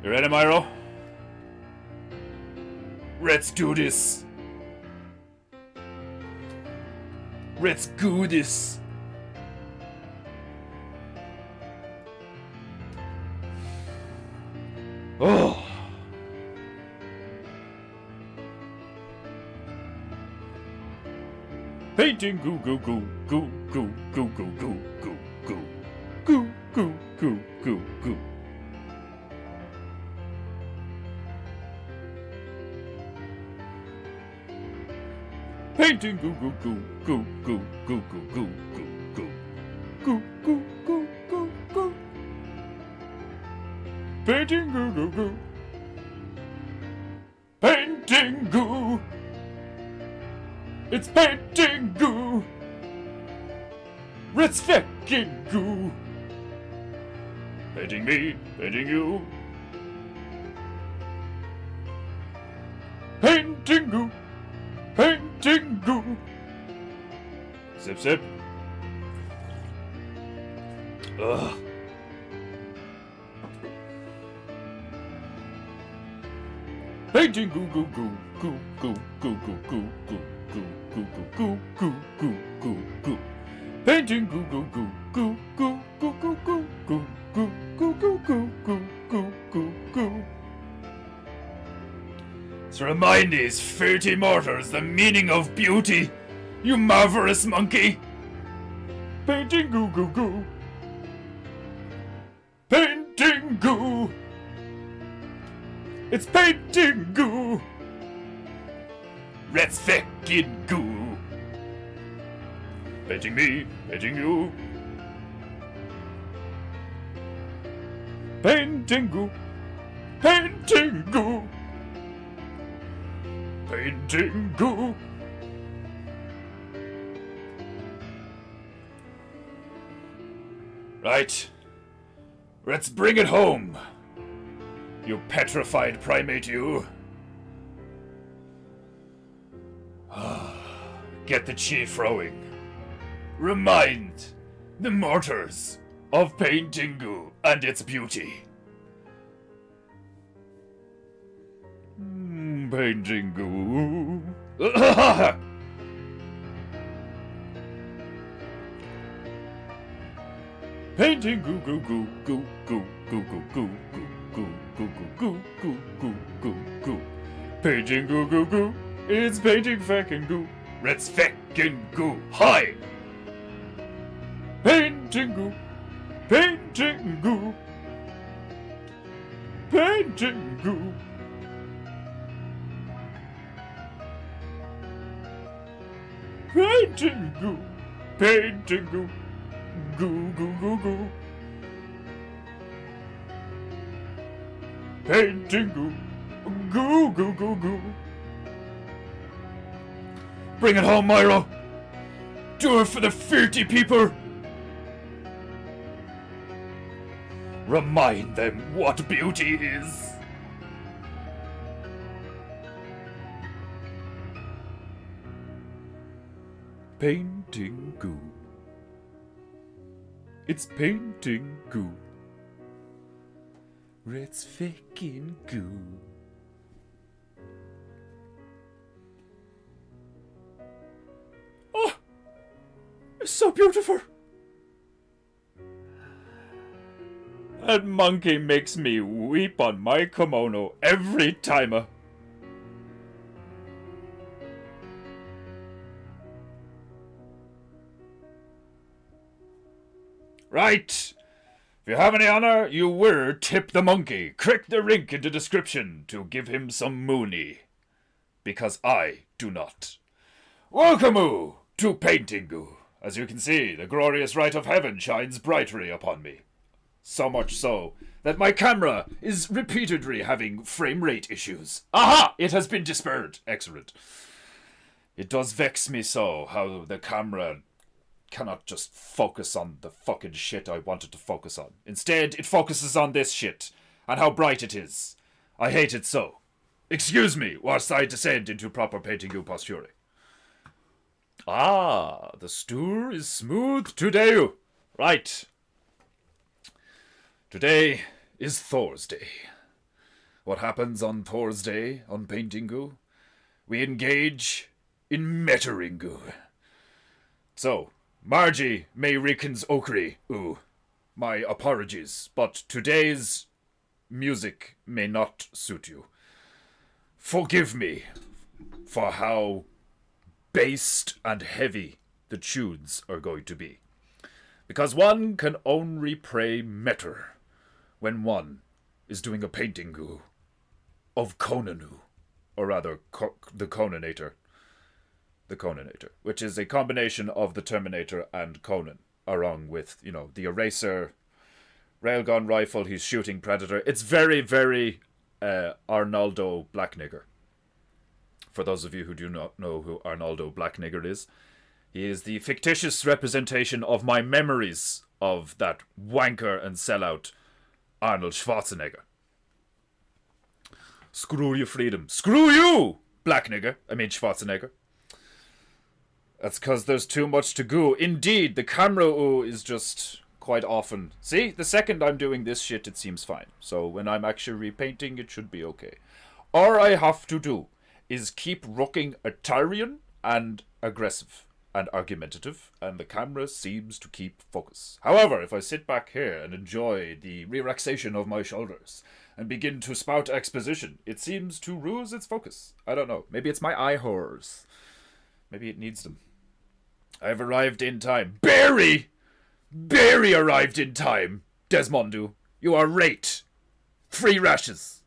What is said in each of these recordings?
You ready, Myro? Let's do this. Let's do this. Oh. Painting goo goo goo goo goo goo goo goo goo goo goo goo goo goo goo. Painting goo goo goo goo goo goo goo goo goo goo goo goo goo goo. Painting goo goo goo. Painting goo. It's painting goo. It's fucking goo. Painting me, painting you. Painting goo. Painting goo. Sip, sip. Ugh. Painting goo goo goo goo goo goo goo goo goo goo goo goo goo goo goo goo. Painting goo goo goo goo goo goo goo goo goo goo goo goo goo goo goo goo. To remind these filthy mortals the meaning of beauty, you marvelous monkey! Painting goo goo goo. Painting goo. It's painting goo. Let's fucking goo. Painting me, painting you. Painting goo. Painting goo. Painting goo. Right. Let's bring it home. You petrified primate, you. Get the chief rowing. Remind the mortars of Paintingu and its beauty. Paintingu. Painting goo goo goo goo goo goo goo goo goo goo goo goo goo goo goo. Painting goo goo goo. It's painting feckin' goo. Let's feckin' goo. Hi. Painting goo. Painting goo. Painting goo. Painting goo. Painting goo. Goo goo goo goo. Painting goo. Goo goo goo goo. Bring it home, Myro. Do it for the filthy people. Remind them what beauty is. Painting goo. It's painting goo. It's faking goo. Oh, it's so beautiful. That monkey makes me weep on my kimono every time. Right. If you have any honor, you will tip the monkey. Click the link in the description to give him some mooney. Because I do not. Welcome to Paintingu. As you can see, the glorious light of heaven shines brightly upon me. So much so that my camera is repeatedly having frame rate issues. Aha! It has been dispelled. Excellent. It does vex me so how the camera cannot just focus on the fucking shit I wanted to focus on. Instead, it focuses on this shit and how bright it is. I hate it so. Excuse me, whilst I descend into proper PEINTEINGU posture. Ah, the stool is smooth today. Right. Today is Thursday. What happens on Thursday on PEINTEINGU? We engage in Metteringu. So, Margie may Rickens Okri, my apologies, but today's music may not suit you. Forgive me for how based and heavy the tunes are going to be. Because one can only pray Metter when one is doing a PEINTEINGU of Conanu, or rather, the Conanator. The Conanator, which is a combination of the Terminator and Conan, along with, the Eraser, railgun rifle, he's shooting Predator. It's very, very Arnaldo Blacknigger. For those of you who do not know who Arnaldo Blacknigger is, he is the fictitious representation of my memories of that wanker and sellout Arnold Schwarzenegger. Screw your freedom. Screw you, Schwarzenegger. That's because there's too much to go. Indeed, the camera is just quite often. See, the second I'm doing this shit, it seems fine. So when I'm actually repainting, it should be okay. All I have to do is keep rocking Atarian and aggressive and argumentative, and the camera seems to keep focus. However, if I sit back here and enjoy the relaxation of my shoulders and begin to spout exposition, it seems to lose its focus. I don't know. Maybe it's my eye horrors. Maybe it needs them. I've arrived in time. Barry arrived in time, Desmondu. You are late. 3 rashes.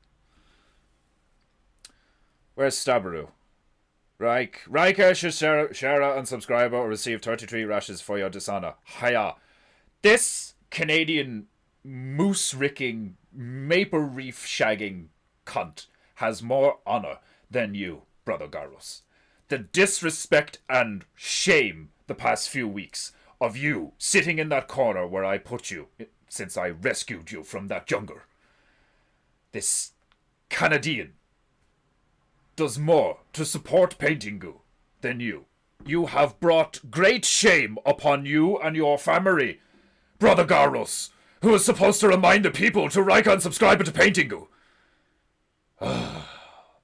Where's Stabaru? Raika should share and subscribe or receive 33 rashes for your dishonor. Hiya. This Canadian moose-ricking, maple reef shagging cunt has more honor than you, Brother Garros. The disrespect and shame the past few weeks of you sitting in that corner where I put you since I rescued you from that jungle. This Canadian does more to support PEINTEINGU than you. You have brought great shame upon you and your family, Brother Garros, who is supposed to remind the people to like and subscribe to PEINTEINGU.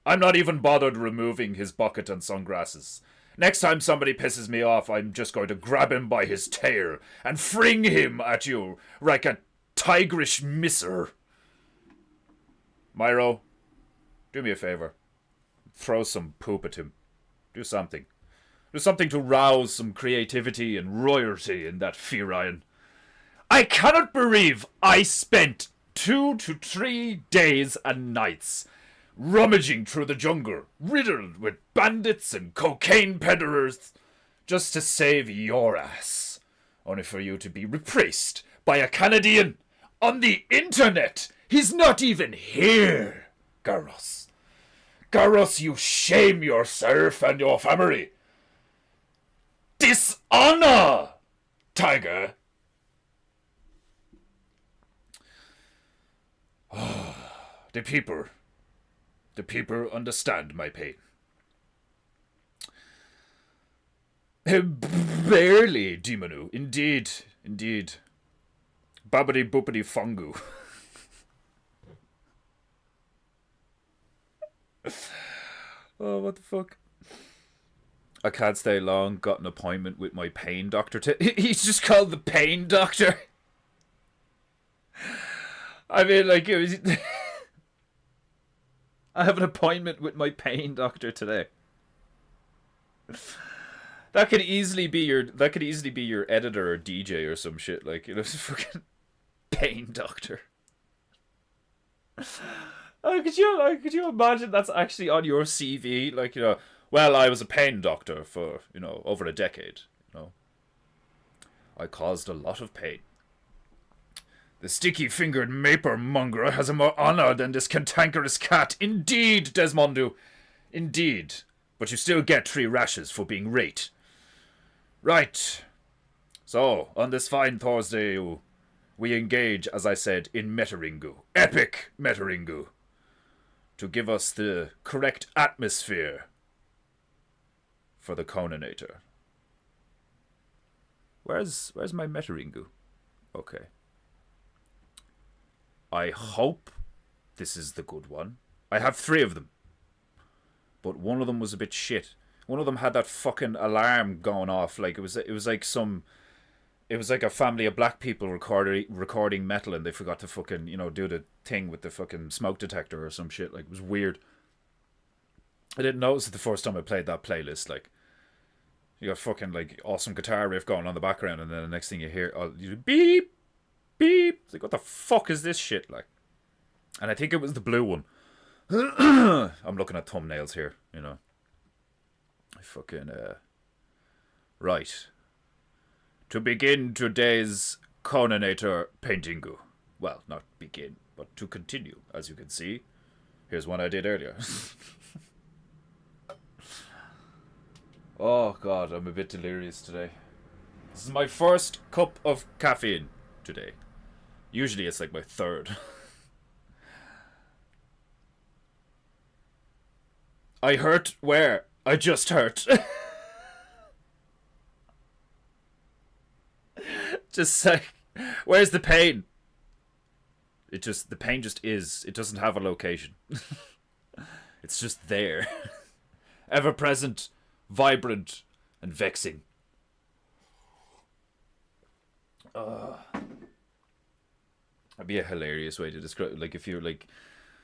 I'm not even bothered removing his bucket and sunglasses. Next time somebody pisses me off, I'm just going to grab him by his tail and fling him at you like a tigerish misser. Myro, do me a favor. Throw some poop at him. Do something. Do something to rouse some creativity and royalty in that Firion. I cannot believe I spent 2 to 3 days and nights rummaging through the jungle, riddled with bandits and cocaine peddlers, just to save your ass, only for you to be replaced by a Canadian on the internet. He's not even here, Garros. Garros, you shame yourself and your family. Dishonor, Tiger. The people understand my pain. Barely, Demonu. Indeed. Babbity boopity fungu. Oh, what the fuck? I can't stay long. Got an appointment with my pain doctor. He's just called the pain doctor. I mean, like, it was... I have an appointment with my pain doctor today. That could easily be your editor or DJ or some shit. Like, fucking pain doctor. Could you imagine that's actually on your CV? Like, well, I was a pain doctor for, over a decade. I caused a lot of pain. The sticky-fingered maper monger has a more honor than this cantankerous cat. Indeed, Desmondu. Indeed. But you still get 3 rashes for being rate. Right. So, on this fine Thursday, we engage, as I said, in Metteringu. Epic Metteringu. to give us the correct atmosphere for the Conanator. Where's my Metaringu? Okay. I hope this is the good one. I have 3 of them. But one of them was a bit shit. One of them had that fucking alarm going off. Like, it was like some... It was like a family of black people recording metal, and they forgot to fucking, you know, do the thing with the fucking smoke detector or some shit. Like, it was weird. I didn't notice it the first time I played that playlist. Like, you got fucking, like, awesome guitar riff going on in the background, and then the next thing you hear, you beep, beep. It's like, what the fuck is this shit? Like, and I think it was the blue one. I'm looking at thumbnails here, you know. I fucking, right. To begin today's Conanator Paintingu. Well, not begin, but to continue, as you can see. Here's one I did earlier. Oh god, I'm a bit delirious today. This is my first cup of caffeine today. Usually it's like my 3rd. I hurt where? I just hurt. Just like, where's the pain? The pain just is. It doesn't have a location. It's just there. Ever present, vibrant, and vexing. That'd be a hilarious way to describe it. Like, if you're like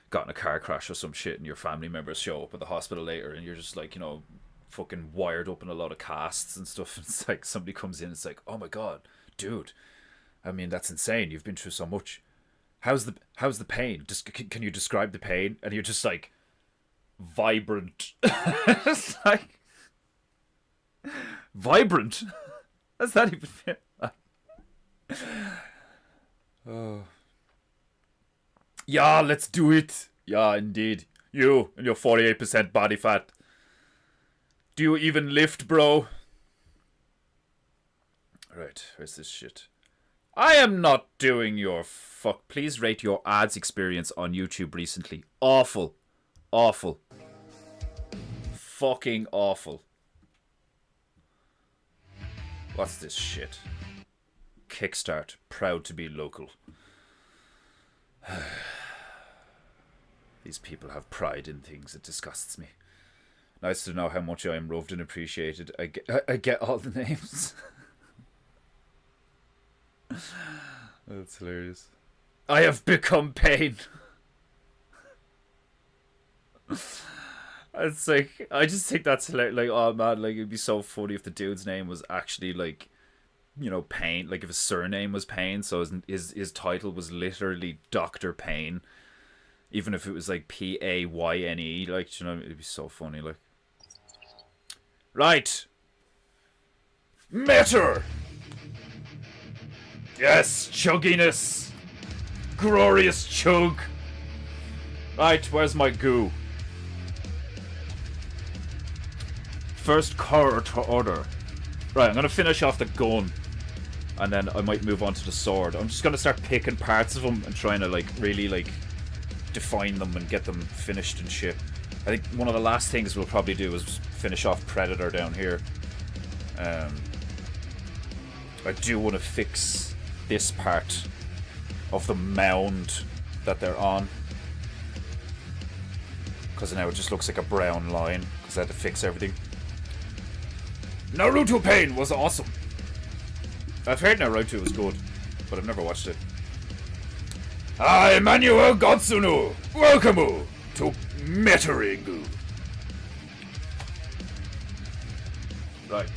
got in a car crash or some shit and your family members show up at the hospital later and you're just like, you know, fucking wired up in a lot of casts and stuff. It's like somebody comes in, it's like, oh my god, dude, I mean, that's insane. You've been through so much. How's the pain? Just can you describe the pain? And you're just like, vibrant. It's like, vibrant. That's not even fit. Oh. Yeah, let's do it. Yeah, indeed. You and your 48% body fat. Do you even lift, bro? Right, where's this shit? I am not doing your fuck. Please rate your ads experience on YouTube recently. Awful. Awful. Fucking awful. What's this shit? Kickstart. Proud to be local. These people have pride in things. It disgusts me. Nice to know how much I am loved and appreciated. I get all the names. That's hilarious. I have become pain. It's like, I just think that's hilarious. Like, oh man, like, it'd be so funny if the dude's name was actually like, you know, Pain. Like, if his surname was Pain, so his title was literally Dr. Pain. Even if it was like Payne, like, you know, it'd be so funny. Like, right, Metter. Yes, chugginess, glorious chug. Right, where's my goo? First core to order. Right, I'm gonna finish off the gun, and then I might move on to the sword. I'm just gonna start picking parts of them and trying to like really like define them and get them finished and shit. I think one of the last things we'll probably do is finish off Predator down here. I do want to fix this part of the mound that they're on, because now it just looks like a brown line because I had to fix everything. Naruto Pain was awesome. I've heard Naruto was good, but I've never watched it. Emmanuel Godsunu, welcome to Metteringu. Right.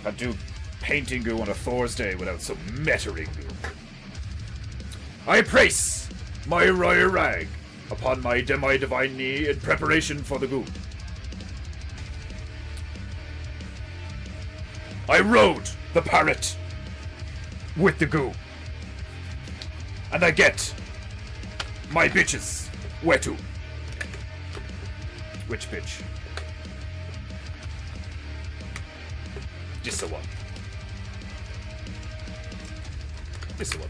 Can't do Paintingu on a Thursday without some Metteringu. I praise my royal rag upon my divine knee in preparation for the goo. I rode the parrot with the goo. And I get my bitches where to. Which bitch? This the one. This the one.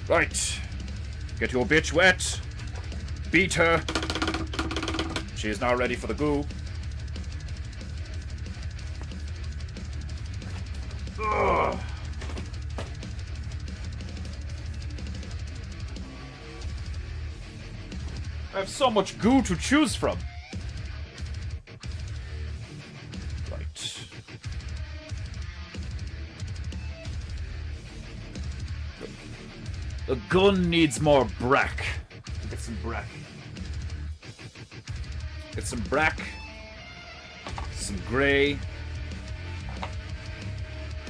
Right. Get your bitch wet. Beat her. She is now ready for the goo. Ugh. I have so much goo to choose from. Right. The gun needs more brack. Get some brack. Get some brack. Some grey.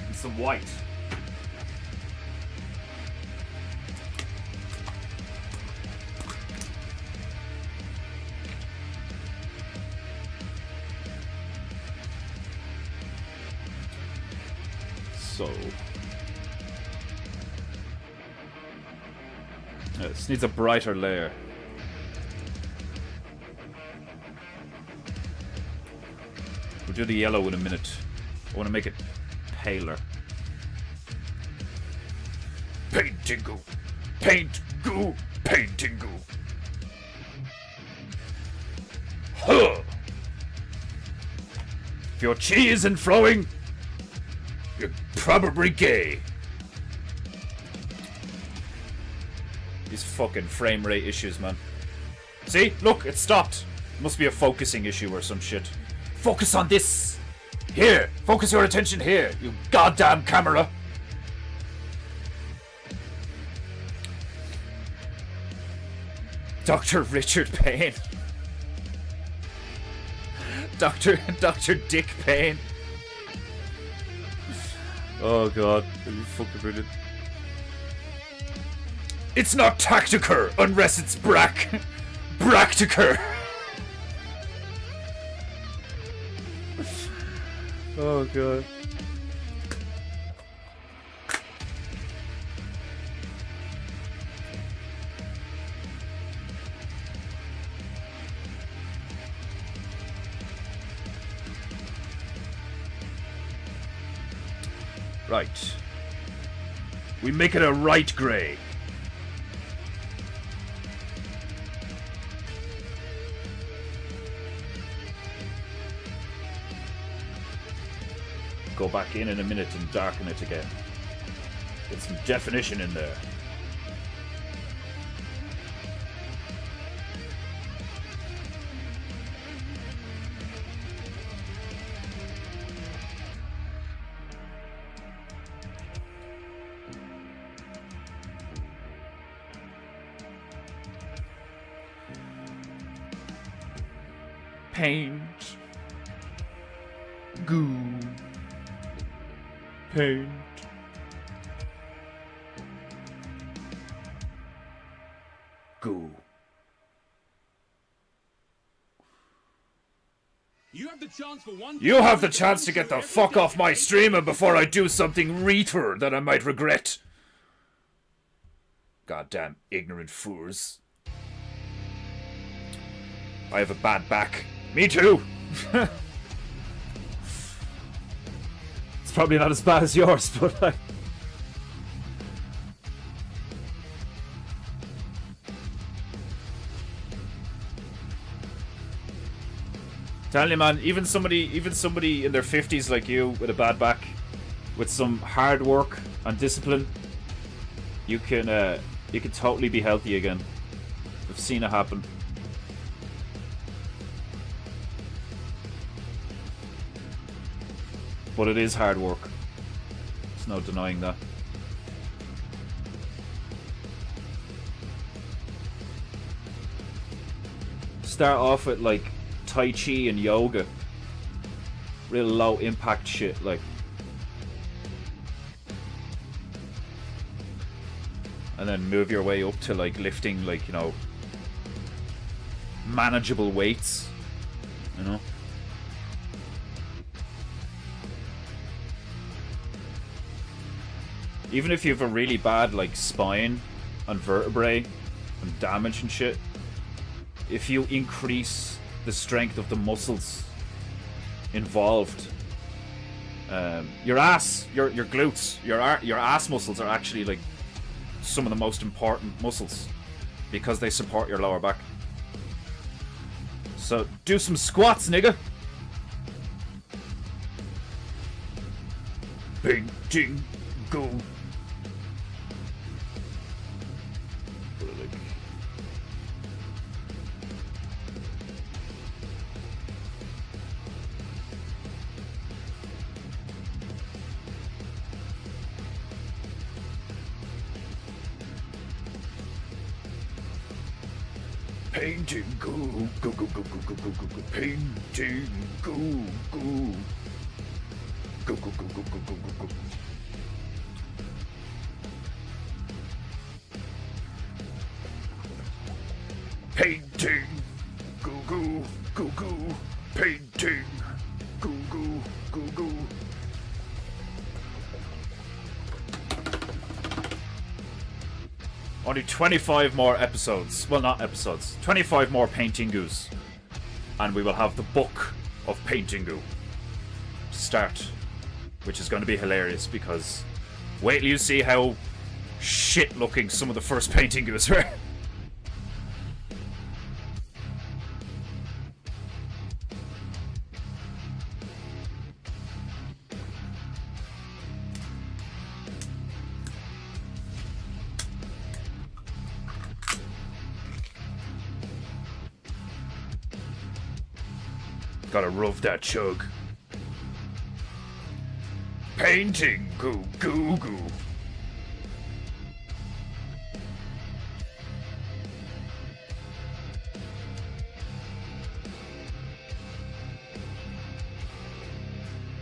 And some white. So this needs a brighter layer. We'll do the yellow in a minute. I want to make it paler. Painting goo. Paint goo. Painting goo. Huh. If your chi isn't flowing, you're probably gay. These fucking frame rate issues, man. See? Look, it stopped. Must be a focusing issue or some shit. Focus on this! Here! Focus your attention here, you goddamn camera! Dr. Richard Payne. Dr. Dick Payne. Oh god, are you fucking brilliant. It's not tactical unless it's brack. Bractical. Oh god. Right. We make it a right grey. Go back in a minute and darken it again. Get some definition in there. Paint. Goo. Paint. Goo. You have the chance for one. You have the chance to get the fuck off my streamer before I do something reeter that I might regret. Goddamn ignorant fools. I have a bad back. Me too. It's probably not as bad as yours, but like... Tell you, man, even somebody in their 50s like you with a bad back, with some hard work and discipline, you can totally be healthy again. I've seen it happen. But it is hard work. There's no denying that. Start off with like Tai Chi and yoga. Real low impact shit, like. And then move your way up to like lifting, like, you know, manageable weights, you know. Even if you have a really bad like spine and vertebrae and damage and shit, if you increase the strength of the muscles involved, your ass, your glutes, your ass muscles are actually like some of the most important muscles because they support your lower back. So do some squats, nigga. Painting go. Painting go, go, go, go, go, go, go, go, go. Painting go, go. Go, go, go, go, go, go, go, go. Painting go, go, go, go. Painting go, go, go, go. Only 25 more episodes. Well, not episodes. 25 more Paintingus. And we will have the book of Paintingu to start. Which is going to be hilarious because wait till you see how shit looking some of the first Paintingus were. Gotta rub that chug. Painting goo goo goo.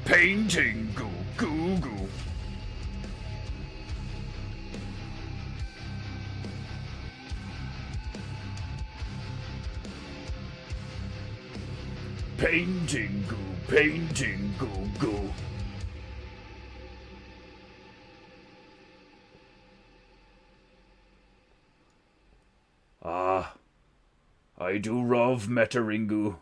Painting goo goo goo. Painting goo, painting goo goo. Ah, I do love Metaringu.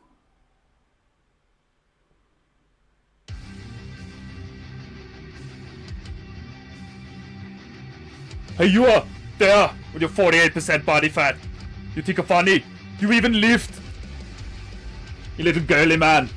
Hey, you are there with your 48% body fat. You think you're funny? You even lift. You little girly man.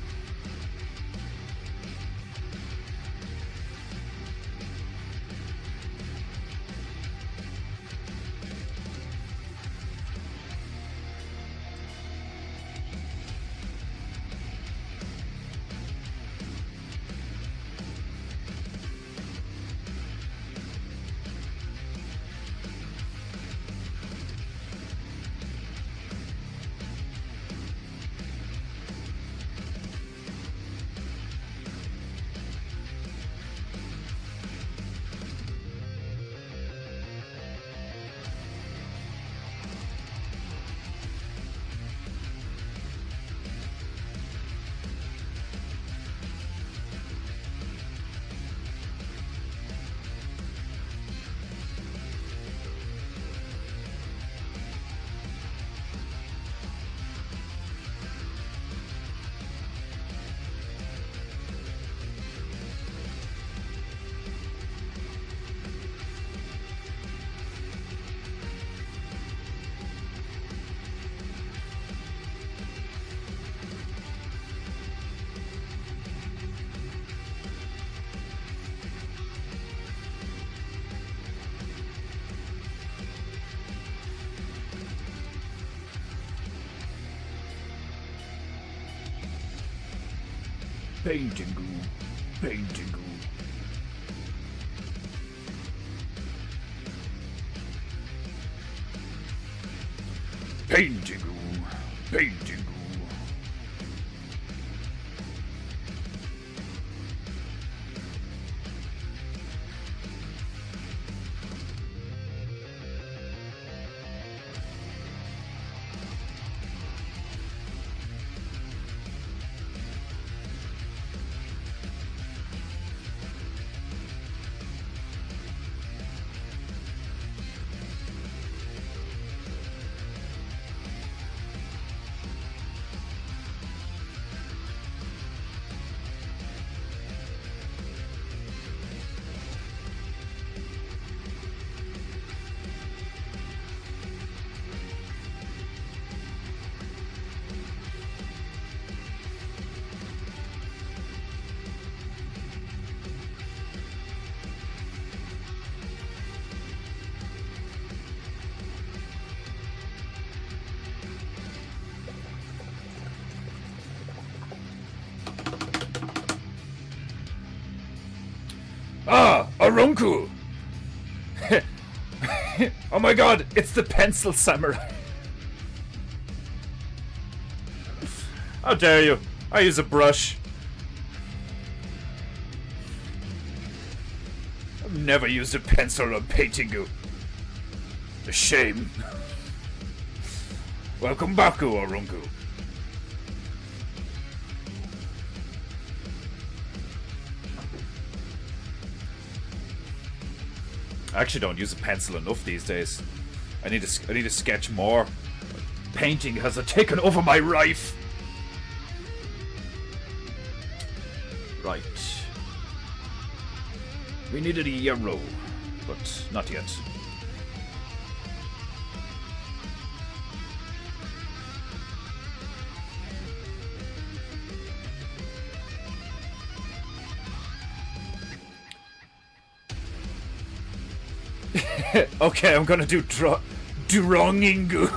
Paintingu, paintingu. Paintingu, paintingu. Arunku! Oh my god, it's the pencil samurai. How dare you? I use a brush. I've never used a pencil on Paintingu. A shame. Welcome back, Arunku. I actually don't use a pencil enough these days. I need to sketch more. Painting has taken over my life. Right. We needed a yarrow, but not yet. Okay, I'm gonna do Durongingu.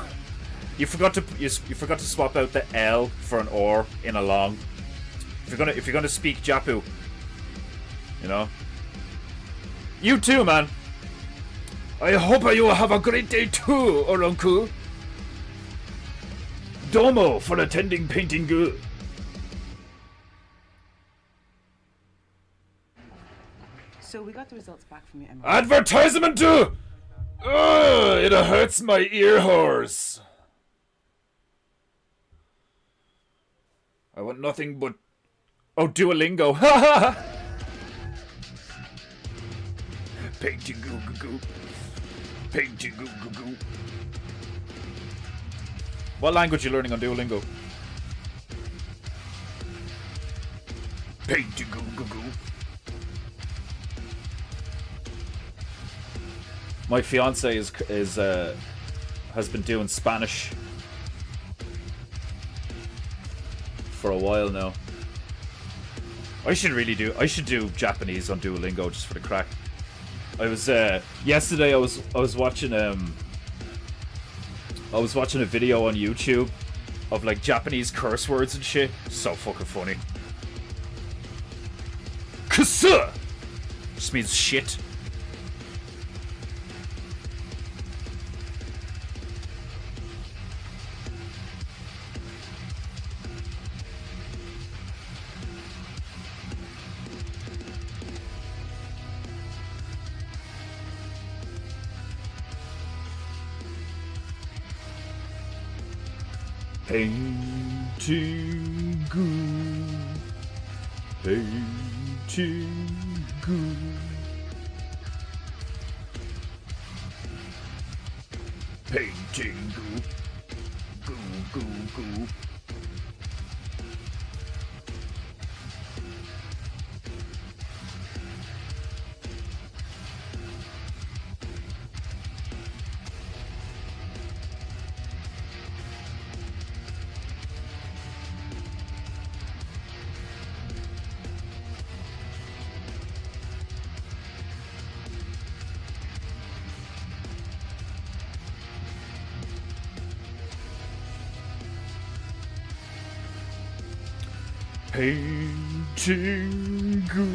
You forgot to swap out the L for an or in a long. If you're gonna speak Japu, you know. You too, man. I hope you have a great day too, Orunku. Domo for attending Paintingu. So we got the results back from your MRI. Advertisement too. Ugh, it hurts my ear holes. I want nothing but... Oh, Duolingo. Ha ha ha! Painting goo goo goo. Painting goo goo goo. What language are you learning on Duolingo? Painting goo goo goo. My fiance has been doing Spanish for a while now. I should do Japanese on Duolingo just for the crack. I was yesterday I was watching a video on YouTube of like Japanese curse words and shit. So fucking funny. Kusa just means shit. Paintingu, paintingu, paintingu, goo goo goo. Paintingu,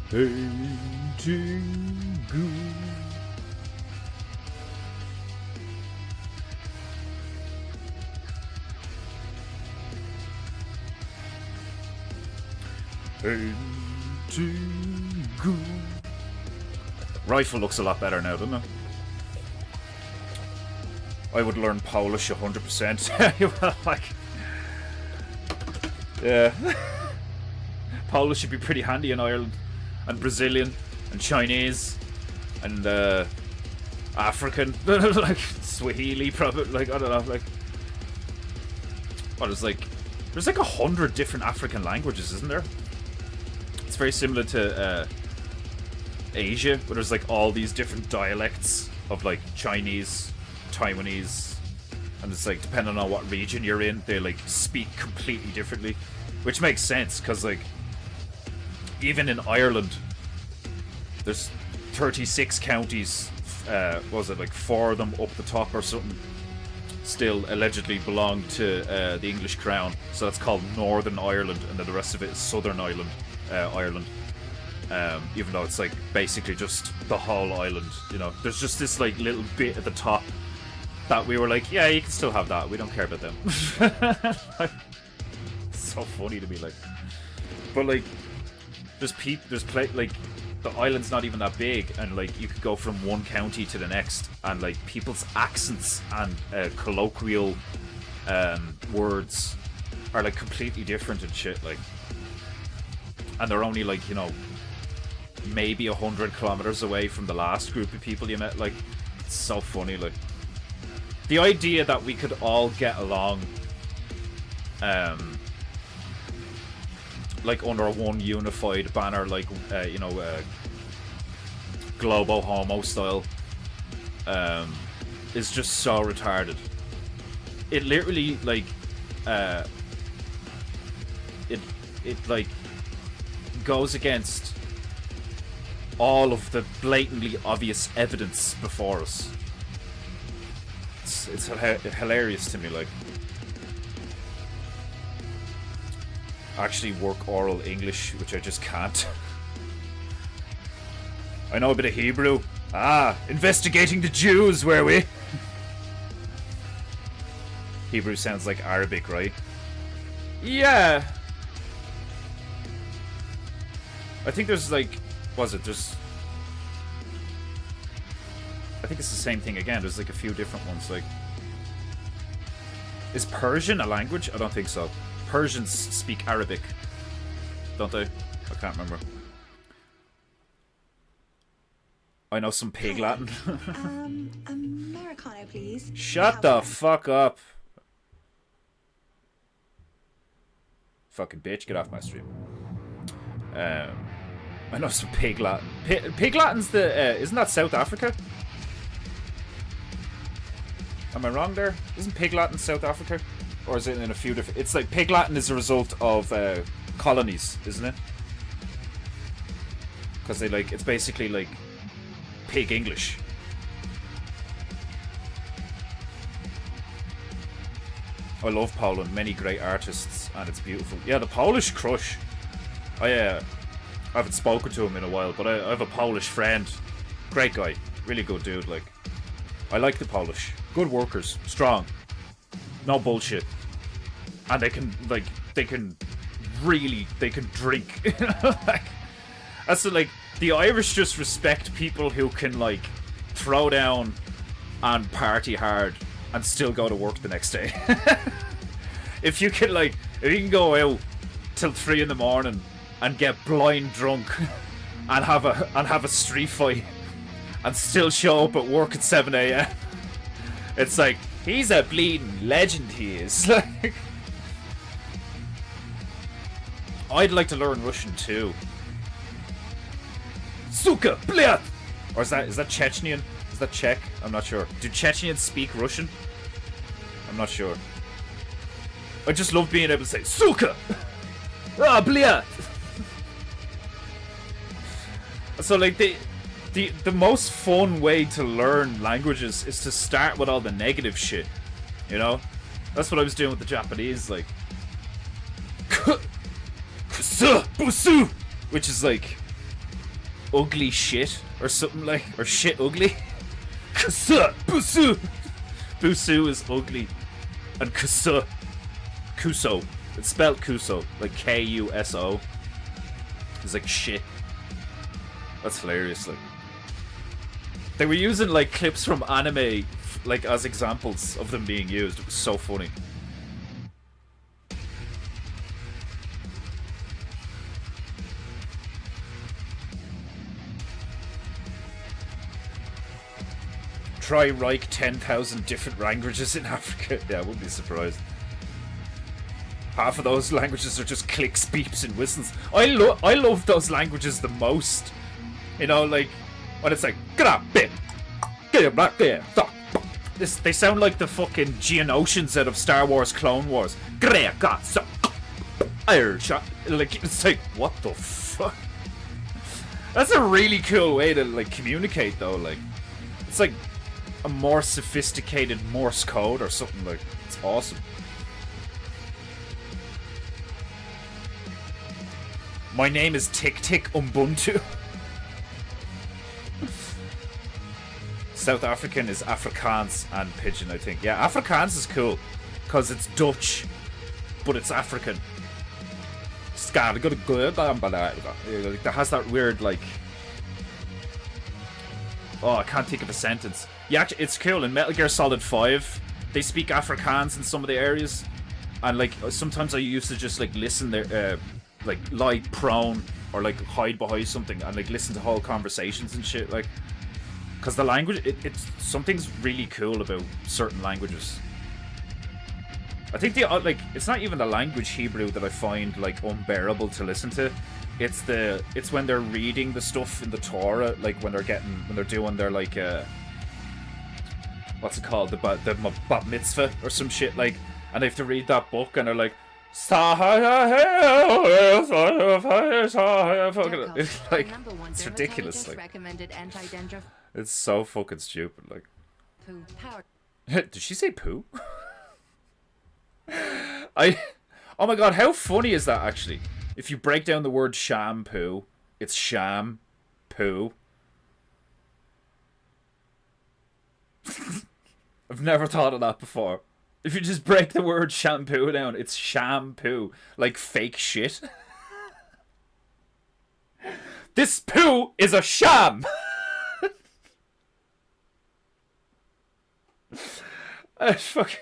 paintingu. Paintingu. Rifle looks a lot better now, doesn't it? I would learn Polish 100%. Like, yeah. Polish should be pretty handy in Ireland. And Brazilian. And Chinese. And African. Like Swahili probably. Like, I don't know. Like, what is like... There's like 100 different African languages, isn't there? It's very similar to Asia, where there's like all these different dialects of like Chinese, Taiwanese, and it's like depending on what region you're in, they like speak completely differently, which makes sense because like even in Ireland, there's 36 counties. What was it, like 4 of them up the top or something? Still allegedly belong to the English Crown, so that's called Northern Ireland, and then the rest of it is Southern Ireland. Ireland. Even though it's like basically just the whole island, you know. There's just this like little bit at the top that we were like, yeah, you can still have that. We don't care about them. So funny to me, like. But like, like the island's not even that big, and like you could go from one county to the next, and like people's accents and colloquial words are like completely different and shit, like. And they're only like, you know, maybe 100 kilometers away from the last group of people you met. Like, it's so funny. Like, the idea that we could all get along, like under one unified banner, like you know, Globo Homo style, is just so retarded. It literally like, it like goes against all of the blatantly obvious evidence before us. It's hilarious to me, like. Actually work oral English, which I just can't. I know a bit of Hebrew. Ah, investigating the Jews, were we? Hebrew sounds like Arabic, right? Yeah. I think there's like, I think it's the same thing again. There's like a few different ones. Like, is Persian a language? I don't think so. Persians speak Arabic, don't they? I can't remember. I know some pig Latin. Americano, please. Shut the fuck up. Fucking bitch, get off my stream. I know some pig Latin. Pig Latin's the... isn't that South Africa? Am I wrong there? Isn't pig Latin South Africa? Or is it in a few different... It's like pig Latin is a result of colonies, isn't it? Because they like... It's basically like pig English. I love Poland. Many great artists, and it's beautiful. Yeah, the Polish crush. I haven't spoken to him in a while, but I have a Polish friend. Great guy. Really good dude, like. I like the Polish. Good workers. Strong. No bullshit. And they can drink. Like, that's like, the Irish just respect people who can like throw down and party hard and still go to work the next day. If you can go out till 3 in the morning and get blind drunk and have a street fight and still show up at work at 7 a.m. It's like, he's a bleeding legend, he is. Like, I'd like to learn Russian too. Suka, blyat! Or is that Chechenian? Is that Czech? I'm not sure. Do Chechenians speak Russian? I'm not sure. I just love being able to say Suka! Ah, blyat! So like the most fun way to learn languages is to start with all the negative shit. You know? That's what I was doing with the Japanese, like which is like ugly shit or something, like, or shit ugly. Busu is ugly. And kuso, it's spelled kuso, like Kuso. It's like shit. That's hilarious. Like, they were using like clips from anime like as examples of them being used. It was so funny. Try Reich 10,000 different languages in Africa. Yeah, I wouldn't be surprised. Half of those languages are just clicks, beeps, and whistles. I love those languages the most. You know, like when it's like they sound like the fucking Geonosians out of Star Wars Clone Wars. Like, it's like, what the fuck? That's a really cool way to like communicate though. Like, it's like a more sophisticated Morse code or something. Like, it's awesome. My name is Tick Tick Ubuntu. South African is Afrikaans and Pidgin, I think. Yeah, Afrikaans is cool. Because it's Dutch. But it's African. That has that weird, like... Oh, I can't think of a sentence. Yeah, actually, it's cool. In Metal Gear Solid 5, they speak Afrikaans in some of the areas. And, like, sometimes I used to just, like, listen there, like, lie prone or, like, hide behind something and, like, listen to whole conversations and shit, like... Because the language, it's something's really cool about certain languages. I think the like it's not even the language Hebrew that I find like unbearable to listen to. It's when they're reading the stuff in the Torah, like when they're doing their like what's it called, the bat mitzvah or some shit, like, and they have to read that book and they're like it's like it's ridiculous, like it's so fucking stupid, like. Did she say poo? Oh my god, how funny is that actually? If you break down the word shampoo, it's sham poo. I've never thought of that before. If you just break the word shampoo down, it's shampoo. Like fake shit. This poo is a sham! Fucking...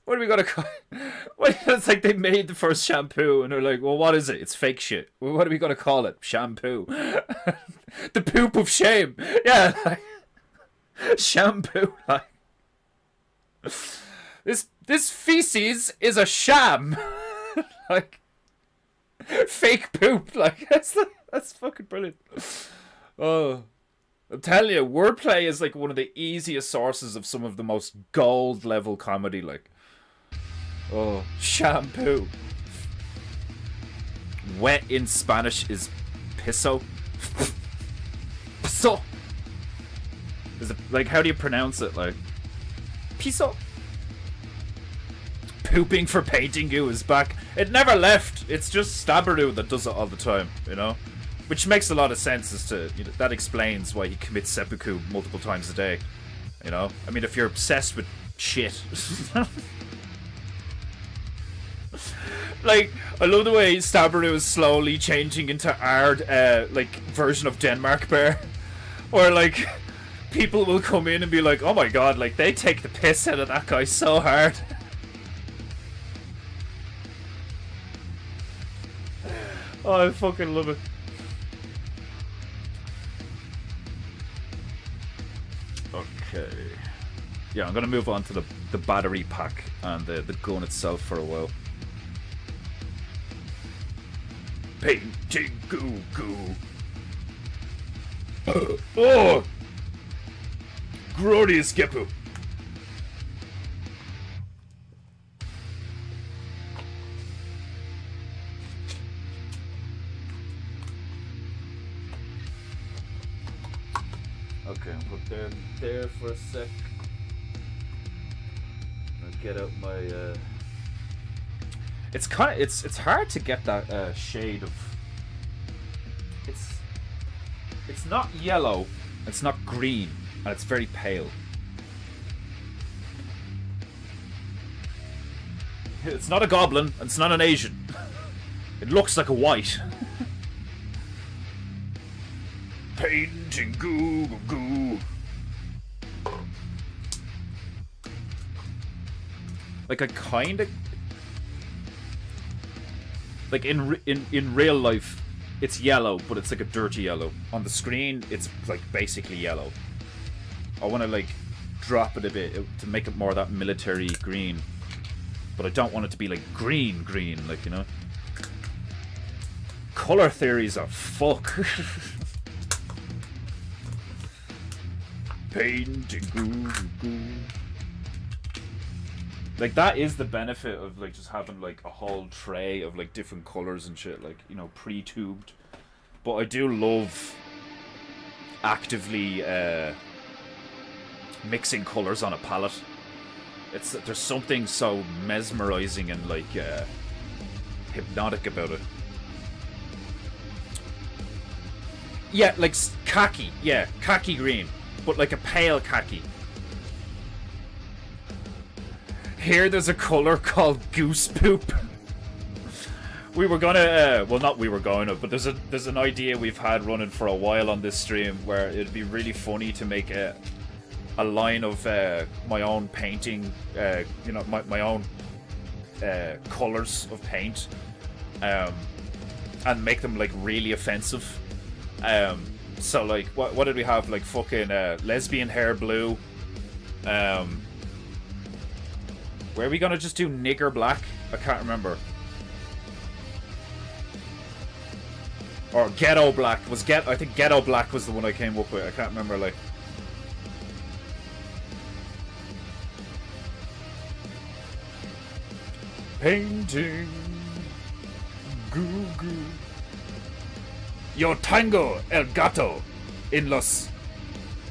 What are we gonna call it? It's like they made the first shampoo and they're like, well, what is it? It's fake shit. Well, what are we gonna call it? Shampoo. The poop of shame. Yeah, like, shampoo. Like, this feces is a sham. Like, fake poop. Like, that's fucking brilliant. Oh. I'm telling you, wordplay is like one of the easiest sources of some of the most gold level comedy, like. Oh, shampoo. Wet in Spanish is piso. Piso. Is it like, how do you pronounce it? Like, piso. Pooping for Paintingu is back. It never left. It's just Stabberoo that does it all the time, you know? Which makes a lot of sense as to, you know, that explains why he commits seppuku multiple times a day. You know? I mean, if you're obsessed with shit. Like, I love the way Stabberoo is slowly changing into our, like, version of Denmark Bear. Where, like, people will come in and be like, oh my god, like, they take the piss out of that guy so hard. Oh, I fucking love it. Okay. Yeah, I'm gonna move on to the battery pack and the gun itself for a while. Painting goo goo. Oh! Glorious Geppo. Okay, I'll put them there for a sec. I'll get out my it's hard to get that shade of it's not yellow, it's not green, and it's very pale. It's not a goblin, and it's not an Asian. It looks like a white. Painting goo goo. Like I kind of like in real life, it's yellow, but it's like a dirty yellow. On the screen, it's like basically yellow. I want to like drop it a bit to make it more that military green, but I don't want it to be like green, like, you know. Color theories are fuck. Painting goo goo. Like, that is the benefit of like just having like a whole tray of like different colors and shit, like, you know, pre-tubed. But I do love actively mixing colors on a palette. There's something so mesmerizing and like hypnotic about it. Yeah, like khaki. Yeah, khaki green. But like a pale khaki. Here there's a color called goose poop. We were gonna, well not we were gonna, but there's an idea we've had running for a while on this stream where it'd be really funny to make a line of my own painting, you know, my own colors of paint, and make them like really offensive. So like, what did we have? Like fucking lesbian hair blue. Were we gonna just do nigger black? I can't remember. Or ghetto black. I think ghetto black was the one I came up with. I can't remember, like. Painting. Goo goo. Yo tango el gato en los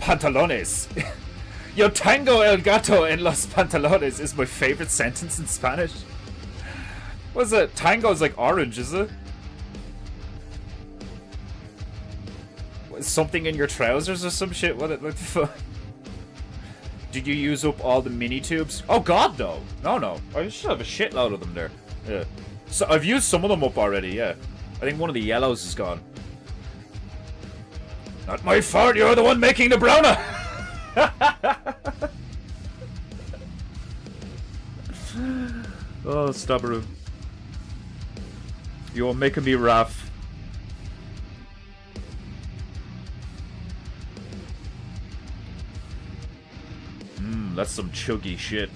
pantalones. Yo tango el gato en los pantalones is my favorite sentence in Spanish. What's it? Tango is like orange, is it? Something in your trousers or some shit? What the fuck? Did you use up all the mini tubes? Oh god, no. No. I should have a shitload of them there. Yeah. So I've used some of them up already, yeah. I think one of the yellows is gone. Not my fault, you're the one making the browner! Oh, stubborn. You're making me rough. That's some chuggy shit.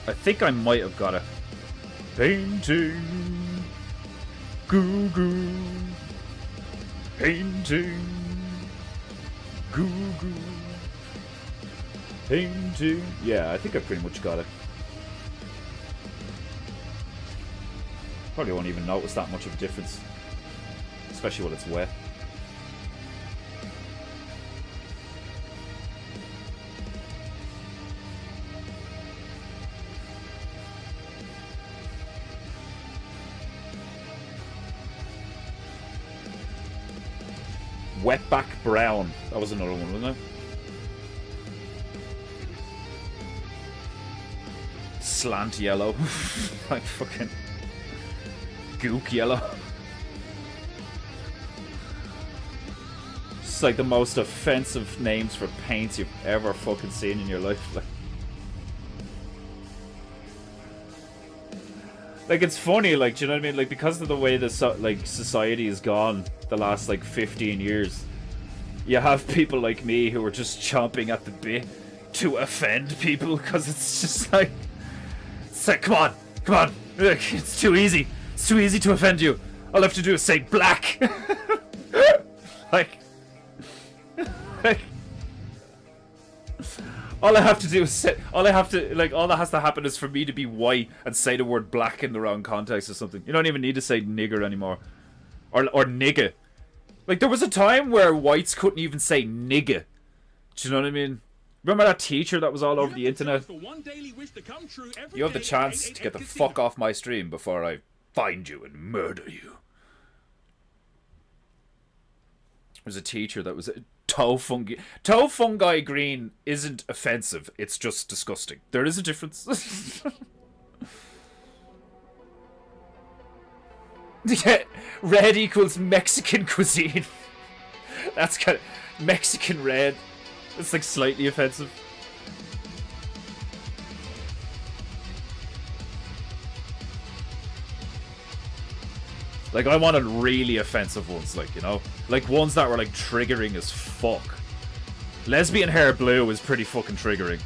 I think I might have got a painting. Goo goo. Painting. Goo goo. Painting. Yeah, I think I pretty much got it. Probably won't even notice that much of a difference. Especially when it's wet. Wetback brown. That was another one, wasn't it? Slant yellow. Like fucking gook yellow. It's like the most offensive names for paints you've ever fucking seen in your life. Like it's funny, like, do you know what I mean? Like, because of the way the society has gone the last like 15 years, you have people like me who are just chomping at the bit to offend people because it's just like, come on, it's too easy. It's too easy to offend you. All I have to do is say black. like, all I have to do is say, all that has to happen is for me to be white and say the word black in the wrong context or something. You don't even need to say nigger anymore. Or nigga. Like, there was a time where whites couldn't even say nigga. Do you know what I mean? Remember that teacher that was all over the internet? You have the chance to get the fuck off my stream before I find you and murder you. There's a teacher that was toe fungi. Toe fungi green isn't offensive. It's just disgusting. There is a difference. Yeah, red equals Mexican cuisine. That's kind of Mexican red. It's like slightly offensive. Like, I wanted really offensive ones, like, you know? Like, ones that were, like, triggering as fuck. Lesbian hair blue is pretty fucking triggering.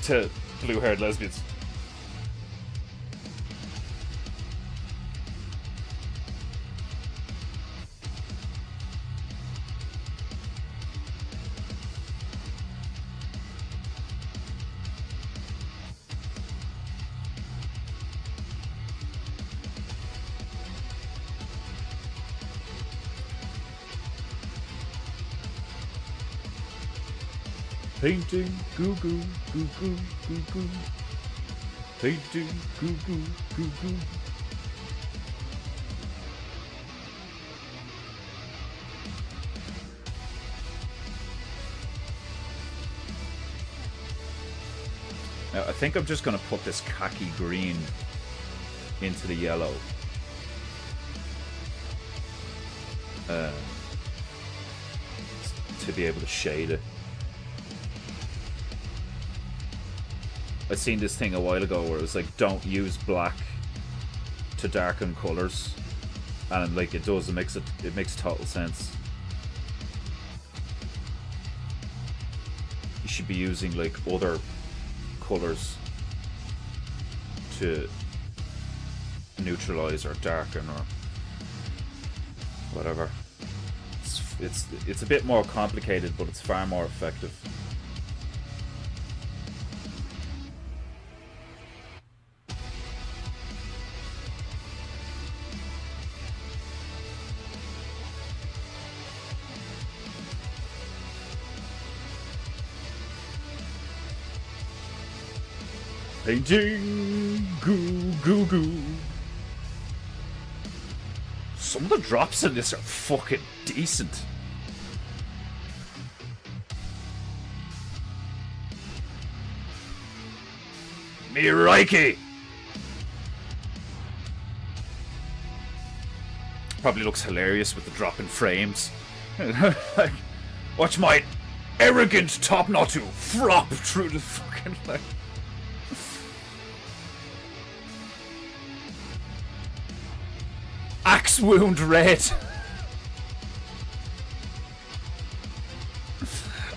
To blue-haired lesbians. Painting goo goo goo goo goo goo. Painting goo goo goo goo. Now, I think I'm just going to put this khaki green into the yellow. To be able to shade it. I seen this thing a while ago where it was like, don't use black to darken colors, and like it does. It makes total sense. You should be using like other colors to neutralize or darken or whatever. It's a bit more complicated, but it's far more effective. Painting goo goo goo. Some of the drops in this are fucking decent. Mirike! Probably looks hilarious with the drop in frames. Like, watch my arrogant top knot to flop through the fucking like. Axe wound red.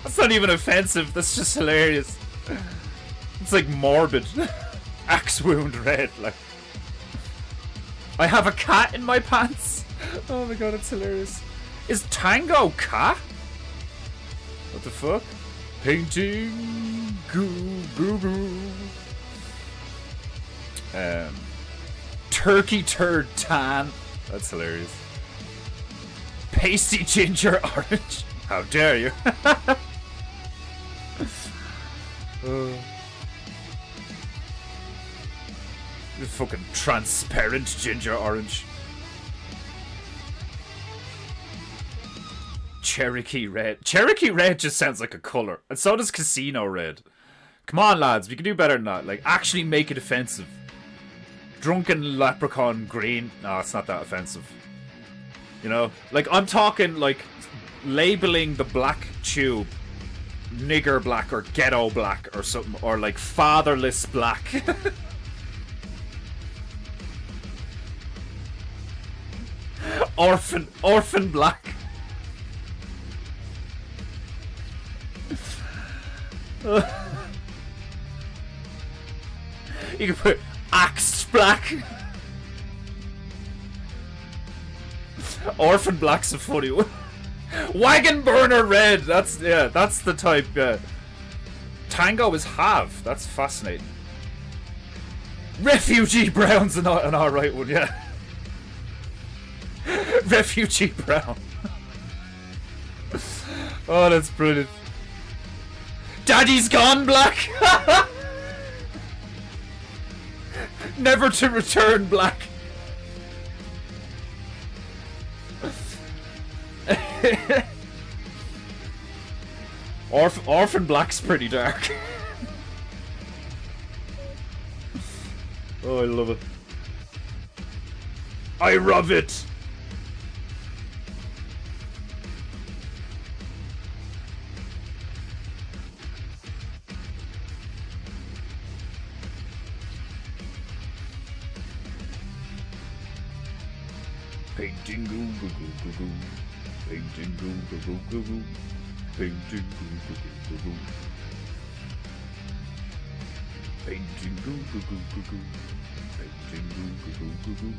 That's not even offensive, that's just hilarious. It's like morbid. Axe wound red, like. I have a cat in my pants. Oh my god, it's hilarious. Is Tango cat? What the fuck? Painting goo goo goo. Turkey turd tan. That's hilarious. Pasty ginger orange. How dare you? Fucking transparent ginger orange. Cherokee red. Cherokee red just sounds like a colour. And so does casino red. Come on, lads. We can do better than that. Like, actually make it offensive. Drunken leprechaun green. No, it's not that offensive. You know? Like, I'm talking, like, labeling the black tube nigger black or ghetto black or something. Or, like, fatherless black. Orphan black. You can put axe black. Orphan black's a funny one. Wagon burner red. That's the type. Tango is have. That's fascinating. Refugee brown's an alright one, yeah. Refugee brown. Oh, that's brilliant. Daddy's gone black. Never to return black. Orphan black's pretty dark. Oh, I love it. I love it. Painting goo goo goo goo goo. Painting goo goo goo goo goo. Painting goo goo goo goo goo. Painting goo goo goo goo goo. Painting goo goo goo goo goo.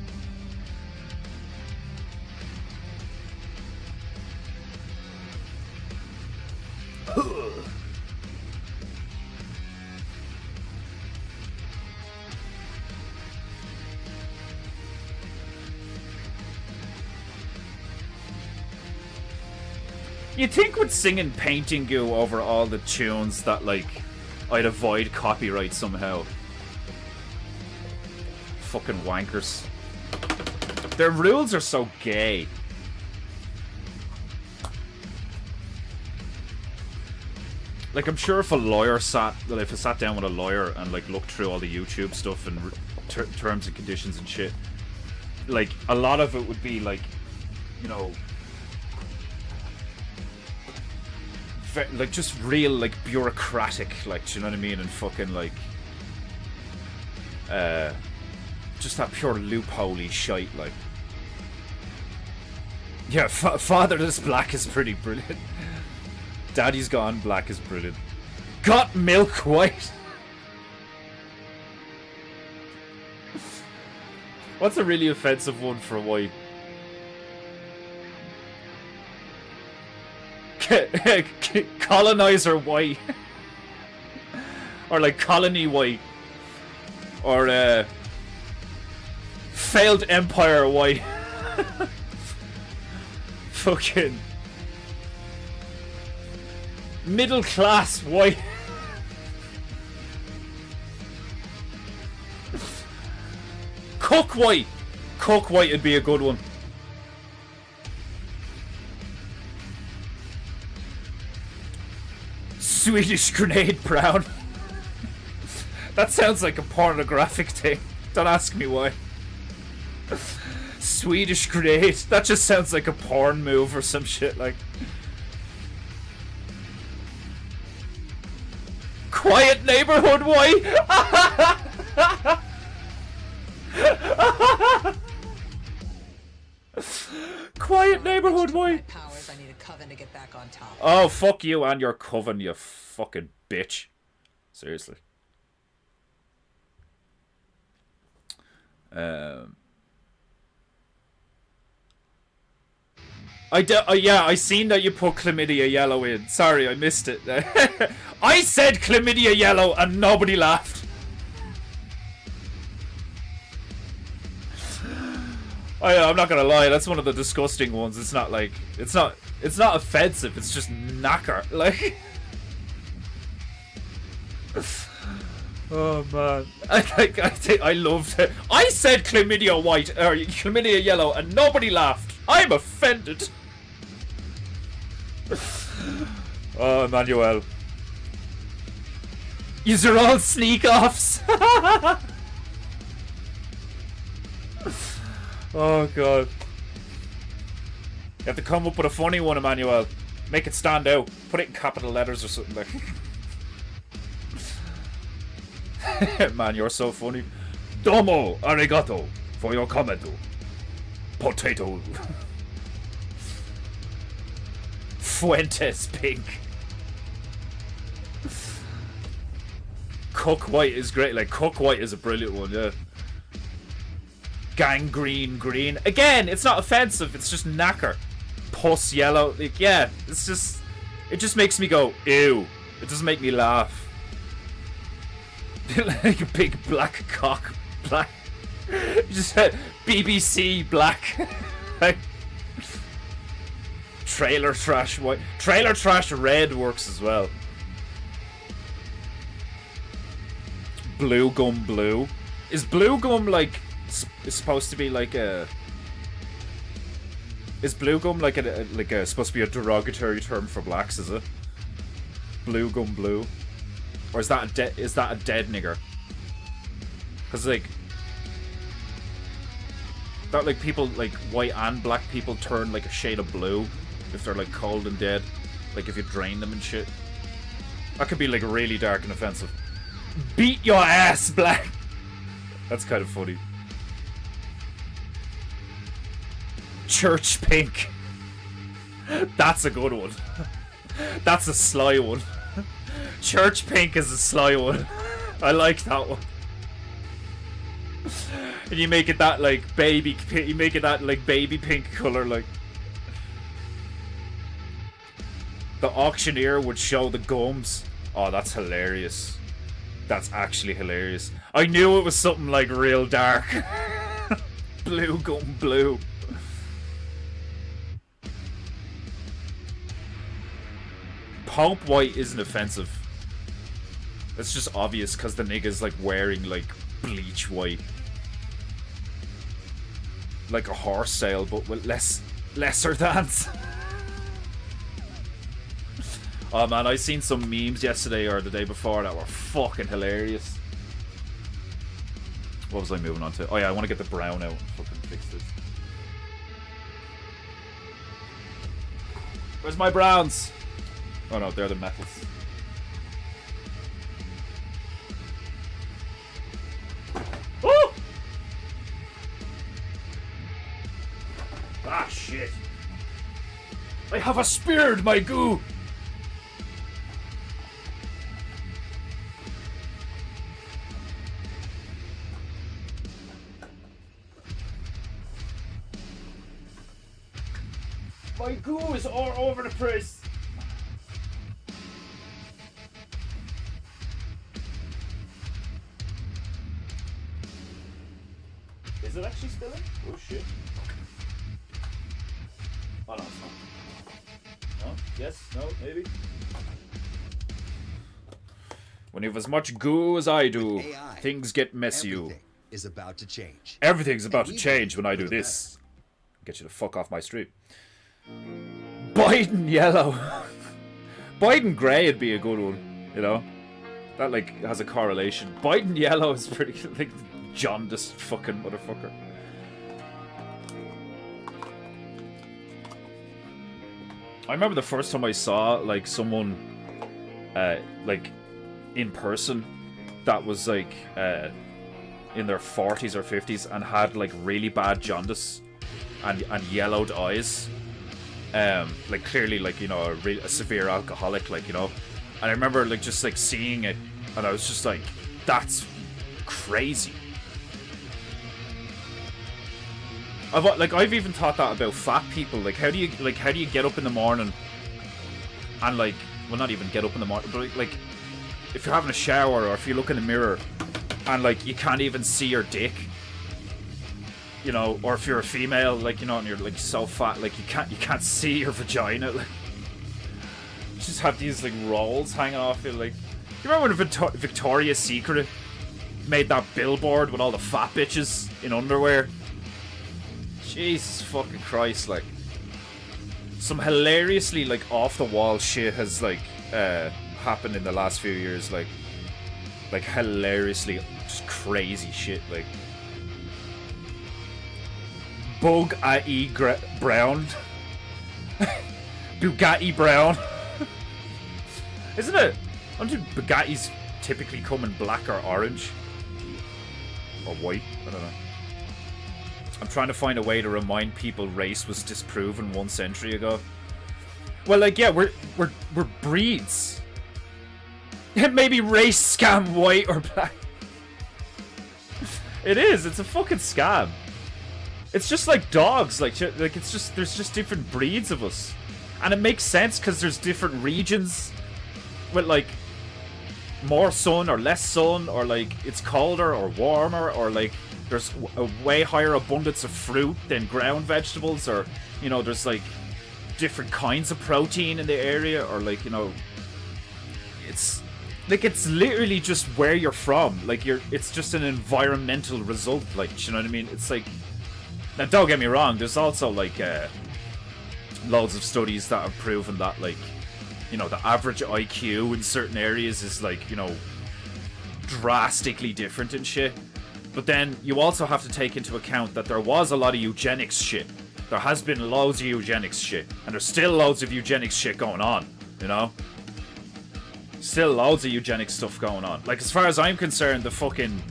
You'd think with singing Paintingu over all the tunes that, like, I'd avoid copyright somehow. Fucking wankers. Their rules are so gay. Like, I'm sure if I sat down with a lawyer and, like, looked through all the YouTube stuff and terms and conditions and shit, like, a lot of it would be, like, you know, like, just real, like, bureaucratic, like, do you know what I mean? And fucking, like, just that pure loophole-y shite, like. Yeah, Fatherless Black is pretty brilliant. Daddy's Gone Black is brilliant. Got Milk White. What's a really offensive one for white? Colonizer white. Or like colony white. Or failed empire white. Fucking middle class white. Cook white. Cook white would be a good one. Swedish grenade brown. That sounds like a pornographic thing. Don't ask me why. Swedish grenade. That just sounds like a porn move or some shit, like. Quiet neighborhood white. Quiet neighborhood white. Powers, I need a coven to get back on top. Oh, fuck you and your coven, you fucking bitch. Seriously. Yeah, I seen that you put chlamydia yellow in. Sorry, I missed it. I said chlamydia yellow and nobody laughed. I'm not gonna lie, that's one of the disgusting ones. It's not like it's not offensive. It's just knacker. Like, oh man, I loved it. I said chlamydia white or chlamydia yellow and nobody laughed. I'm offended. Oh, Emmanuel. These are all sneak-offs. Oh, God. You have to come up with a funny one, Emmanuel. Make it stand out. Put it in capital letters or something like. Man, you're so funny. Domo arigato for your comment. Potato. Fuentes pink. Cook white is great. Like, Cook white is a brilliant one, yeah. Gangrene green. Again, it's not offensive. It's just knacker. Puss yellow. Like, yeah, it's just... It just makes me go, ew. It doesn't make me laugh. Like a big black cock. Black. You just said BBC black. Like, trailer trash white. Trailer trash red works as well. Blue gum blue. Is blue gum like... Is supposed to be like a... Is blue gum like a supposed to be a derogatory term for blacks, is it? Blue gum blue. Or is that a dead nigger? Cause like... That like people like white and black people turn like a shade of blue if they're like cold and dead. Like if you drain them and shit. That could be like really dark and offensive. Beat your ass, black! That's kind of funny. Church pink. That's a good one. That's a sly one. Church pink is a sly one. I like that one. And you make it that like baby, you make it that like baby pink color, like. The auctioneer would show the gums. Oh, that's hilarious. That's actually hilarious. I knew it was something like real dark. Blue gum blue. taupe white isn't offensive. It's just obvious because the nigga's like wearing like bleach white. Like a horse sale, but with lesser thans. Oh man, I seen some memes yesterday or the day before that were fucking hilarious. What was I moving on to? Oh yeah, I want to get the brown out and fucking fix this. Where's my browns? Oh no, they're the metals. Oh! Ah shit. I have a speared my goo! My goo is all over the place. Is it actually spilling? Oh shit. Oh no, it's not. No? Yes? No? Maybe? When you have as much goo as I do, AI, things get messy. Everything is about to change. Everything's about to we change when I do for the this. Get you the fuck off my street. Biden yellow. Biden grey would be a good one, you know? That like has a correlation. Biden yellow is pretty like jaundiced fucking motherfucker. I remember the first time I saw like someone like in person that was like in their 40s or 50s and had like really bad jaundice and yellowed eyes. Like clearly like, you know, a severe alcoholic, like, you know. And I remember like just like seeing it and I was just like, that's crazy. I've even thought that about fat people. Like how do you get up in the morning and like, well, not even get up in the morning, but like if you're having a shower or if you look in the mirror and like you can't even see your dick, you know, or if you're a female, like, you know, and you're like so fat, like you can't see your vagina, like you just have these like rolls hanging off it. Like, you remember when Victoria's Secret made that billboard with all the fat bitches in underwear? Jesus fucking Christ, like some hilariously like off the wall shit has like happened in the last few years, like hilariously just crazy shit, like Bugatti Brown. Bugatti Brown. Isn't it? Don't Bugattis typically come in black or orange? Or white? I don't know. I'm trying to find a way to remind people race was disproven 1 century ago. Well, like, yeah, we're breeds. Maybe race scam white or black. It is. It's a fucking scam. It's just like dogs. Like it's just, there's just different breeds of us, and it makes sense because there's different regions with like more sun or less sun, or like it's colder or warmer, or like there's a way higher abundance of fruit than ground vegetables, or, you know, there's like different kinds of protein in the area, or like, you know, it's like, it's literally just where you're from. Like, it's just an environmental result, like, you know what I mean? It's like, now don't get me wrong, there's also like loads of studies that have proven that, like, you know, the average IQ in certain areas is like, you know, drastically different and shit. But then you also have to take into account that there was a lot of eugenics shit. There has been loads of eugenics shit, and there's still loads of eugenics shit going on, you know? Still loads of eugenics stuff going on. Like, as far as I'm concerned, the fucking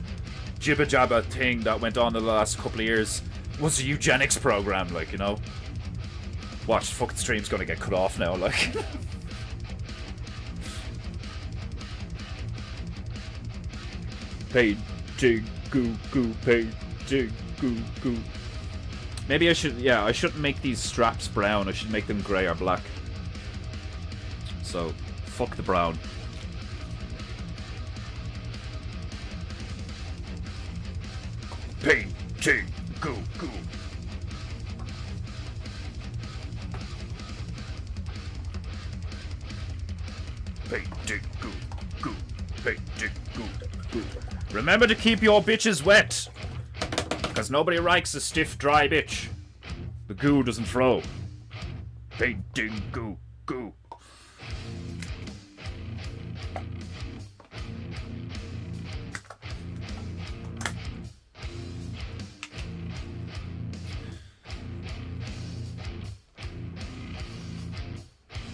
jibba jabba thing that went on in the last couple of years was a eugenics program, like, you know? Watch, the fucking stream's gonna get cut off now, like. Paintingu. Maybe I should, yeah, I shouldn't make these straps brown. I should make them grey or black. So, fuck the brown. Paintingu. Paintingu goo. Paintingu goo. Remember to keep your bitches wet. Because nobody likes a stiff, dry bitch. The goo doesn't flow. Paintingu goo.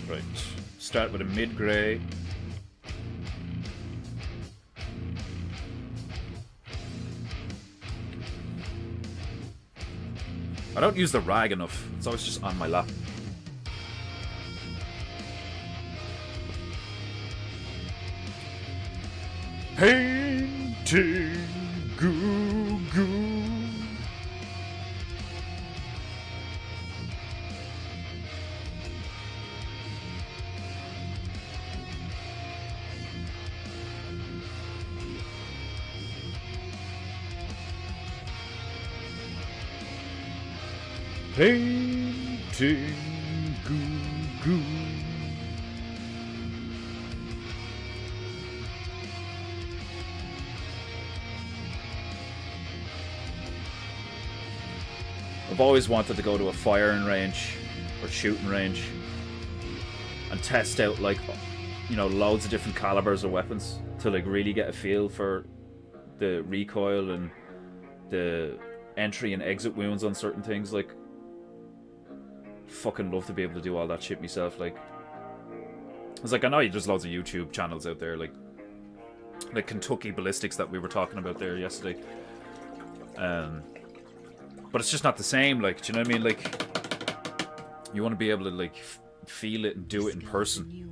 Right, start with a mid-grey. I don't use the rag enough. It's always just on my lap. Painting goo goo. Painting goo goo. I've always wanted to go to a firing range or shooting range and test out, like, you know, loads of different calibers of weapons to, like, really get a feel for the recoil and the entry and exit wounds on certain things. Like, fucking love to be able to do all that shit myself. Like, it's like, I know there's loads of YouTube channels out there, like Kentucky Ballistics that we were talking about there yesterday. But it's just not the same, like, do you know what I mean? Like, you want to be able to, like, feel it and do it in person.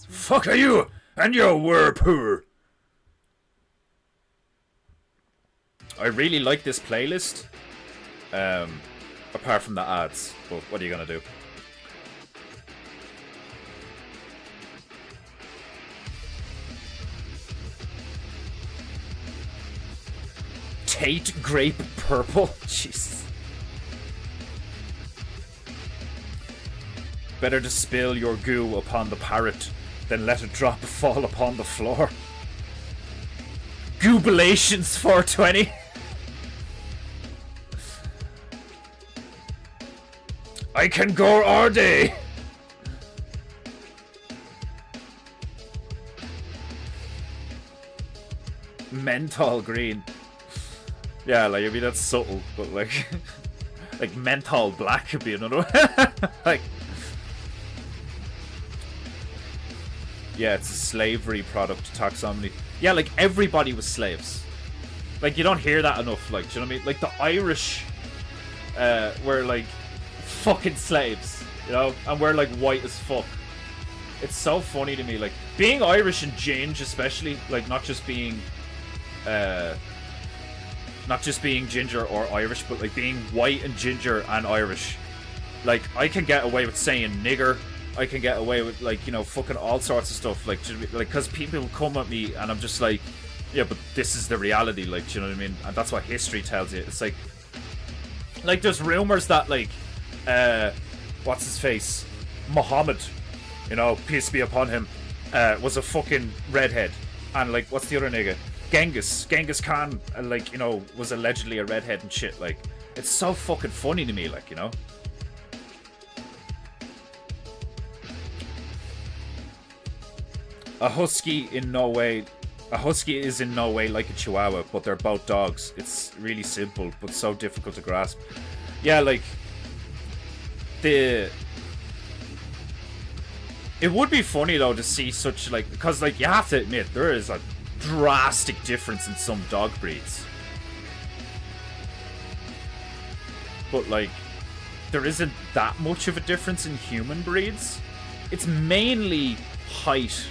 Fuck are you and your whirlpool? I really like this playlist, apart from the ads, but what are you gonna do? Tate grape purple? Jesus. Better to spill your goo upon the parrot than let a drop fall upon the floor. Goobulations 420. I can go all day. Menthol green. Yeah, like, I mean, that's subtle, but like, like menthol black could be another one. Like, yeah, it's a slavery product taxonomy. Yeah, like, everybody was slaves. Like, you don't hear that enough. Like, do you know what I mean? Like, the Irish were like fucking slaves, you know, and we're like white as fuck. It's so funny to me, like, being Irish and ginge, especially, like, not just being ginger or Irish, but like being white and ginger and Irish. Like, I can get away with saying nigger. I can get away with, like, you know, fucking all sorts of stuff. Like, because people come at me and I'm just like, yeah, but this is the reality. Like, do you know what I mean? And that's what history tells you. It's like there's rumors that, like, what's his face? Muhammad, you know, peace be upon him, was a fucking redhead. And, like, what's the other nigga? Genghis Khan, like, you know, was allegedly a redhead and shit. Like, it's so fucking funny to me, like, you know. A husky is in no way like a chihuahua, but they're both dogs. It's really simple, but so difficult to grasp. Yeah, like, it would be funny, though, to see such, like, because, like, you have to admit, there is a drastic difference in some dog breeds. But, like, there isn't that much of a difference in human breeds. It's mainly height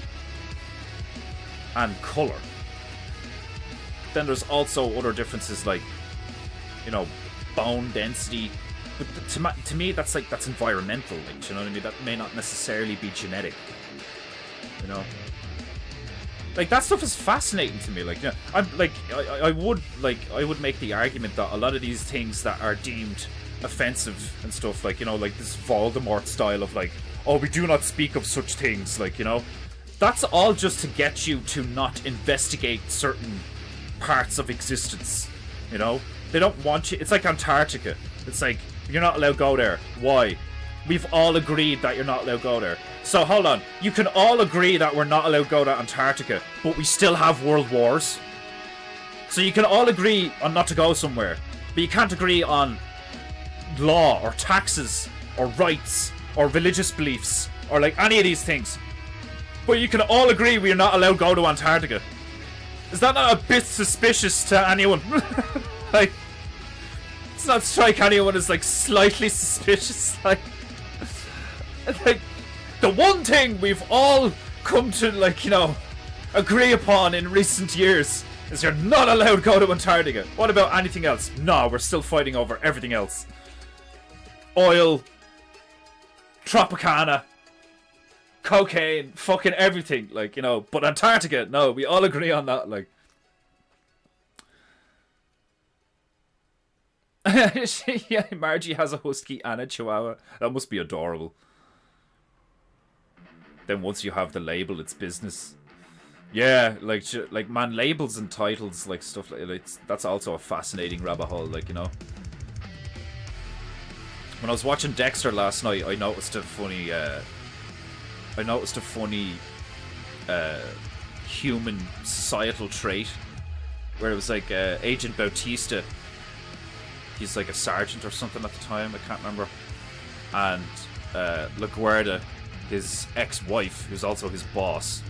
and color. Then there's also other differences, like, you know, bone density. But to me, that's environmental. Like, you know what I mean? That may not necessarily be genetic. You know, like, that stuff is fascinating to me. Like, you know, I would make the argument that a lot of these things that are deemed offensive and stuff, like, you know, like this Voldemort style of, like, oh, we do not speak of such things, like, you know. That's all just to get you to not investigate certain parts of existence, you know. They don't want you. It's like Antarctica. It's like, you're not allowed to go there. Why? We've all agreed that you're not allowed to go there. So hold on, you can all agree that we're not allowed to go to Antarctica, but we still have world wars. So you can all agree on not to go somewhere, but you can't agree on law or taxes or rights or religious beliefs or like any of these things. But you can all agree we're not allowed to go to Antarctica. Is that not a bit suspicious to anyone? Like, does not strike anyone as like slightly suspicious? Like, the one thing we've all come to, like, you know, agree upon in recent years is you're not allowed to go to Antarctica. What about anything else? No, we're still fighting over everything else. Oil, Tropicana, cocaine, fucking everything, like, you know. But Antarctica, no, we all agree on that, like. Yeah, Margie has a husky and a chihuahua. That must be adorable. Then once you have the label, it's business. Yeah, like man, labels and titles, like stuff like that's also a fascinating rabbit hole, like, you know. When I was watching Dexter last night, I noticed a funny human societal trait where it was like Agent Bautista. He's like a sergeant or something at the time, I can't remember. And LaGuardia, his ex-wife, who's also his boss,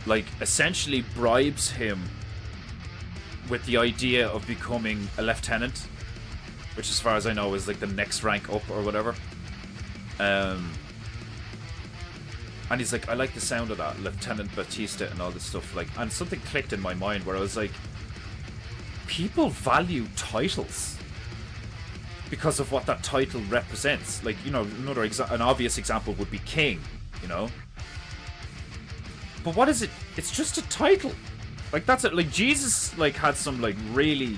like essentially bribes him with the idea of becoming a lieutenant, which as far as I know is like the next rank up or whatever. And he's like, I like the sound of that, Lieutenant Batista and all this stuff, like, and something clicked in my mind where I was like, people value titles because of what that title represents. Like, you know, an obvious example would be king, you know. But what is it? It's just a title. Like, that's it. Like, Jesus, like, had some, like, really,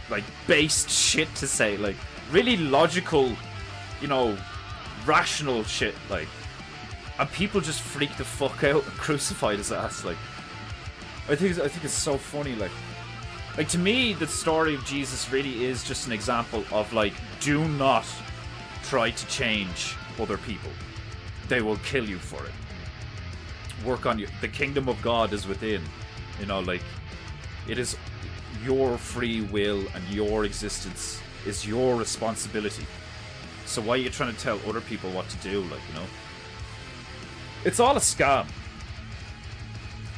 like, based shit to say. Like, really logical, you know, rational shit, like. And people just freaked the fuck out and crucified his ass, like. I think it's so funny, like. Like, to me, the story of Jesus really is just an example of, like, do not try to change other people. They will kill you for it. Work on you. The kingdom of God is within. You know, like, it is your free will and your existence is your responsibility. So why are you trying to tell other people what to do, like, you know? It's all a scam.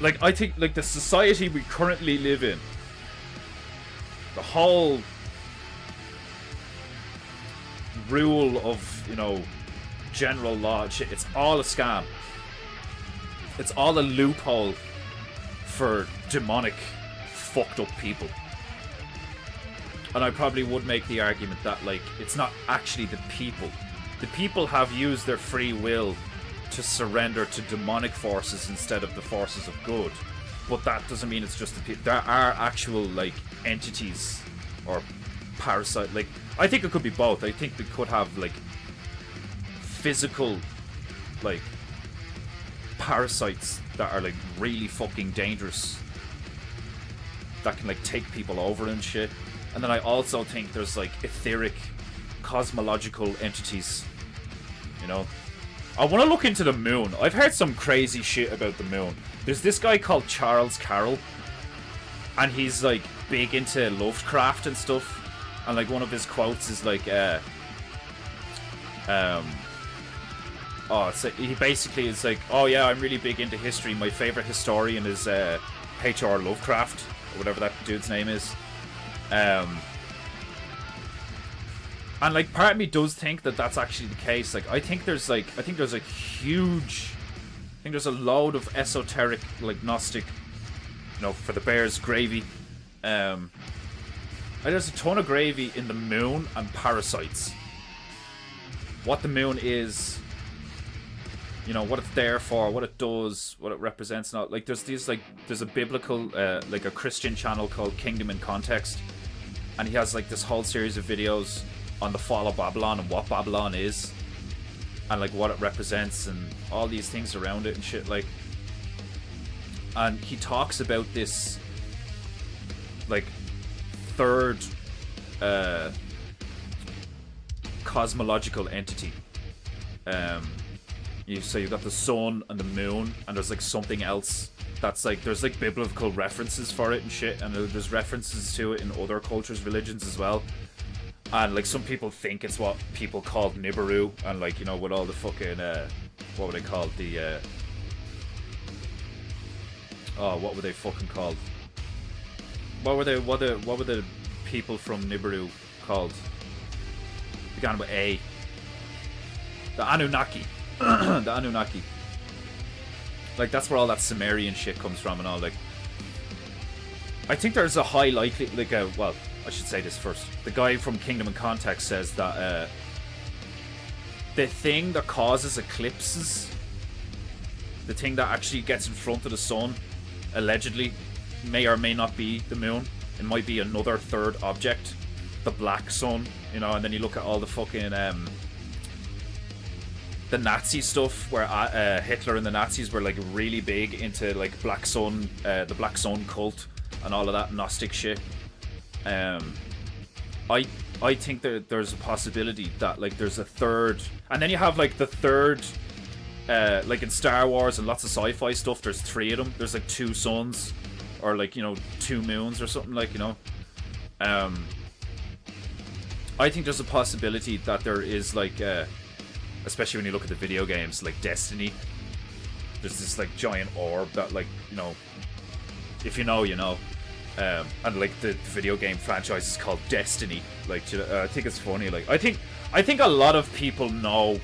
Like, I think, like, the society we currently live in, the whole rule of, you know, general law and shit, it's all a scam. It's all a loophole for demonic, fucked up people. And I probably would make the argument that, like, it's not actually the people. The people have used their free will to surrender to demonic forces instead of the forces of good. But that doesn't mean it's just the people. There are actual, like, entities or parasite. Like, I think it could be both. I think they could have, like, physical, like, parasites that are, like, really fucking dangerous, that can, like, take people over and shit. And then I also think there's, like, etheric, cosmological entities, you know. I want to look into the moon. I've heard some crazy shit about the moon. There's this guy called Charles Carroll, and he's, like, big into Lovecraft and stuff. And, like, one of his quotes is, like, he basically is like, oh yeah, I'm really big into history. My favorite historian is H.R. Lovecraft, or whatever that dude's name is. And, like, part of me does think that that's actually the case. Like, I think there's a load of esoteric, like, Gnostic, you know, for the bears, gravy. There's a ton of gravy in the moon and parasites. What the moon is, you know, what it's there for, what it does, what it represents. Not like there's a biblical, like, a Christian channel called Kingdom in Context, and he has, like, this whole series of videos on the fall of Babylon and what Babylon is, and like what it represents and all these things around it and shit, like. And he talks about this like third cosmological entity. So you've got the sun and the moon, and there's like something else that's like, there's like biblical references for it and shit, and there's references to it in other cultures, religions as well. And like some people think it's what people called Nibiru, and like, you know, with all the fucking what were they called, the what were they fucking called? What were the people from Nibiru called? Began with A. The Anunnaki. The Anunnaki. Like, that's where all that Sumerian shit comes from and all. Like, I think there's a high likely, like, well, I should say this first. The guy from Kingdom and Context says that the thing that causes eclipses, the thing that actually gets in front of the sun, allegedly, may or may not be the moon. It might be another third object, the black sun, you know. And then you look at all the fucking the Nazi stuff, where Hitler and the Nazis were like really big into like Black Sun, the Black Sun cult, and all of that Gnostic shit. I think there's a possibility that like there's a third, and then you have like the third. Like in Star Wars and lots of sci-fi stuff, there's 3 of them. There's like 2 suns, or like, you know, 2 moons or something, like, you know. I think there's a possibility that there is like, especially when you look at the video games, like Destiny. There's this like giant orb that, like, you know, if you know, you know. And like the video game franchise is called Destiny. Like, you know, I think it's funny. Like, I think a lot of people know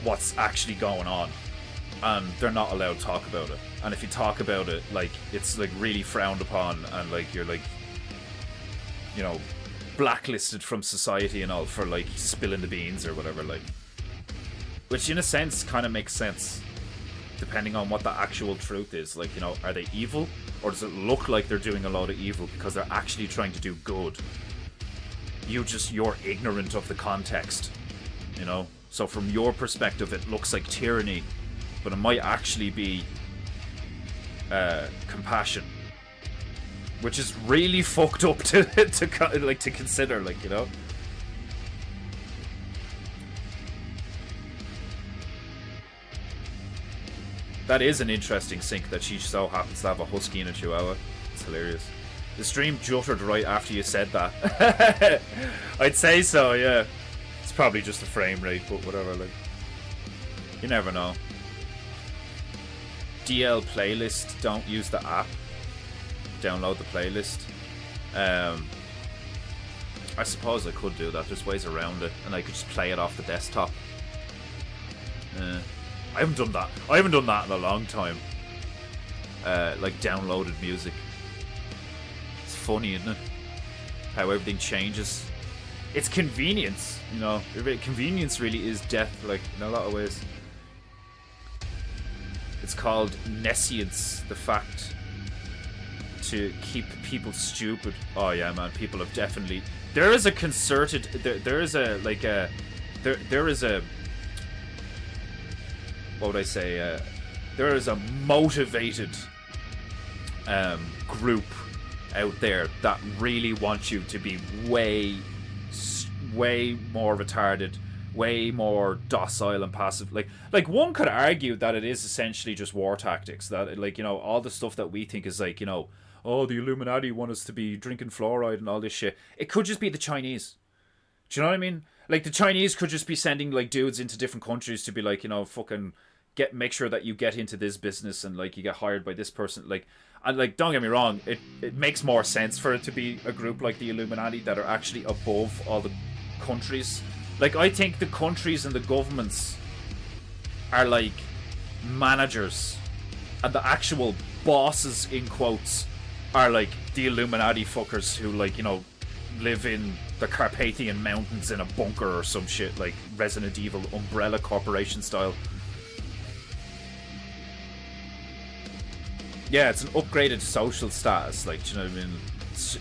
what's actually going on, and they're not allowed to talk about it. And if you talk about it, like, it's like really frowned upon, and like you're like, you know, blacklisted from society and all for like spilling the beans or whatever, like, which in a sense kind of makes sense depending on what the actual truth is. Like, you know, are they evil, or does it look like they're doing a lot of evil because they're actually trying to do good? You're ignorant of the context, you know. So from your perspective, it looks like tyranny, but it might actually be compassion, which is really fucked up to consider, like, you know. That is an interesting sync that she so happens to have a husky and a chihuahua. It's hilarious. The stream juttered right after you said that. I'd say so, yeah. It's probably just the frame rate, but whatever, like. You never know. DL playlist, don't use the app. Download the playlist. I suppose I could do that. There's ways around it, and I could just play it off the desktop. I haven't done that. I haven't done that in a long time. Like downloaded music. It's funny, isn't it? How everything changes. It's convenience, you know. Convenience really is death, like, in a lot of ways. It's called nescience, the fact to keep people stupid. Oh yeah, man, people have definitely. There is a concerted. There is a like a. There is a. What would I say? There is a motivated group out there that really want you to be way more retarded, way more docile and passive. Like one could argue that it is essentially just war tactics. That, like, you know, all the stuff that we think is like, you know, oh, the Illuminati want us to be drinking fluoride and all this shit. It could just be the Chinese. Do you know what I mean? Like, the Chinese could just be sending like dudes into different countries to be like, you know, fucking make sure that you get into this business and like you get hired by this person. Like, and like, don't get me wrong, it makes more sense for it to be a group like the Illuminati that are actually above all the countries. Like, I think the countries and the governments are like managers, and the actual bosses, in quotes, are like the Illuminati fuckers who, like, you know, live in the Carpathian Mountains in a bunker or some shit, like Resident Evil Umbrella Corporation style. Yeah, it's an upgraded social status, like, do you know what I mean?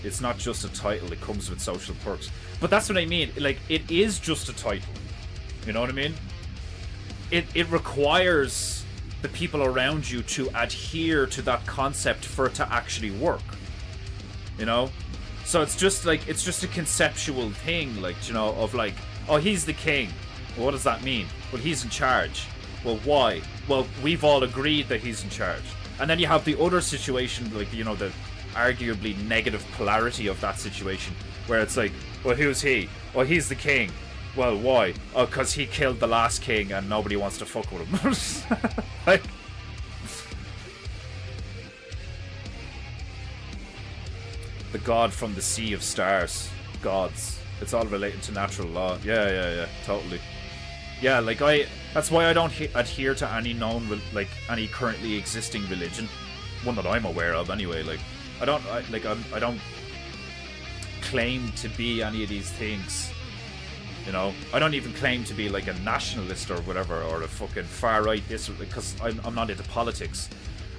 it's not just a title, it comes with social perks. But that's what I mean, like, it is just a title. You know what I mean? It requires the people around you to adhere to that concept for it to actually work. You know? So it's just like, it's just a conceptual thing, like, you know, of like, oh, he's the king. Well, what does that mean? Well, he's in charge. Well, why? Well, we've all agreed that he's in charge. And then you have the other situation, like, you know, the arguably negative polarity of that situation, where it's like, well, who's he? Well, he's the king. Well, why? Oh, because he killed the last king and nobody wants to fuck with him. Like, the god from the sea of stars. Gods. It's all related to natural law. Yeah, totally. Yeah, like, that's why I don't adhere to any known, like, any currently existing religion. One that I'm aware of, anyway. Like, I don't claim to be any of these things. You know, I don't even claim to be like a nationalist or whatever, or a fucking far right this, because I'm not into politics.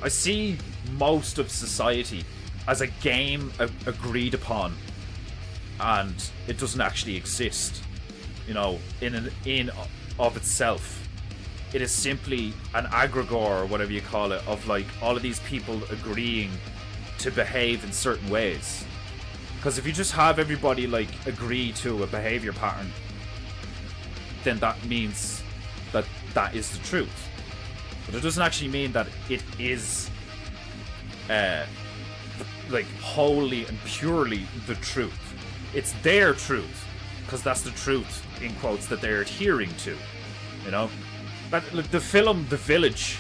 I see most of society as a game agreed upon, and it doesn't actually exist. You know, in of itself, it is simply an aggregor, or whatever you call it, of like all of these people agreeing to behave in certain ways. Because if you just have everybody like agree to a behavior pattern, then that means that that is the truth. But it doesn't actually mean that it is like wholly and purely the truth. It's their truth, because that's the truth, in quotes, that they're adhering to. You know, but like, the film The Village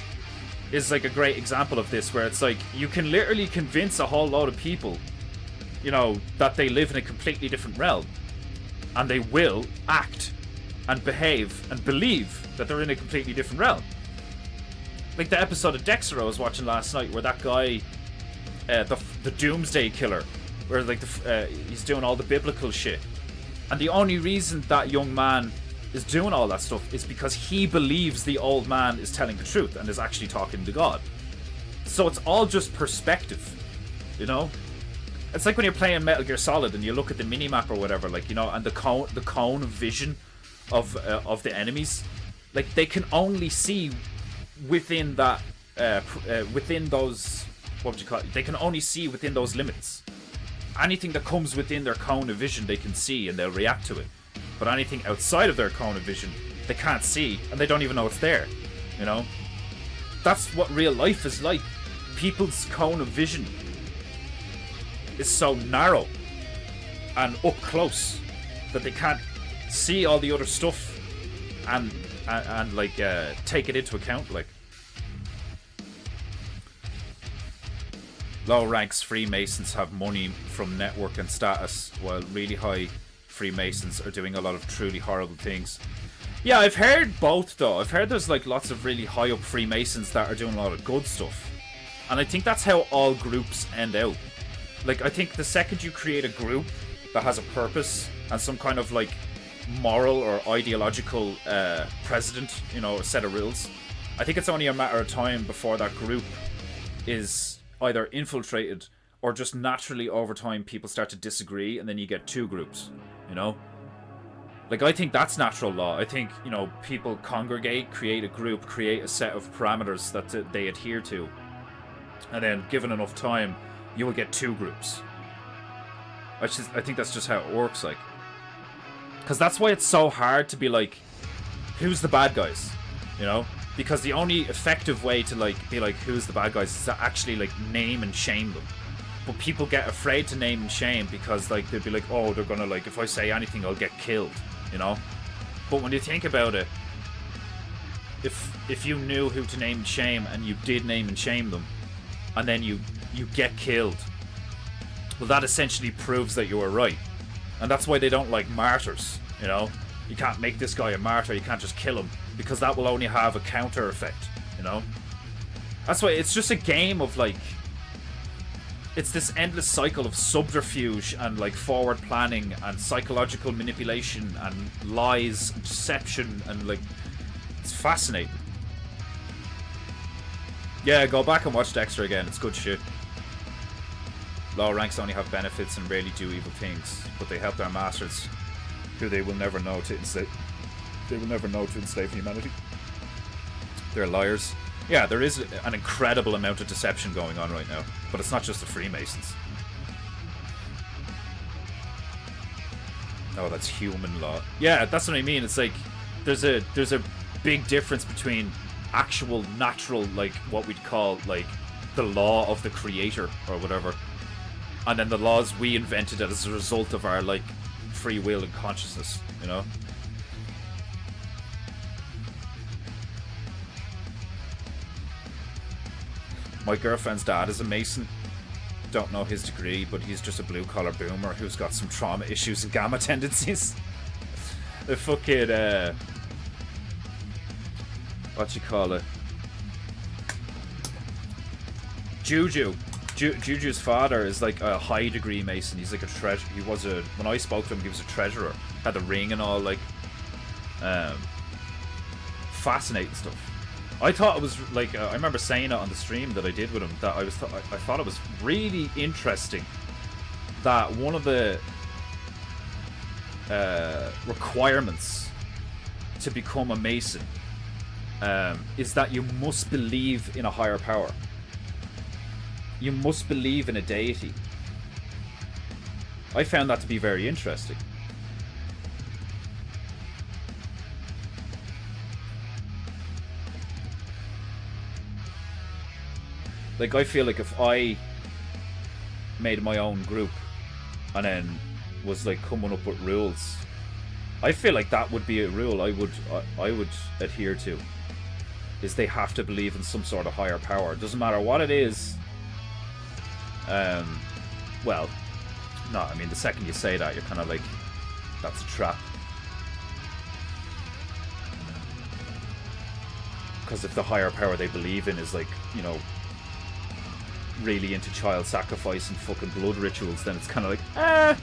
is like a great example of this, where it's like you can literally convince a whole load of people, you know, that they live in a completely different realm, and they will act and behave and believe that they're in a completely different realm. Like the episode of Dexter I was watching last night, where that guy, the Doomsday Killer, where like he's doing all the biblical shit, and the only reason that young man is doing all that stuff is because he believes the old man is telling the truth and is actually talking to God. So it's all just perspective, you know. It's like when you're playing Metal Gear Solid and you look at the minimap or whatever, like, you know, and the cone of vision of the enemies, like, they can only see within that within those, what would you call it? They can only see within those limits. Anything that comes within their cone of vision they can see and they'll react to it. But anything outside of their cone of vision they can't see, and they don't even know it's there. You know? That's what real life is like. People's cone of vision is so narrow and up close that they can't see all the other stuff and like take it into account. Like, low ranks Freemasons have money from network and status, while really high Freemasons are doing a lot of truly horrible things. Yeah, I've heard both though. I've heard there's like lots of really high up Freemasons that are doing a lot of good stuff, and I think that's how all groups end out. Like, I think the second you create a group that has a purpose and some kind of like moral or ideological precedent, you know, a set of rules, I think it's only a matter of time before that group is either infiltrated or just naturally over time people start to disagree, and then you get two groups, you know? Like, I think that's natural law. I think, you know, people congregate, create a group, create a set of parameters that they adhere to, and then given enough time you will get two groups. I think that's just how it works, like. Because that's why it's so hard to be like, who's the bad guys, you know? Because the only effective way to like be like, who's the bad guys, is to actually like name and shame them. But people get afraid to name and shame because like they'd be like, oh, they're gonna, like, if I say anything I'll get killed, you know? But when you think about it, if you knew who to name and shame and you did name and shame them, and then you get killed, well, that essentially proves that you were right. And that's why they don't like martyrs, you know? You can't make this guy a martyr, you can't just kill him, because that will only have a counter effect, you know? That's why it's just a game of like, it's this endless cycle of subterfuge and like forward planning and psychological manipulation and lies and deception, and like, it's fascinating. Yeah, go back and watch Dexter again, it's good shit. Lower ranks only have benefits and rarely do evil things, but they help their masters, who they will never know to enslave. They will never know to enslave humanity. They're liars. Yeah, there is an incredible amount of deception going on right now, but it's not just the Freemasons. Oh, that's human law. Yeah, that's what I mean. It's like there's a big difference between actual natural, like what we'd call like the law of the creator or whatever, and then the laws we invented as a result of our like free will and consciousness, you know. My girlfriend's dad is a Mason. Don't know his degree, but he's just a blue-collar boomer who's got some trauma issues and gamma tendencies. The fucking, what you call it? Juju's father is like a high-degree Mason. He's like a treasure. He was a, when I spoke to him, he was a treasurer. Had the ring and all, like, fascinating stuff. I thought it was like I remember saying it on the stream that I did with him that I thought it was really interesting that one of the requirements to become a Mason is that you must believe in a higher power. You must believe in a deity. I found that to be very interesting. Like, I feel like if I made my own group and then was like coming up with rules, I feel like that would be a rule I would adhere to. Is they have to believe in some sort of higher power. It doesn't matter what it is. Well, no, I mean, the second you say that, you're kind of like, that's a trap. Because if the higher power they believe in is like, you know, really into child sacrifice and fucking blood rituals, then it's kind of like, ah.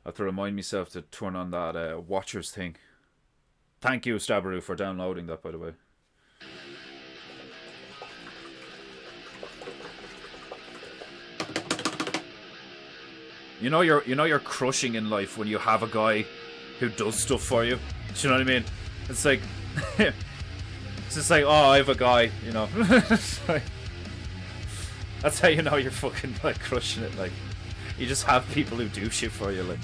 I have to remind myself to turn on that Watchers thing. Thank you, Stabaroo, for downloading that, by the way. You know you're crushing in life when you have a guy who does stuff for you. Do you know what I mean? It's like it's just like, oh, I have a guy, you know. Like, that's how you know you're fucking like crushing it. Like, you just have people who do shit for you. Like,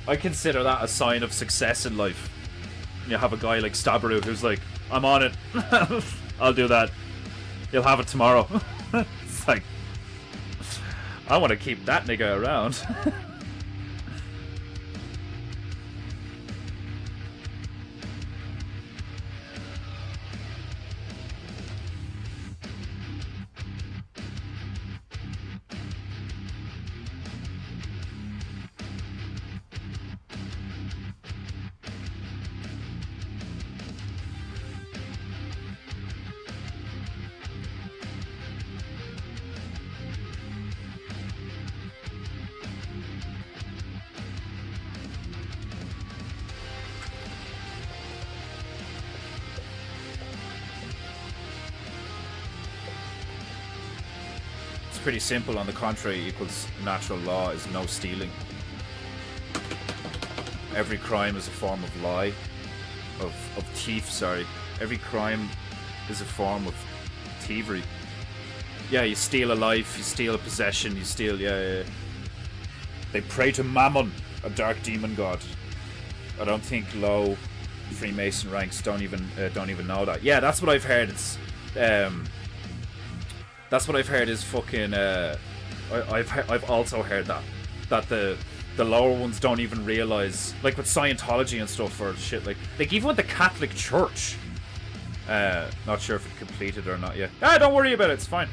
I consider that a sign of success in life. You have a guy like Stabaroo who's like, I'm on it. I'll do that. You'll have it tomorrow. It's like, I want to keep that nigga around. Pretty simple. On the contrary equals natural law is no stealing. Every crime is a form of lie, of thief, sorry. Every crime is a form of thievery. Yeah, you steal a life, you steal a possession, you steal, yeah. They pray to Mammon, a dark demon god. I don't think low Freemason ranks don't even know that. Yeah, that's what I've heard. It's that's what I've heard is fucking I've also heard that the lower ones don't even realize, like with Scientology and stuff or shit, like even with the Catholic Church. Not sure if it completed or not yet. Don't worry about it. It's fine.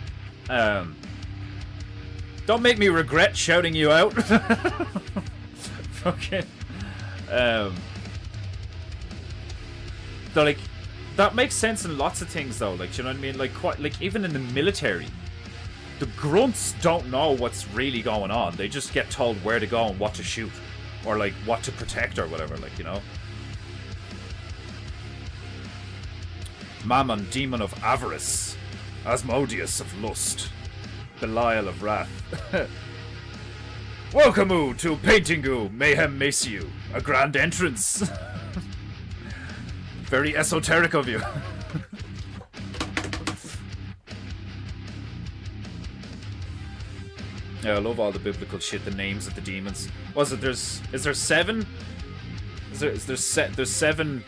Don't make me regret shouting you out. Fucking. So like, that makes sense in lots of things though. Like, you know what I mean? Like, quite like even in the military, the grunts don't know what's really going on. They just get told where to go and what to shoot, or like what to protect or whatever. Like, you know. Mammon, demon of avarice, Asmodeus of lust, Belial of wrath. Welcome to Paintingu Mayhem Maciu, a grand entrance. Very esoteric of you. Yeah, I love all the biblical shit, the names of the demons. Was it is there 7? There's 7,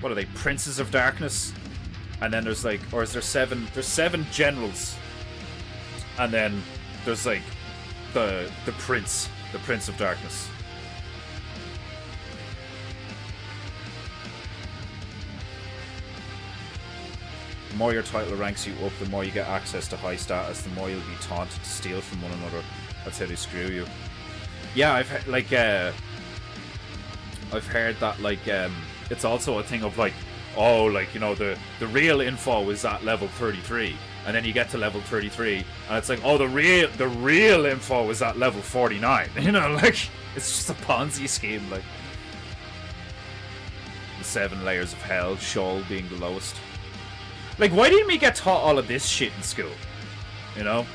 what are they, princes of darkness? And then there's like, or is there 7? There's 7 generals. And then there's like the prince of darkness. The more your title ranks you up, the more you get access to high status, the more you'll be taunted to steal from one another. That's how they screw you. Yeah, I've heard that, like, it's also a thing of, like, oh, like, you know, the real info is at level 33, and then you get to level 33, and it's like, oh, the real info is at level 49, you know, like, it's just a Ponzi scheme, like, the 7 layers of hell, Sheol being the lowest. Like, why didn't we get taught all of this shit in school? You know?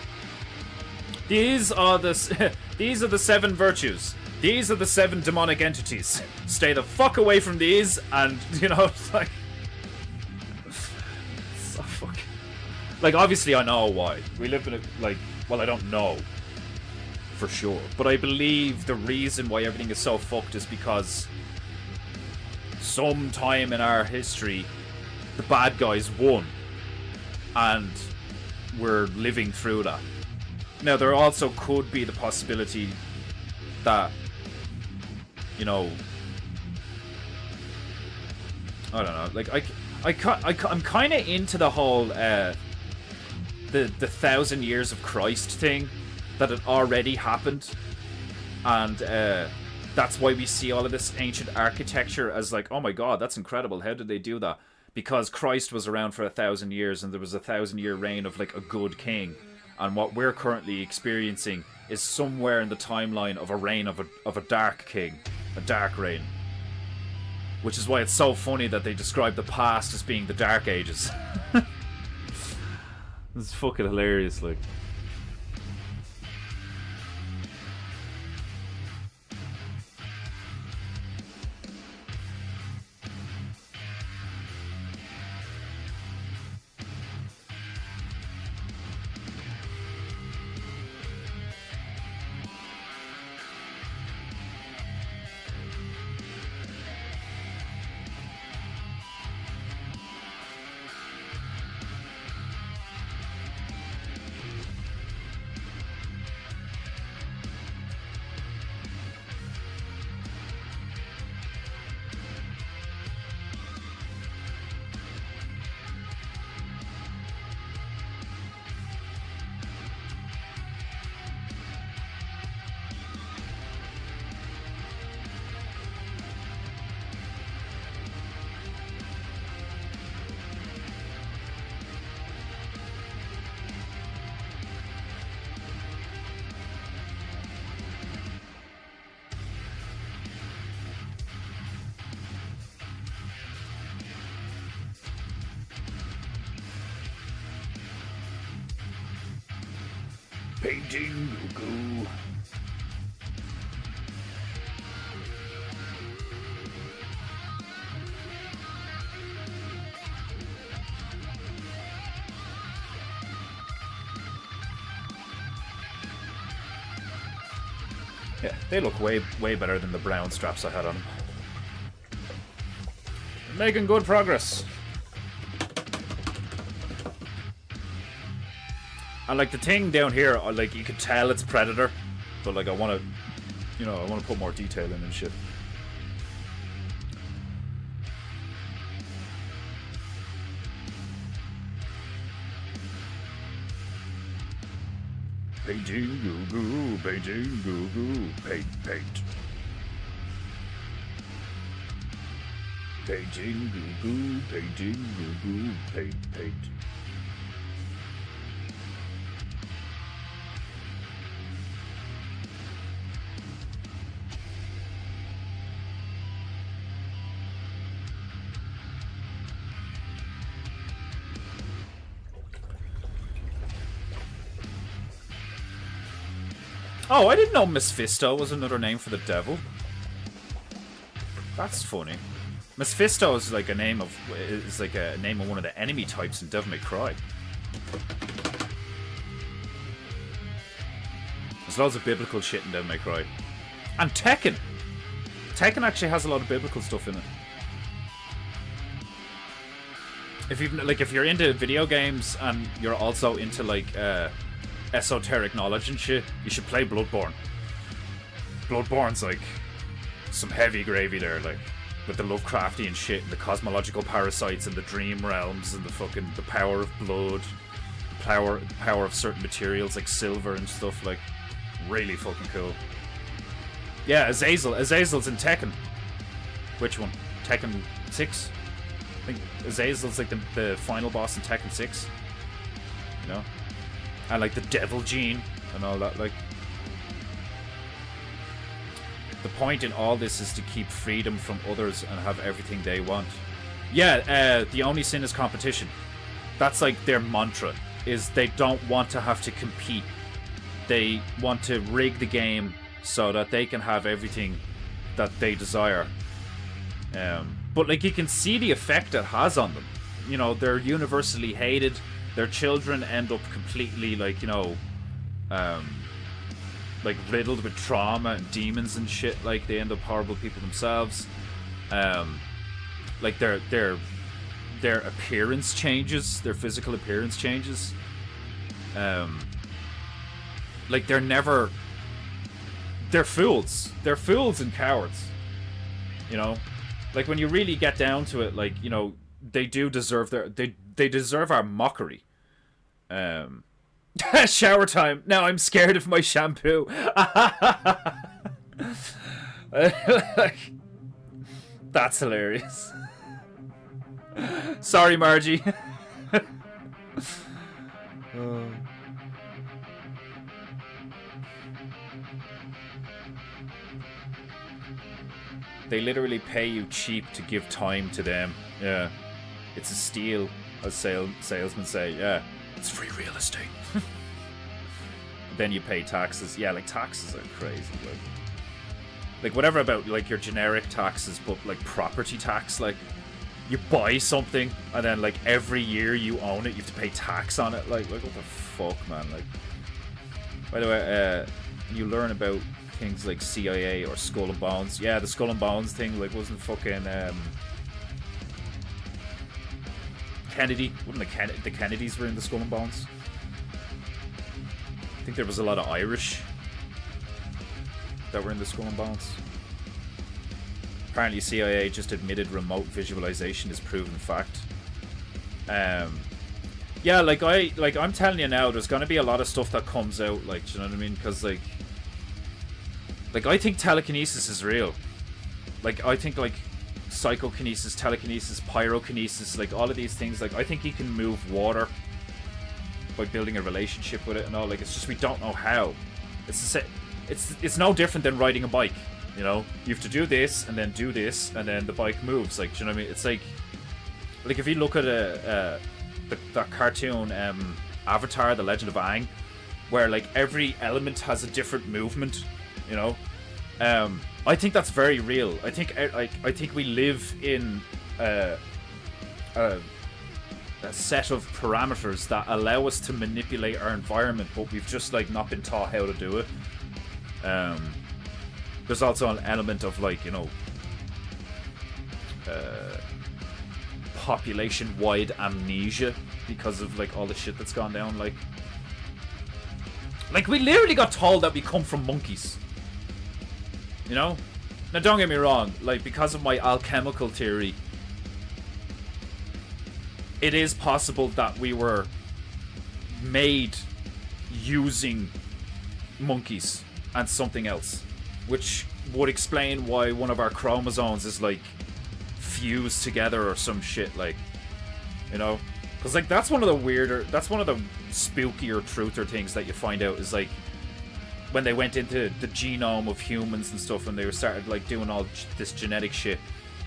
These are the 7 virtues. These are the 7 demonic entities. Stay the fuck away from these, and, you know, it's like... so fucking... Like, obviously I know why. We live in a, like... Well, I don't know. For sure. But I believe the reason why everything is so fucked is because... sometime in our history... the bad guys won, and we're living through that. Now, there also could be the possibility that, you know, I don't know, like, I'm kind of into the whole, the 1,000 years of Christ thing, that it already happened, and, that's why we see all of this ancient architecture as like, oh my god, that's incredible, how did they do that? Because Christ was around for 1,000 years, and there was a 1,000-year reign of like a good king, and what we're currently experiencing is somewhere in the timeline of a reign of a dark king, a dark reign. Which is why it's so funny that they describe the past as being the Dark Ages. It's fucking hilarious, like. Painting Ugu. Yeah, they look way better than the brown straps I had on them. Making good progress. And like the thing down here, like you can tell it's Predator, but like I want to, you know, I want to put more detail in and shit. Painting goo goo, painting goo goo, paint, paint. Painting goo goo, painting goo goo, paint, paint. Oh, I didn't know Mephisto was another name for the devil. That's funny. Mephisto is like a name of one of the enemy types in Devil May Cry. There's loads of biblical shit in Devil May Cry. And Tekken. Tekken actually has a lot of biblical stuff in it. If you're into video games and you're also into like esoteric knowledge and shit, you should play Bloodborne. Bloodborne's like some heavy gravy there, like with the Lovecraftian shit and the cosmological parasites and the dream realms and the power of blood, the power of certain materials like silver and stuff. Like really fucking cool. Yeah, Azazel's in Tekken. Which one? Tekken 6? I think Azazel's like the final boss in Tekken 6. You know? And like the devil gene and all that, like. The point in all this is to keep freedom from others and have everything they want. Yeah, the only sin is competition. That's like their mantra, is they don't want to have to compete. They want to rig the game so that they can have everything that they desire. But like you can see the effect it has on them. You know, they're universally hated. Their children end up completely like, you know, like riddled with trauma and demons and shit. Like they end up horrible people themselves. Like their appearance changes, their physical appearance changes. Like they're fools. They're fools and cowards. You know, like when you really get down to it, like, you know, they do deserve they deserve our mockery. Shower time. Now I'm scared of my shampoo. Like, that's hilarious. Sorry, Margie. They literally pay you cheap to give time to them. Yeah. It's a steal, as salesmen say. Yeah. It's free real estate. Then you pay taxes. Yeah, like taxes are crazy. Like whatever about like your generic taxes, but like property tax, like you buy something and then like every year you own it, you have to pay tax on it. Like what the fuck, man? Like, by the way, you learn about things like CIA or Skull and Bones. Yeah, the Skull and Bones thing, like, wasn't fucking Kennedy? Wouldn't the Kennedys were in the Skull and Bones? I think there was a lot of Irish that were in the Skull and Bones. Apparently CIA just admitted remote visualization is proven fact. Yeah, I'm telling you now, there's gonna be a lot of stuff that comes out, like, do you know what I mean? Because like I think telekinesis is real. Like I think like psychokinesis, telekinesis, pyrokinesis, like all of these things, like I think you can move water by building a relationship with it and all. Like it's just we don't know how. It's no different than riding a bike. You know, you have to do this and then do this and then the bike moves. Like, do you know what I mean? It's like if you look at that cartoon Avatar: The Legend of Aang, where like every element has a different movement. You know, I think that's very real. I think we live in a set of parameters that allow us to manipulate our environment, but we've just like not been taught how to do it. There's also an element of like, you know, population-wide amnesia because of like all the shit that's gone down. Like, Like, we literally got told that we come from monkeys. You know? Now, don't get me wrong. Like, because of my alchemical theory, it is possible that we were made using monkeys and something else, which would explain why one of our chromosomes is like fused together or some shit, like, you know, because like that's one of the spookier truther things that you find out is like when they went into the genome of humans and stuff and they started like doing all this genetic shit,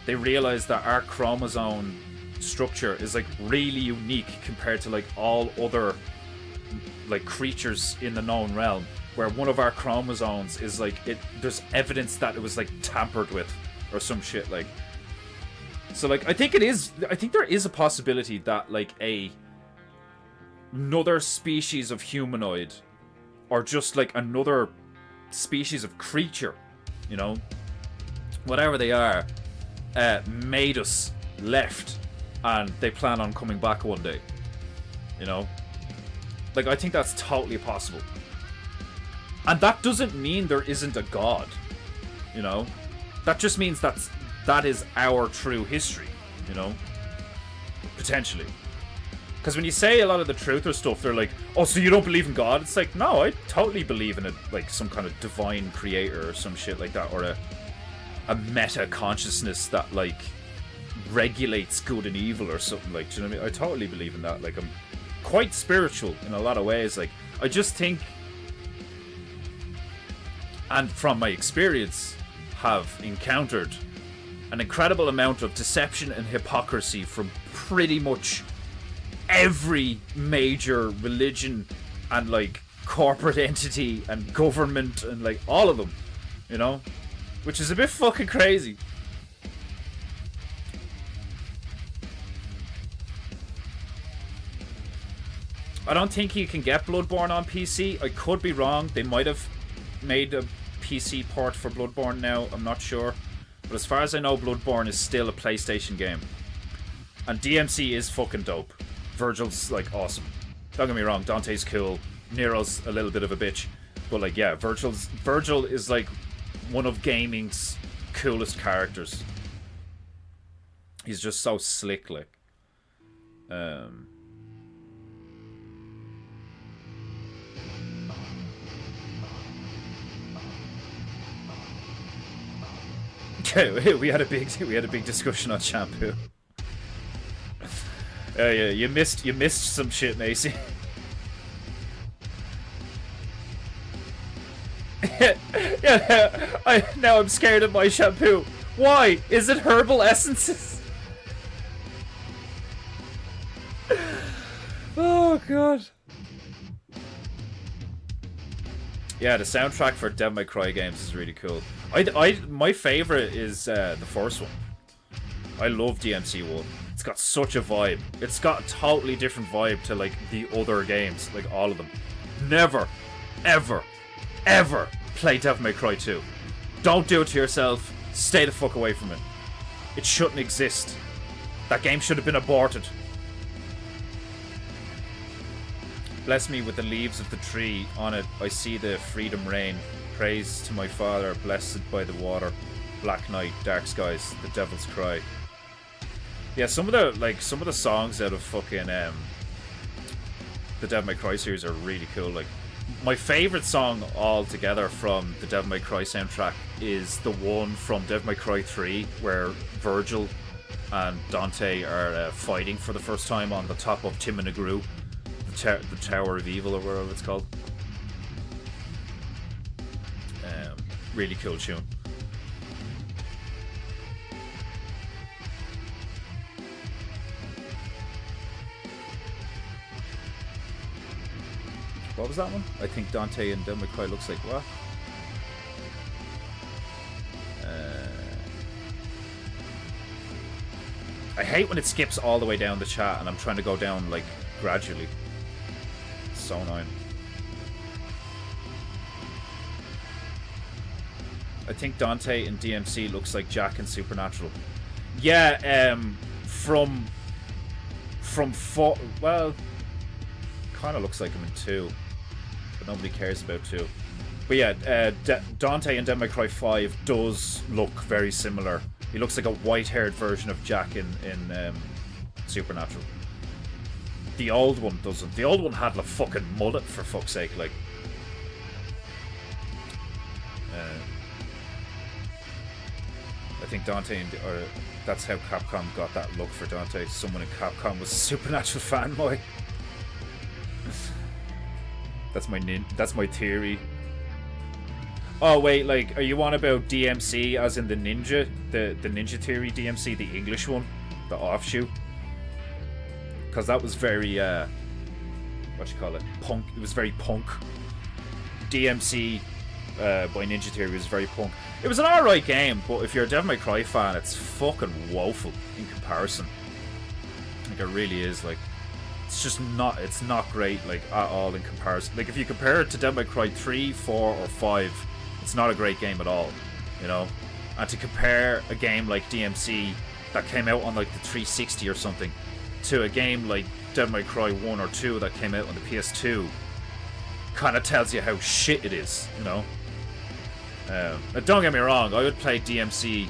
they realized that our chromosome structure is like really unique compared to like all other like creatures in the known realm, where one of our chromosomes is like there's evidence that it was like tampered with or some shit, like. So like I think there is a possibility that like another species of humanoid or just like another species of creature, you know, whatever they are, made us, left, and they plan on coming back one day, you know? Like, I think that's totally possible. And that doesn't mean there isn't a god, you know? That just means that is our true history, you know? Potentially. Because when you say a lot of the truther stuff, they're like, oh, so you don't believe in God? It's like, no, I totally believe in it, like some kind of divine creator or some shit like that, or a meta consciousness that, like, regulates good and evil or something, like, do you know what I mean? I totally believe in that. Like, I'm quite spiritual in a lot of ways. Like, I just think, and from my experience, have encountered an incredible amount of deception and hypocrisy from pretty much every major religion and like corporate entity and government and like all of them, you know, which is a bit fucking crazy. I don't think you can get Bloodborne on PC. I could be wrong. They might have made a PC port for Bloodborne now. I'm not sure. But as far as I know, Bloodborne is still a PlayStation game. And DMC is fucking dope. Virgil's, like, awesome. Don't get me wrong, Dante's cool. Nero's a little bit of a bitch. But, like, yeah, Virgil is, like, one of gaming's coolest characters. He's just so slick, like. we had a big discussion on shampoo. Yeah, you missed some shit, Macy. Now I'm scared of my shampoo. Why? Is it herbal essences? Oh god. Yeah, the soundtrack for Devil May Cry games is really cool. My favorite is the first one. I love DMC1. It's got such a vibe. It's got a totally different vibe to like the other games, like all of them. Never, ever, ever play Devil May Cry 2. Don't do it to yourself. Stay the fuck away from it. It shouldn't exist. That game should have been aborted. Bless me with the leaves of the tree. On it I see the freedom rain. Praise to my father, blessed by the water. Black night, dark skies, the devil's cry. Yeah, some of the songs out of fucking the Devil May Cry series are really cool. Like, my favorite song altogether from the Devil May Cry soundtrack is the one from Devil May Cry 3 where Virgil and Dante are fighting for the first time on the top of Timonagru, the Tower of Evil or whatever it's called. Really cool tune. What was that one? I think Dante and Devil May Cry looks like what? I hate when it skips all the way down the chat and I'm trying to go down like gradually. It's so annoying. I think Dante in DMC looks like Jack in Supernatural. Yeah, well, kind of looks like him in 2. but nobody cares about 2. But yeah, Dante in Devil May Cry 5 does look very similar. He looks like a white-haired version of Jack in Supernatural. The old one doesn't. The old one had a fucking mullet, for fuck's sake, like. I think Dante, or that's how Capcom got that look for Dante. Someone in Capcom was a Supernatural fanboy. That's my theory. Oh wait, like, are you on about DMC as in the ninja, the Ninja Theory DMC, the English one, the offshoot? Because that was very punk. It was very punk. DMC by Ninja Theory was very punk. It was an alright game, but if you're a Devil May Cry fan, it's fucking woeful in comparison. Like, it really is. Like, it's not great, like, at all in comparison. Like, if you compare it to Devil May Cry 3, 4, or 5, it's not a great game at all, you know? And to compare a game like DMC that came out on, like, the 360 or something to a game like Devil May Cry 1 or 2 that came out on the PS2 kind of tells you how shit it is, you know? Don't get me wrong, I would play DMC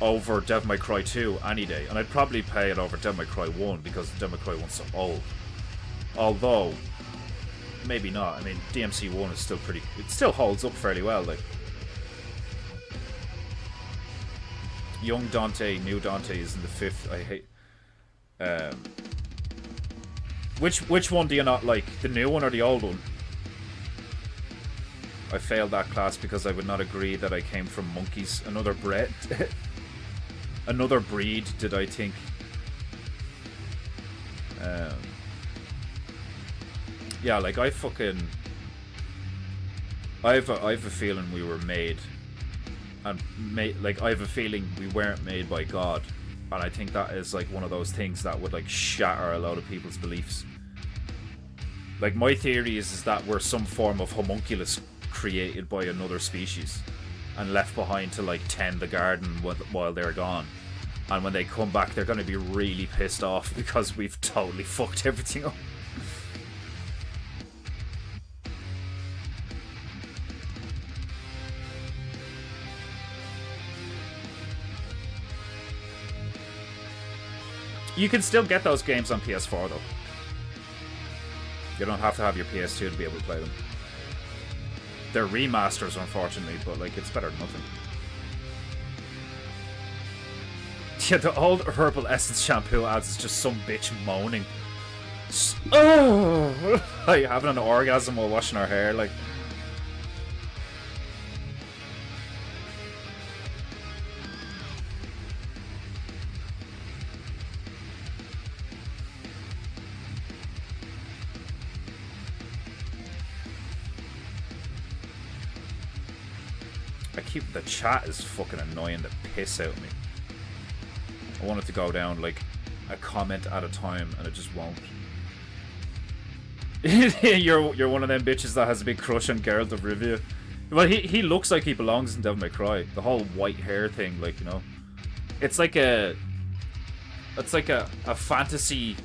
over Devil May Cry 2 any day, and I'd probably play it over Devil May Cry 1 because Devil May Cry 1's so old. Although, maybe not. I mean, DMC 1 is still pretty... It still holds up fairly well, like. Young Dante, New Dante is in the 5th. I hate... Which one do you not like? The new one or the old one? I failed that class because I would not agree that I came from monkeys. Another breed. Another breed, did I think. Yeah, like, I have a feeling we were made. And like, I have a feeling we weren't made by God. And I think that is, like, one of those things that would, like, shatter a lot of people's beliefs. Like, my theory is that we're some form of homunculus created by another species and left behind to, like, tend the garden while they're gone. And when they come back, they're going to be really pissed off because we've totally fucked everything up. You can still get those games on PS4 though. You don't have to have your PS2 to be able to play them. They're remasters, unfortunately, but, like, it's better than nothing. Yeah, the old herbal essence shampoo ads is just some bitch moaning. Oh, like having an orgasm while washing her hair, like. The chat is fucking annoying the piss out of me. I want it to go down like a comment at a time, and it just won't. You're one of them bitches that has a big crush on Geralt of Rivia. Well, he looks like he belongs in Devil May Cry. The whole white hair thing, like, you know, it's like a fantasy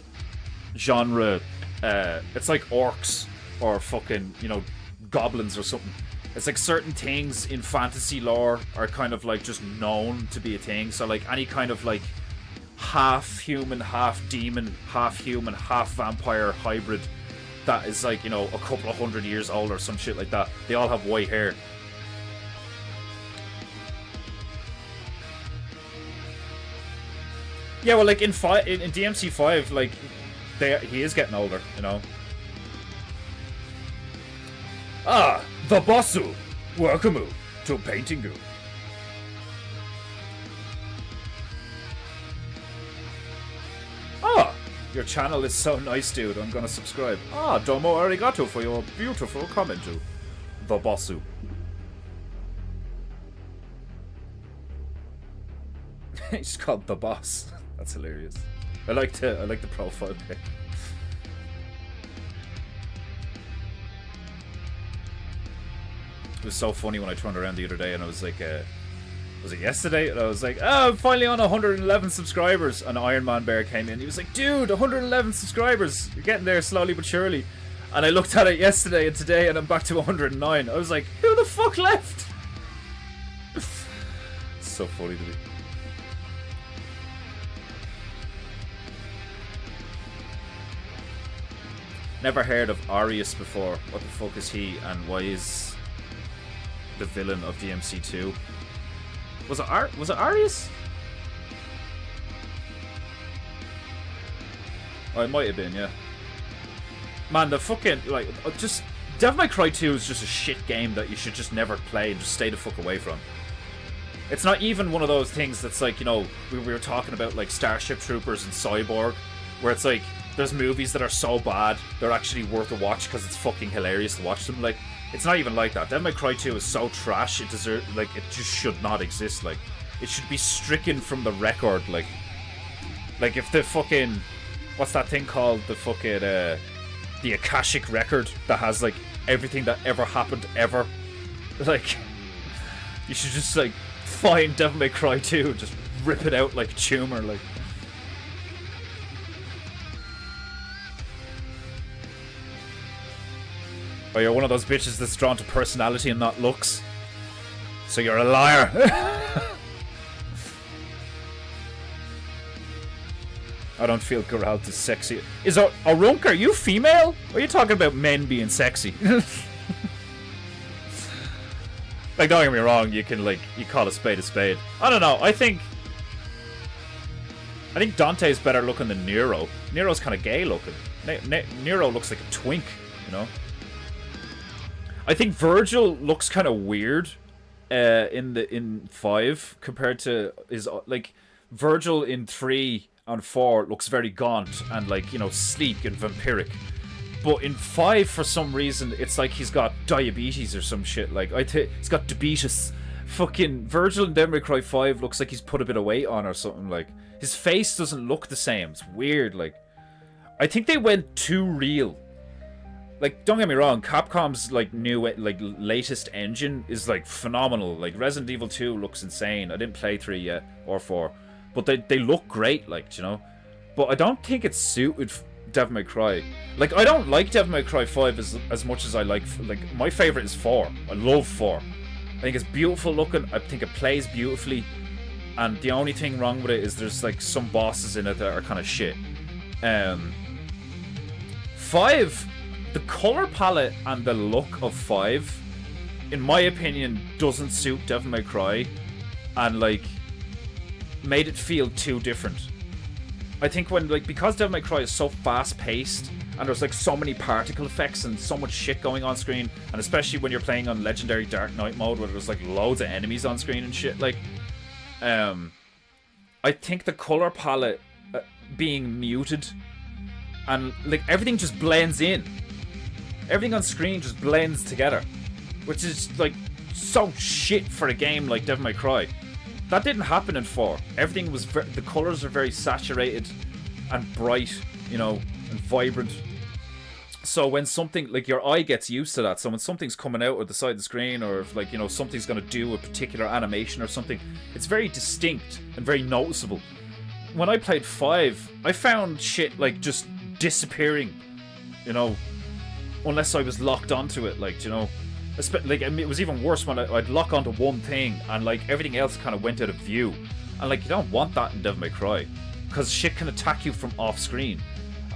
genre. It's like orcs or fucking, you know, goblins or something. It's like certain things in fantasy lore are kind of like just known to be a thing. So like any kind of like half human, half demon, half human, half vampire hybrid that is like, you know, a couple of 100 years old or some shit like that. They all have white hair. Yeah, well, like in DMC 5, like he is getting older, you know. Ah, the bossu. Welcome to PEINTEINGU. Ah, your channel is so nice, dude. I'm gonna subscribe. Ah, domo arigato for your beautiful comment, to the bossu. He's called the boss. That's hilarious. I like the profile pic. It was so funny when I turned around the other day and I was like, was it yesterday? And I was like, oh, I'm finally on 111 subscribers. And Iron Man Bear came in. He was like, dude, 111 subscribers. You're getting there slowly but surely. And I looked at it yesterday and today, and I'm back to 109. I was like, who the fuck left? So funny to me. Never heard of Arius before. What the fuck is he, and why is the villain of DMC2? Was it Arius? Oh, it might have been, yeah. Man, the fucking, like, just... Devil May Cry 2 is just a shit game that you should just never play and just stay the fuck away from. It's not even one of those things that's like, you know, we were talking about, like, Starship Troopers and Cyborg, where it's like, there's movies that are so bad, they're actually worth a watch because it's fucking hilarious to watch them. Like, it's not even like that. Devil May Cry 2 is so trash, it deserves, like, it just should not exist. Like, it should be stricken from the record. Like if the fucking, what's that thing called? The fucking, the Akashic record that has, like, everything that ever happened ever. Like, you should just, like, find Devil May Cry 2 and just rip it out like a tumor, like. Oh, you're one of those bitches that's drawn to personality and not looks. So you're a liar. I don't feel Geralt is sexy. Is Arunk, are you female? Or are you talking about men being sexy? Like, don't get me wrong, you can, like, you call a spade a spade. I don't know, I think Dante's better looking than Nero. Nero's kind of gay looking. Nero looks like a twink, you know? I think Virgil looks kind of weird in 5 compared to his, like, Virgil in 3 and 4 looks very gaunt and, like, you know, sleek and vampiric. But in 5, for some reason, it's like he's got diabetes or some shit. Like, he's got diabetes. Fucking Virgil in Devil May Cry 5 looks like he's put a bit of weight on or something. Like, his face doesn't look the same. It's weird. Like, I think they went too real. Like, don't get me wrong, Capcom's, like, new, like, latest engine is, like, phenomenal. Like, Resident Evil 2 looks insane. I didn't play 3 yet, or 4. But they look great, like, you know? But I don't think it's suited Devil May Cry. Like, I don't like Devil May Cry 5 as much as I like, my favorite is 4. I love 4. I think it's beautiful looking. I think it plays beautifully. And the only thing wrong with it is there's, like, some bosses in it that are kind of shit. 5... The color palette and the look of 5, in my opinion, doesn't suit Devil May Cry, and, like, made it feel too different. I think when, like, because Devil May Cry is so fast-paced, and there's, like, so many particle effects and so much shit going on screen, and especially when you're playing on Legendary Dark Knight mode, where there's, like, loads of enemies on screen and shit, like, I think the color palette being muted, and, like, everything just blends in. Everything on screen just blends together, which is, like, so shit for a game like Devil May Cry. That didn't happen in 4. Everything was the colors are very saturated and bright, you know, and vibrant. So when something, like, your eye gets used to that, so when something's coming out at the side of the screen, or if, like, you know, something's gonna do a particular animation or something, it's very distinct and very noticeable. When I played 5, I found shit, like, just disappearing, you know, unless I was locked onto it, like, you know. Like, I mean, it was even worse when I'd lock onto one thing and, like, everything else kind of went out of view. And, like, you don't want that in Devil May Cry, because shit can attack you from off screen.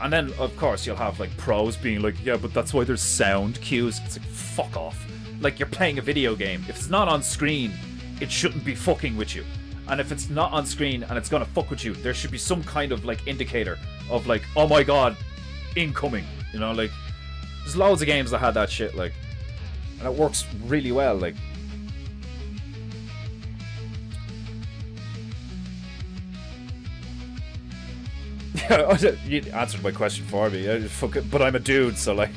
And then, of course, you'll have, like, pros being like, yeah, but that's why there's sound cues. It's like, fuck off. Like, you're playing a video game. If it's not on screen, it shouldn't be fucking with you. And if it's not on screen and it's gonna fuck with you, there should be some kind of, like, indicator of, like, oh my god, incoming, you know, like. There's loads of games that had that shit, like, and it works really well, like. Yeah, you answered my question for me. But I'm a dude, so, like.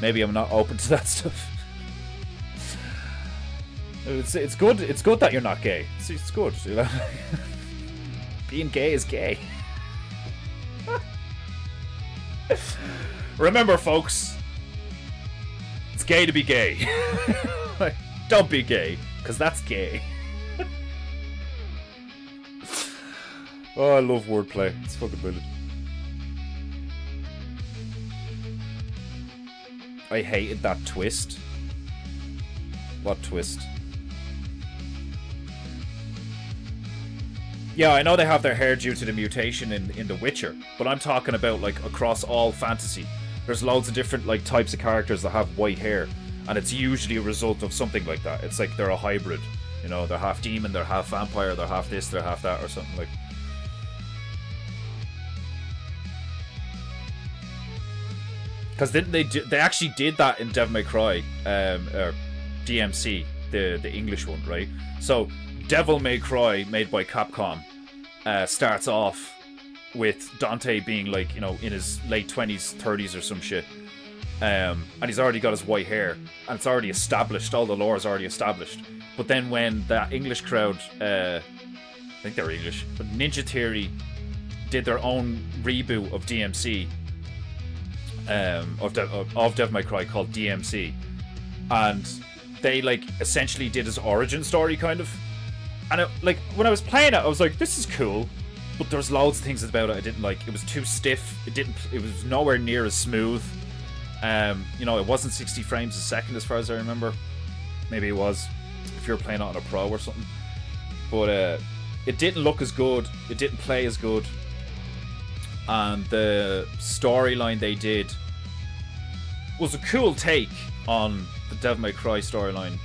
Maybe I'm not open to that stuff. It's good that you're not gay. It's good, you know. Being gay is gay. Remember, folks, it's gay to be gay. Like, don't be gay, because that's gay. Oh, I love wordplay. It's fucking brilliant. I hated that twist. What twist? Yeah, I know they have their hair due to the mutation in The Witcher, but I'm talking about like across all fantasy. There's loads of different like types of characters that have white hair, and it's usually a result of something like that. It's like they're a hybrid, you know, they're half demon, they're half vampire, they're half this, they're half that, or something like. Because didn't they actually did that in Devil May Cry, or DMC, the English one, right? So Devil May Cry, made by Capcom, starts off with Dante being like, you know, in his late 20s, 30s or some shit. And he's already got his white hair. And it's already established. All the lore is already established. But then when that English crowd, I think they're English, but Ninja Theory did their own reboot of DMC, of Devil May Cry, called DMC. And they, like, essentially did his origin story, kind of. And it, like, when I was playing it, I was like, this is cool, but there's loads of things about it I didn't like. It was too stiff. It was nowhere near as smooth. You know, it wasn't 60 frames a second as far as I remember. Maybe it was, if you were playing it on a Pro or something. But it didn't look as good. It didn't play as good. And the storyline they did was a cool take on the Devil May Cry storyline.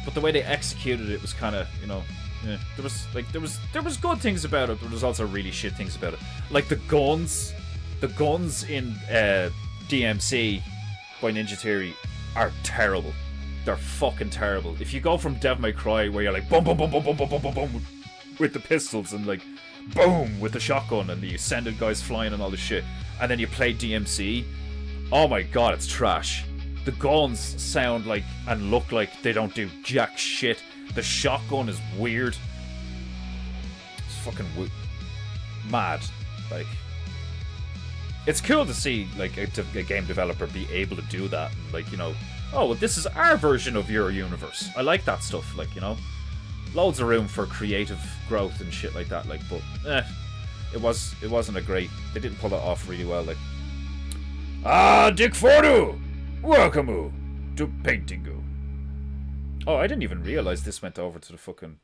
But the way they executed it was kind of, you know, yeah. There was good things about it, but there's also really shit things about it. Like the guns in DMC by Ninja Theory are terrible. They're fucking terrible. If you go from Devil May Cry, where you're like boom, boom, boom, boom, boom, boom, boom, boom, boom, with the pistols, and like boom with the shotgun, and you send guys flying and all this shit, and then you play DMC, oh my god, it's trash. The guns sound like and look like they don't do jack shit. The shotgun is weird. It's fucking mad. Like, it's cool to see like a game developer be able to do that. And, like, you know, oh, well, this is our version of your universe. I like that stuff. Like, you know, loads of room for creative growth and shit like that. Like, but it wasn't a great. They didn't pull it off really well. Like, Dick Fordu. Welcome to Paintingu. Oh, I didn't even realize this went over to the fucking...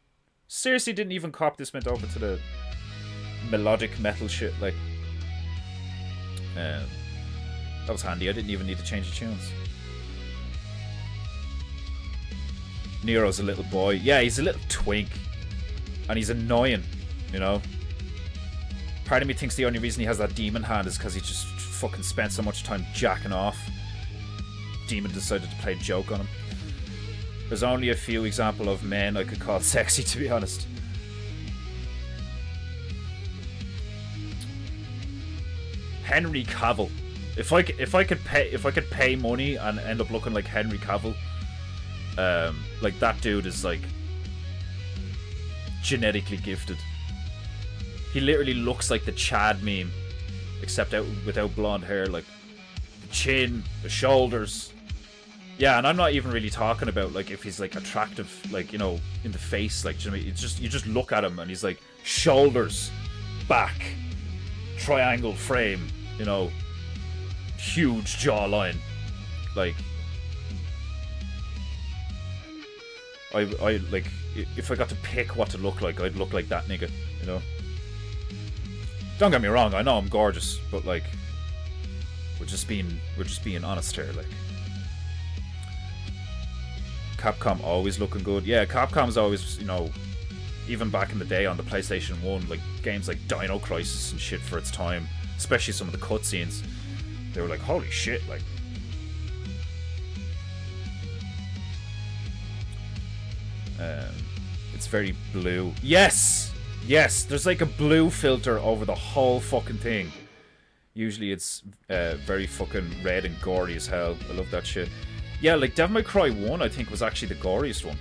Seriously, didn't even cop this went over to the melodic metal shit, like... that was handy. I didn't even need to change the tunes. Nero's a little boy. Yeah, he's a little twink. And he's annoying, you know? Part of me thinks the only reason he has that demon hand is because he just fucking spent so much time jacking off. Demon decided to play a joke on him. There's only a few examples of men I could call sexy, to be honest. Henry Cavill. If I could pay money and end up looking like Henry Cavill, like that dude is like genetically gifted. He literally looks like the Chad meme, except without blonde hair. Like the chin, the shoulders. Yeah, and I'm not even really talking about like if he's like attractive, like, you know, in the face, like, you know, you just look at him and he's like shoulders, back, triangle frame, you know, huge jawline, like I like if I got to pick what to look like, I'd look like that nigga, you know. Don't get me wrong, I know I'm gorgeous, but like we're just being honest here, like. Capcom always looking good. Yeah, Capcom's always, you know, even back in the day on the PlayStation 1, like games like Dino Crisis and shit for its time, especially some of the cutscenes, they were like, holy shit, like. It's very blue. Yes! Yes, there's like a blue filter over the whole fucking thing. Usually it's very fucking red and gory as hell. I love that shit. Yeah, like Devil May Cry 1, I think, was actually the goriest one.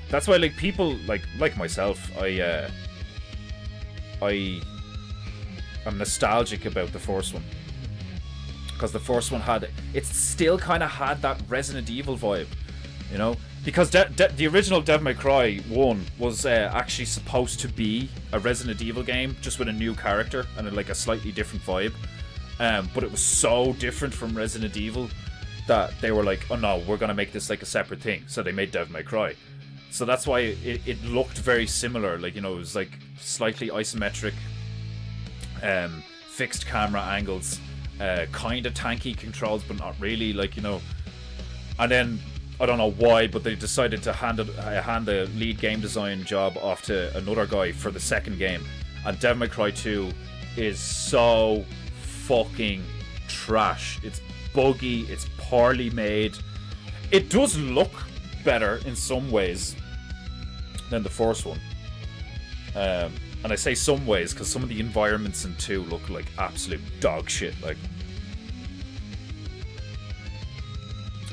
That's why, like, people like myself, I I'm nostalgic about the first one. Because the first one it still kind of had that Resident Evil vibe, you know? Because the original Devil May Cry 1 was actually supposed to be a Resident Evil game, just with a new character and like a slightly different vibe. But it was so different from Resident Evil that they were like, oh no, we're going to make this like a separate thing. So they made Devil May Cry. So that's why it looked very similar. Like, you know, it was like slightly isometric, fixed camera angles, kind of tanky controls, but not really, like, you know. And then, I don't know why, but they decided to hand the lead game design job off to another guy for the second game. And Devil May Cry 2 is so fucking trash. It's buggy, it's poorly made. It does look better in some ways than the first one. And I say some ways because some of the environments in 2 look like absolute dog shit. Like,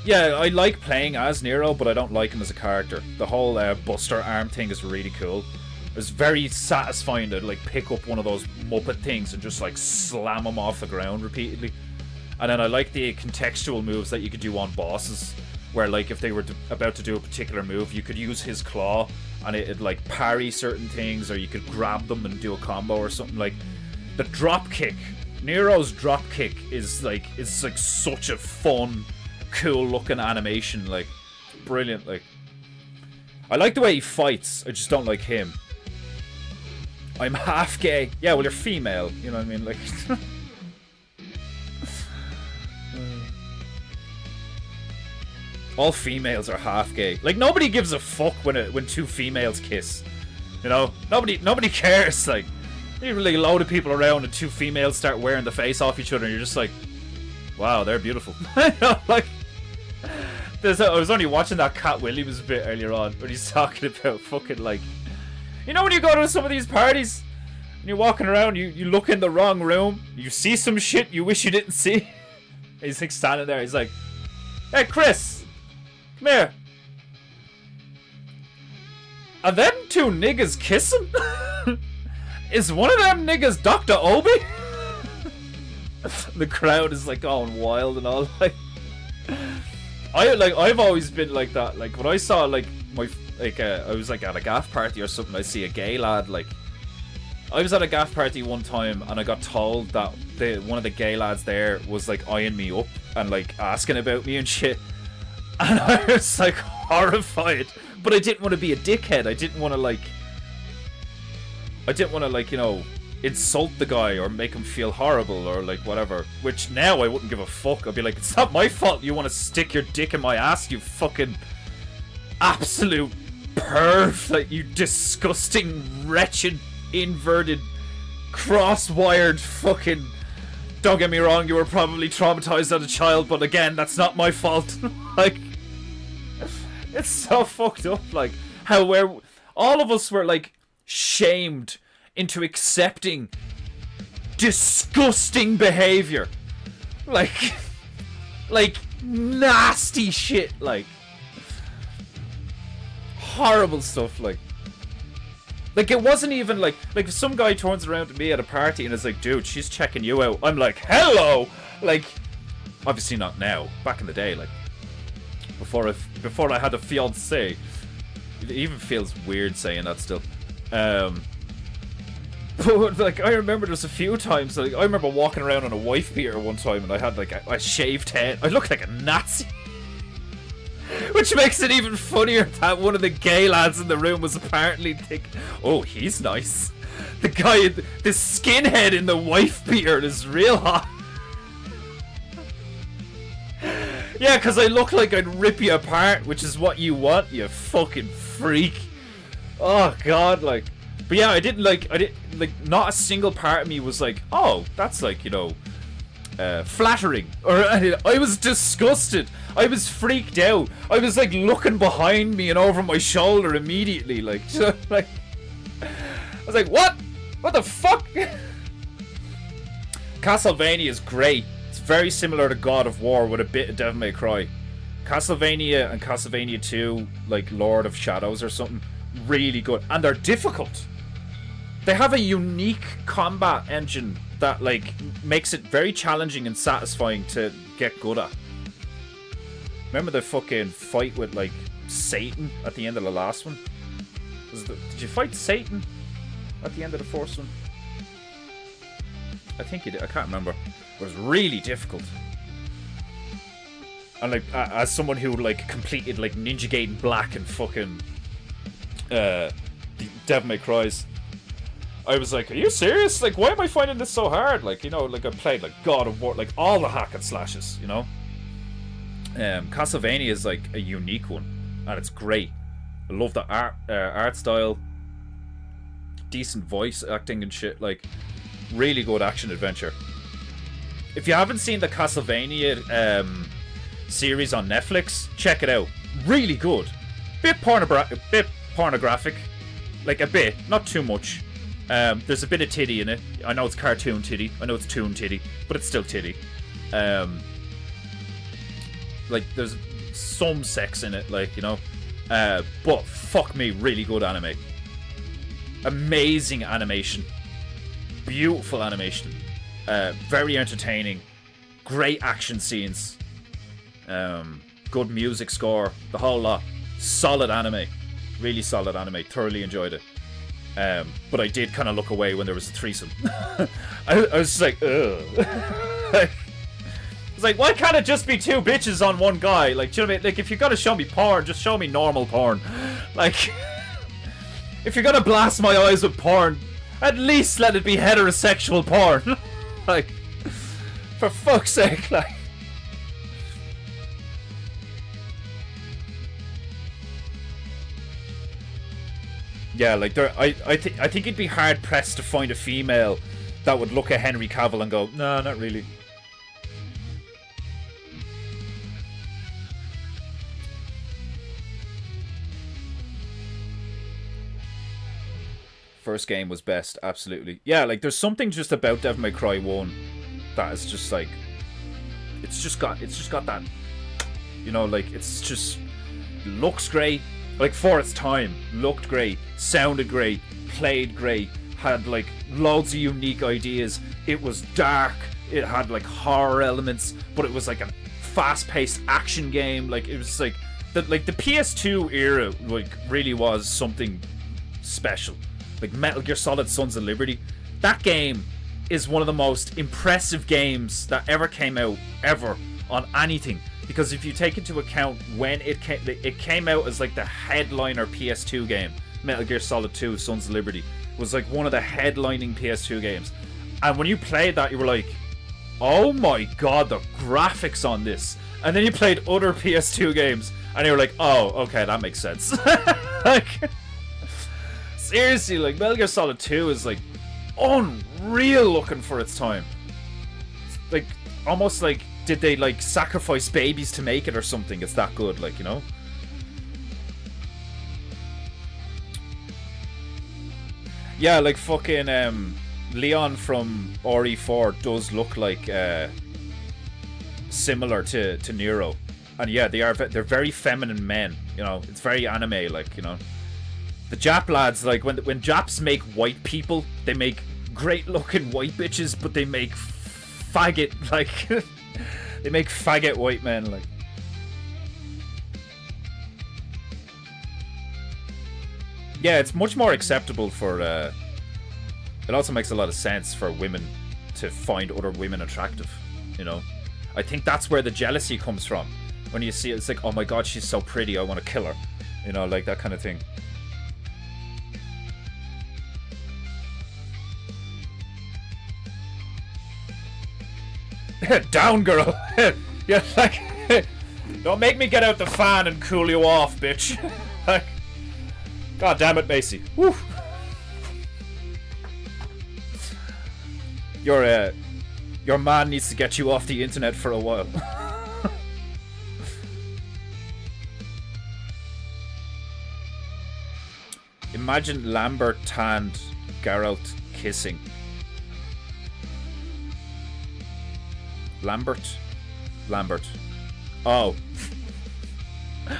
yeah, I like playing as Nero, but I don't like him as a character. The whole Buster arm thing is really cool. It's very satisfying to like pick up one of those Muppet things and just like slam them off the ground repeatedly. And then I like the contextual moves that you could do on bosses, where like if they were about to do a particular move, you could use his claw and it'd like parry certain things, or you could grab them and do a combo or something. Like the drop kick, Nero's drop kick is like such a fun, cool looking animation. Like, brilliant. Like, I like the way he fights, I just don't like him. I'm half gay. Yeah, well, you're female, you know what I mean? Like, all females are half gay. Like, nobody gives a fuck when two females kiss. You know, nobody cares. Like, you really load of people around and two females start wearing the face off each other, and you're just like, wow, they're beautiful. You know, like, I was only watching that Cat Williams bit earlier on when he's talking about fucking, like, you know, when you go to some of these parties and you're walking around, you look in the wrong room, you see some shit you wish you didn't see. He's like standing there, he's like, hey Chris, come here. Are them two niggas kissing? Is one of them niggas Dr. Obi? The crowd is like going wild and all. Like, I've always been like that. Like, when I saw like I was like at a gaff party or something, I see a gay lad. Like, I was at a gaff party one time and I got told that one of the gay lads there was like eyeing me up and like asking about me and shit, and I was like horrified. But I didn't want to be a dickhead. I didn't want to like, you know, insult the guy or make him feel horrible or like whatever. Which now I wouldn't give a fuck. I'd be like, it's not my fault you want to stick your dick in my ass, you fucking absolute perv. Like, you disgusting, wretched, inverted, cross-wired fucking... Don't get me wrong, you were probably traumatized as a child, but again, that's not my fault. Like, it's so fucked up. Like, how all of us were like shamed into accepting disgusting behavior, like nasty shit, like horrible stuff. Like it wasn't even like if some guy turns around to me at a party and is like, dude, she's checking you out, I'm like, hello. Like, obviously not now, back in the day, like before I had a fiance. It even feels weird saying that still. But like, I remember there's a few times, like, I remember walking around on a wife beater one time and I had like a shaved head. I looked like a Nazi. Which makes it even funnier that one of the gay lads in the room was apparently thinking, oh, he's nice. The guy, the skinhead in the wife beater is real hot. Yeah, because I look like I'd rip you apart, which is what you want, you fucking freak. Oh god, like, but yeah, I didn't like, not a single part of me was like, oh, that's like, you know, flattering, or I was disgusted. I was freaked out. I was like looking behind me and over my shoulder immediately, like, like, I was like, what the fuck? Castlevania is great. It's very similar to God of War with a bit of Devil May Cry. Castlevania and Castlevania 2, like Lord of Shadows or something, really good. And they're difficult. They have a unique combat engine that like makes it very challenging and satisfying to get good at. Remember the fucking fight with like Satan at the end of the last one? Did you fight Satan at the end of the first one? I think you did. I can't remember. It was really difficult. And like, as someone who like completed like Ninja Gaiden Black and fucking Devil May Cry's, I was like, are you serious? Like, why am I finding this so hard? Like, you know, like I played like God of War, like all the hack and slashes, you know. Castlevania is like a unique one, and it's great. I love the art style, decent voice acting and shit. Like, really good action adventure. If you haven't seen the Castlevania series on Netflix, check it out. Really good. Bit pornographic, like a bit, not too much. There's a bit of titty in it. I know it's cartoon titty. I know it's toon titty, but it's still titty. Like there's some sex in it, like, you know. But fuck me, really good anime. Amazing animation. Beautiful animation. Very entertaining. Great action scenes. Good music score. The whole lot. Solid anime. Really solid anime. Thoroughly enjoyed it. But I did kind of look away when there was a threesome. I was just like, ugh. It's like, why can't it just be two bitches on one guy? Like, do you know what I mean? Like, if you're gonna show me porn, just show me normal porn. Like, if you're gonna blast my eyes with porn, at least let it be heterosexual porn. Like, for fuck's sake, like. Yeah, like there, I think it'd be hard pressed to find a female that would look at Henry Cavill and go, no, not really. First game was best, absolutely. Yeah, like there's something just about Devil May Cry 1 that is just like, it's just got that, you know, like it's just looks great. Like, for its time, looked great, sounded great, played great, had, like, loads of unique ideas. It was dark, it had, like, horror elements, but it was, like, a fast-paced action game. Like, it was, like, the PS2 era, like, really was something special. Like, Metal Gear Solid Sons of Liberty. That game is one of the most impressive games that ever came out, ever, on anything. Because if you take into account when it came out as like the headliner PS2 game, Metal Gear Solid 2 Sons of Liberty was like one of the headlining PS2 games. And when you played that, you were like, oh my god, the graphics on this. And then you played other PS2 games and you were like, oh, okay, that makes sense. Like, seriously, like Metal Gear Solid 2 is like unreal looking for its time. It's like almost like, did they like sacrifice babies to make it or something? It's that good, like, you know. Yeah, like fucking Leon from RE4 does look like similar to Nero, and yeah, they're very feminine men. You know, it's very anime, like, you know. The Jap lads, like when Japs make white people, they make great looking white bitches, but they make faggot like. They make faggot white men, like. Yeah, it's much more acceptable for, it also makes a lot of sense for women to find other women attractive, you know? I think that's where the jealousy comes from. When you see it, it's like, oh my god, she's so pretty, I want to kill her. You know, like that kind of thing. Down, girl. Yeah, like, don't make me get out the fan and cool you off, bitch. Like, god damn it, Macy. Woo. Your man needs to get you off the internet for a while. Imagine Lambert and Geralt kissing. Lambert. Oh.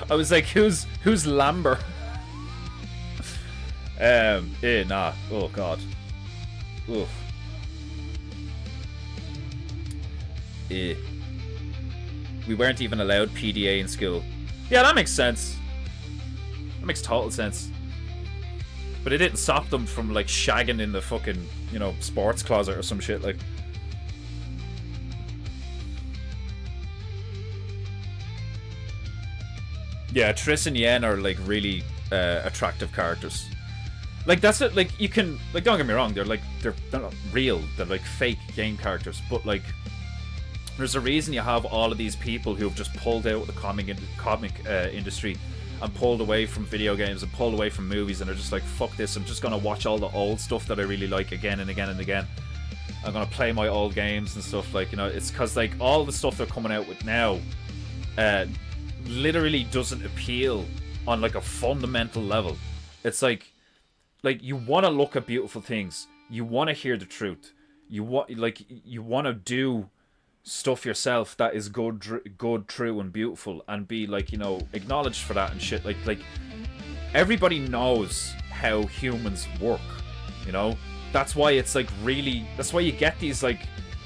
I was like, who's Lambert? Nah. Oh god. Ugh. Eh. We weren't even allowed PDA in school. Yeah, that makes sense. That makes total sense. But it didn't stop them from, like, shagging in the fucking, you know, sports closet or some shit, like. Yeah, Triss and Yen are, like, really attractive characters. Like, that's it, like, you can, like, don't get me wrong, they're not real, they're, like, fake game characters, but, like, there's a reason you have all of these people who have just pulled out of the comic industry and pulled away from video games and pulled away from movies, and they're just like, fuck this, I'm just gonna watch all the old stuff that I really like again and again and again. I'm gonna play my old games and stuff, like, you know, it's because, like, all the stuff they're coming out with now literally doesn't appeal on, like, a fundamental level. It's like you want to look at beautiful things, you want to hear the truth, you want to do stuff yourself that is good, true, and beautiful, and be, like, you know, acknowledged for that and shit. Like everybody knows how humans work, you know. That's why it's, like, really, that's why you get these, like,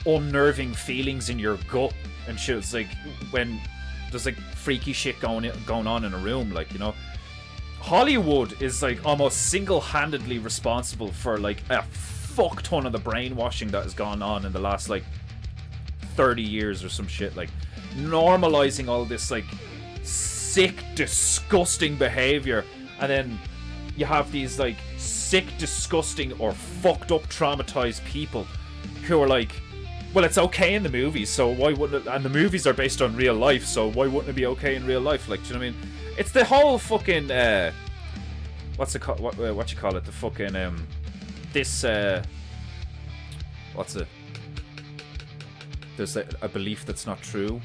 unnerving feelings in your gut and shit. It's like when there's, like, freaky shit going on in a room, like, you know. Hollywood is, like, almost single-handedly responsible for, like, a fuck ton of the brainwashing that has gone on in the last, like, 30 years or some shit, like, normalizing all this, like, sick, disgusting behavior, and then you have these, like, sick, disgusting, or fucked up, traumatized people who are like, well, it's okay in the movies, so why wouldn't it? And the movies are based on real life, so why wouldn't it be okay in real life? Like, do you know what I mean? It's the whole fucking what you call it? The fucking this what's it? There's a belief that's not true.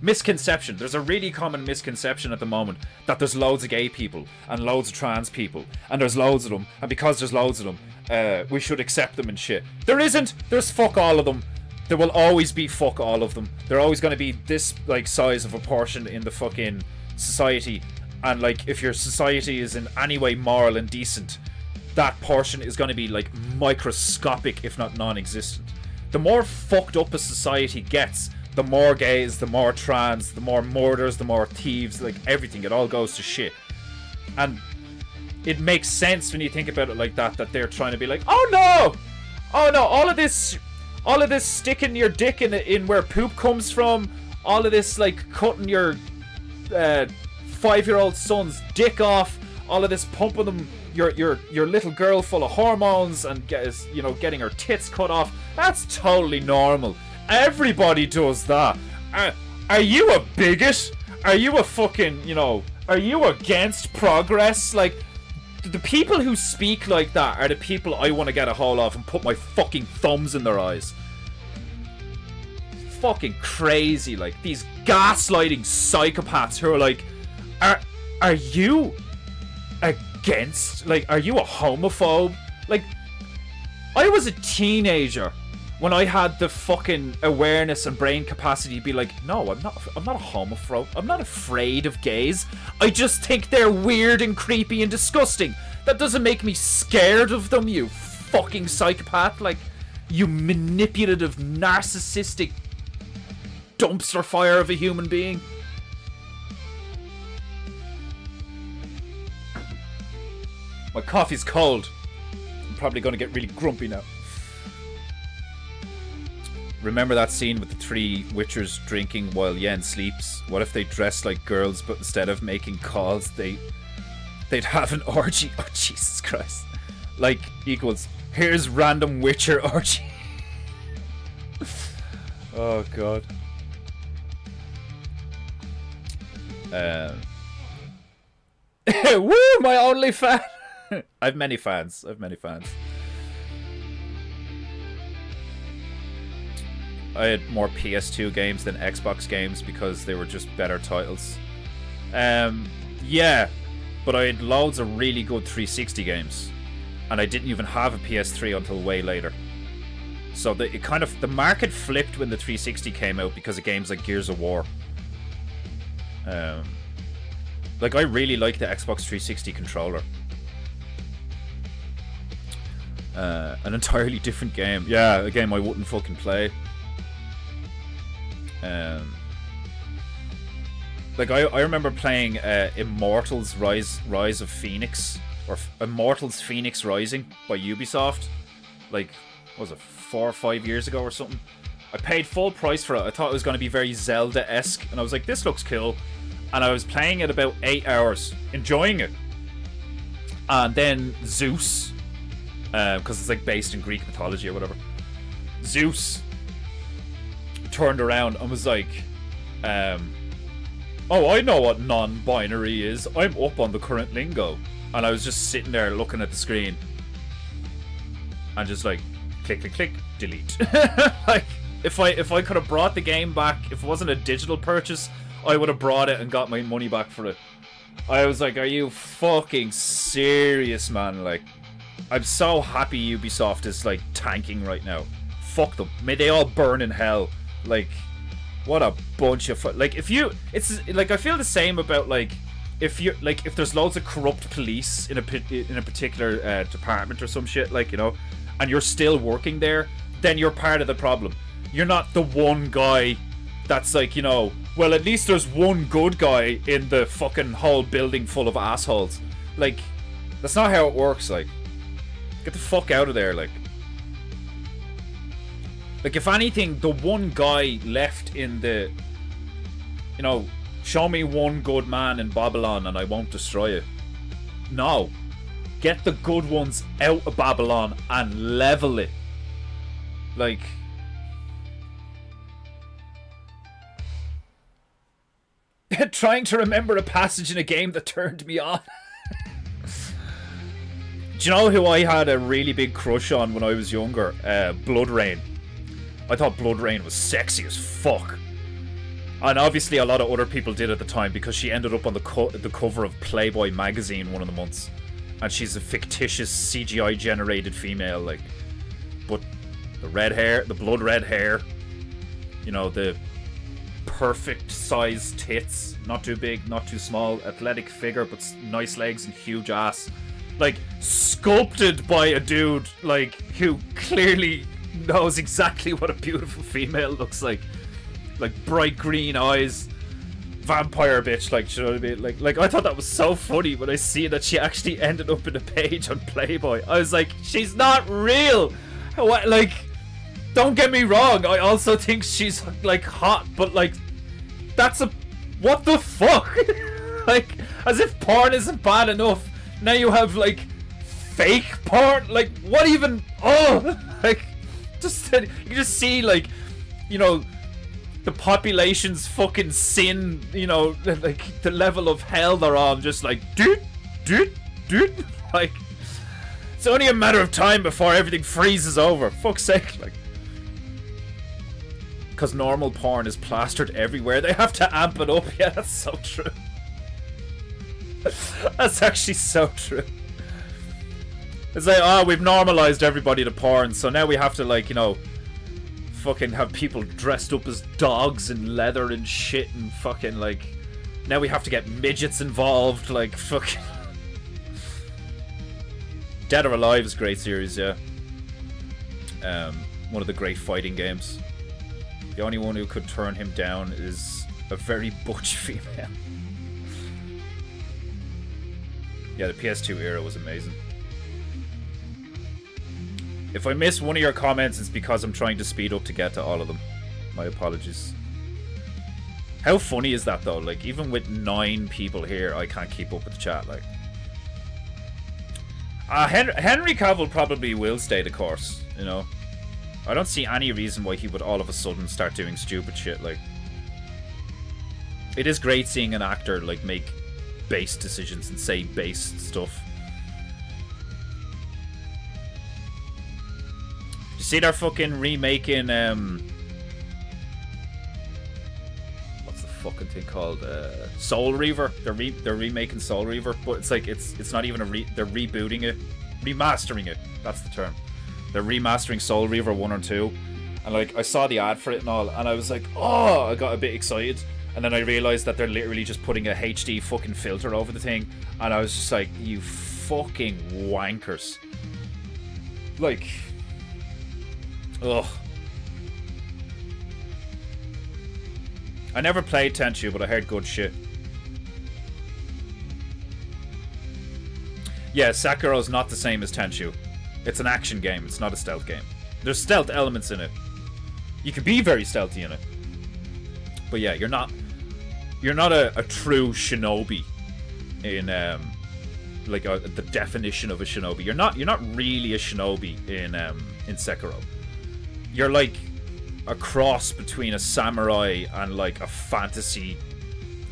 Misconception. There's a really common misconception at the moment that there's loads of gay people and loads of trans people, and there's loads of them, and because there's loads of them, we should accept them and shit. There isn't. There's fuck all of them. There will always be fuck all of them. They're always going to be this, like, size of a portion in the fucking society, and, like, if your society is in any way moral and decent, that portion is going to be, like, microscopic, if not non-existent. The more fucked up a society gets, the more gays, the more trans, the more murders, the more thieves, like, everything, it all goes to shit. And it makes sense when you think about it like that they're trying to be like, oh no, all of this sticking your dick in where poop comes from, all of this, like, cutting your 5-year-old son's dick off, all of this pumping them, your little girl full of hormones and getting her tits cut off, that's totally normal. Everybody does that. Are you a bigot? Are you a fucking, you know, are you against progress? Like, the people who speak like that are the people I want to get a hold of and put my fucking thumbs in their eyes. Fucking crazy, like, these gaslighting psychopaths who are like, are you against, like, are you a homophobe? Like, I was a teenager when I had the fucking awareness and brain capacity to be like, no, I'm not a homophobe. I'm not afraid of gays. I just think they're weird and creepy and disgusting. That doesn't make me scared of them, you fucking psychopath. Like, you manipulative, narcissistic dumpster fire of a human being. My coffee's cold. I'm probably going to get really grumpy now. Remember that scene with the 3 witchers drinking while Yen sleeps? What if they dressed like girls, but instead of making calls, they'd have an orgy? Oh, Jesus Christ. Like, equals, here's random witcher orgy. Oh, God. Woo, my only fan. I've many fans. I had more PS2 games than Xbox games because they were just better titles. Yeah, but I had loads of really good 360 games, and I didn't even have a PS3 until way later. So the market flipped when the 360 came out because of games like Gears of War. Like, I really like the Xbox 360 controller. An entirely different game. Yeah, a game I wouldn't fucking play. Like I remember playing Immortals Rise of Phoenix, or Immortals Phoenix Rising by Ubisoft. Like, what was it, 4 or 5 years ago or something? I paid full price for it. I thought it was going to be very Zelda-esque, and I was like, this looks cool. And I was playing it about 8 hours, enjoying it. And then Zeus, because it's like based in Greek mythology or whatever, Zeus turned around and was like, oh, I know what non-binary is. I'm up on the current lingo. And I was just sitting there looking at the screen and just like, click, click, click, delete. Like, if I could have brought the game back, if it wasn't a digital purchase, I would have brought it and got my money back for it. I was like, are you fucking serious, man? Like, I'm so happy Ubisoft is like tanking right now. Fuck them. May they all burn in hell. Like, what a bunch of like, if you, it's like, I feel the same about like, if you like, if there's loads of corrupt police in a particular department or some shit, like, you know, and you're still working there, then you're part of the problem. You're not the one guy that's like, you know, well, at least there's one good guy in the fucking whole building full of assholes. Like, that's not how it works. Like, get the fuck out of there. Like, if anything, the one guy left in the, you know, show me one good man in Babylon and I won't destroy it. No. Get the good ones out of Babylon and level it. Like, trying to remember a passage in a game that turned me on. Do you know who I had a really big crush on when I was younger? Blood Rain. I thought Blood Rain was sexy as fuck. And obviously a lot of other people did at the time, because she ended up on the cover of Playboy magazine one of the months. And she's a fictitious CGI generated female, like, but the red hair, the blood red hair, you know, the perfect size tits, not too big, not too small, athletic figure, but nice legs and huge ass, like, sculpted by a dude, like, who clearly knows exactly what a beautiful female looks like bright green eyes, vampire bitch, like, you know what I mean? Like I thought that was so funny when I see that she actually ended up in a page on Playboy. I was like, she's not real. What, like, don't get me wrong, I also think she's like hot, but like, that's a, what the fuck? Like, as if porn isn't bad enough, now you have like fake porn. Like, what even? Oh, like, just, you can just see, like, you know, the population's fucking sin, you know, like the level of hell they're on, just like, dude, like, it's only a matter of time before everything freezes over. Fuck's sake, like, because normal porn is plastered everywhere, they have to amp it up. Yeah, that's so true. That's actually so true. It's like, oh, we've normalized everybody to porn, so now we have to, like, you know, fucking have people dressed up as dogs in leather and shit, and fucking, like, now we have to get midgets involved, like, fucking. Dead or Alive is a great series, yeah. One of the great fighting games. The only one who could turn him down is a very butch female. Yeah, the PS2 era was amazing. If I miss one of your comments, it's because I'm trying to speed up to get to all of them. My apologies. How funny is that, though? Like, even with 9 people here, I can't keep up with the chat, like. Henry Cavill probably will stay the course, you know. I don't see any reason why he would all of a sudden start doing stupid shit, like. It is great seeing an actor, like, make base decisions and say base stuff. See, they're fucking remaking, what's the fucking thing called? Soul Reaver. They're remaking Soul Reaver, but it's like, it's not even they're rebooting it. Remastering it. That's the term. They're remastering Soul Reaver 1 or 2. And like, I saw the ad for it and all, and I was like, oh, I got a bit excited. And then I realized that they're literally just putting a HD fucking filter over the thing. And I was just like, you fucking wankers. like, ugh. I never played Tenchu, but I heard good shit. Yeah, Sekiro's not the same as Tenchu. It's an action game, it's not a stealth game. There's stealth elements in it. You can be very stealthy in it. But yeah, you're not a true shinobi in like the definition of a shinobi. You're not really a shinobi in Sekiro. You're like a cross between a samurai and like a fantasy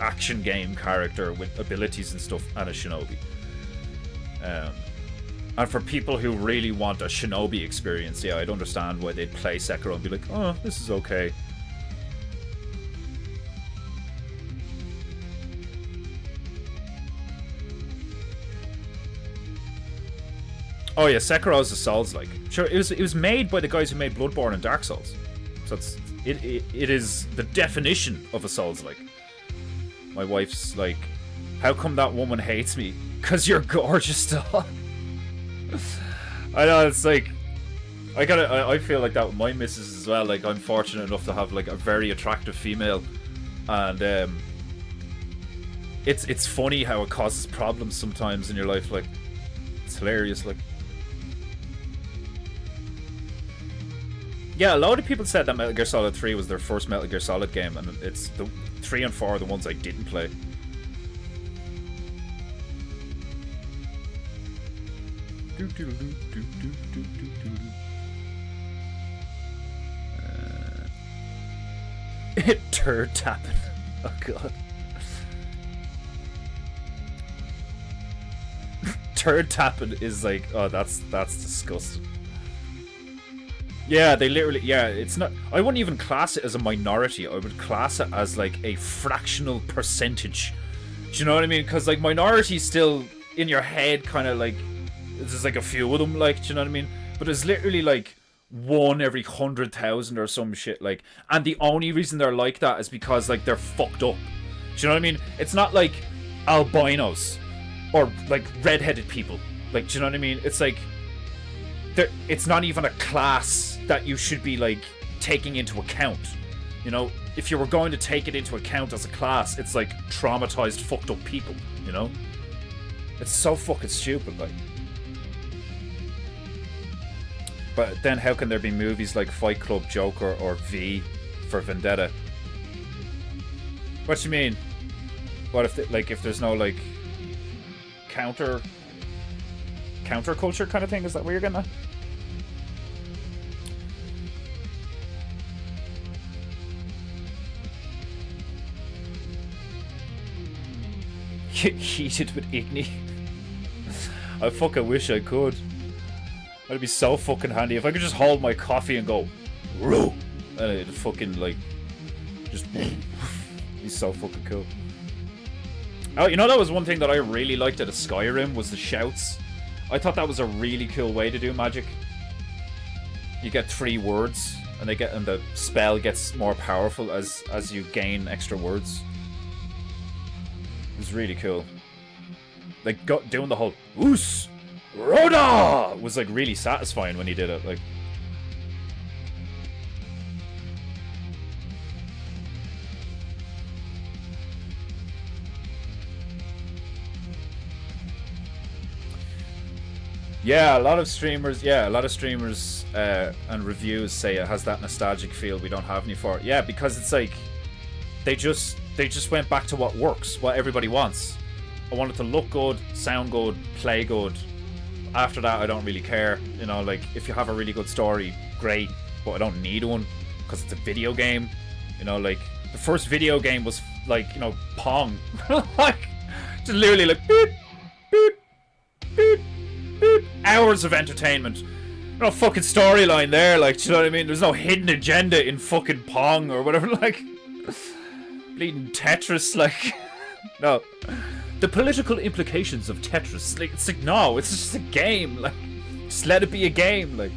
action game character with abilities and stuff and a shinobi. And for people who really want a shinobi experience, yeah, I'd understand why they'd play Sekiro and be like, oh, this is okay. Oh yeah, Sekiro is a Souls-like. Sure, it was made by the guys who made Bloodborne and Dark Souls. So it is the definition of a Souls-like. My wife's like, how come that woman hates me? 'Cause you're gorgeous still. I know, it's like, I feel like that with my missus as well. Like, I'm fortunate enough to have like a very attractive female, and it's funny how it causes problems sometimes in your life. Like, it's hilarious. Like, yeah, a lot of people said that Metal Gear Solid 3 was their first Metal Gear Solid game, and it's the 3 and 4 are the ones I didn't play. Turd tapping. Oh god. Turd tapping is like, oh, that's disgusting. Yeah, they literally, yeah, it's not, I wouldn't even class it as a minority. I would class it as like a fractional percentage. Do you know what I mean? Because like minority still in your head kind of like, there's like a few of them, like, do you know what I mean? But it's literally like 1 every 100,000 or some shit, like, and the only reason they're like that is because like they're fucked up. Do you know what I mean? It's not like albinos or like redheaded people, like, do you know what I mean? It's like, it's not even a class that you should be like taking into account. You know, if you were going to take it into account as a class, it's like traumatized, fucked up people. You know, it's so fucking stupid, like. But then how can there be movies like Fight Club, Joker, or V for Vendetta? What do you mean? What if, if there's no, like, counter culture kind of thing? Is that what you're getting at? Heated with Igni. I fucking wish I could. That'd be so fucking handy if I could just hold my coffee and go, "Roo," and it'd fucking like, just be so fucking cool. Oh, you know, that was one thing that I really liked out of Skyrim was the shouts. I thought that was a really cool way to do magic. You get 3 words, and the spell gets more powerful as you gain extra words. It was really cool. Like doing the whole "Oos Rhoda" was like really satisfying when he did it. Like, yeah, a lot of streamers and reviews say it has that nostalgic feel we don't have any for it. Yeah, because it's like they just went back to what works, what everybody wants. I want it to look good, sound good, play good. After that, I don't really care. You know, like, if you have a really good story, great, but I don't need one because it's a video game. You know, like, the first video game was like, you know, Pong. Like, just literally like beep, beep, beep, beep. Hours of entertainment. No fucking storyline there, like, do you know what I mean? There's no hidden agenda in fucking Pong or whatever, like. Bleeding Tetris, like. No. The political implications of Tetris, like, it's like, no, it's just a game, like, just let it be a game, like.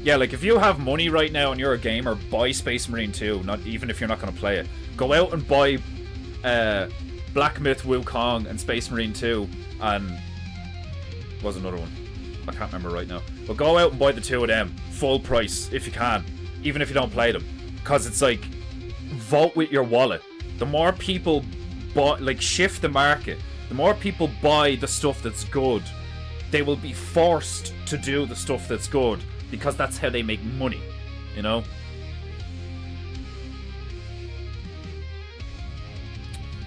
Yeah, like, if you have money right now and you're a gamer, buy Space Marine 2, not even if you're not going to play it. Go out and buy Black Myth, Wukong, and Space Marine 2, and was another one. I can't remember right now. But go out and buy the 2 of them, full price if you can, even if you don't play them, because it's like vote with your wallet. The more people buy, like shift the market, the more people buy the stuff that's good, they will be forced to do the stuff that's good because that's how they make money, you know.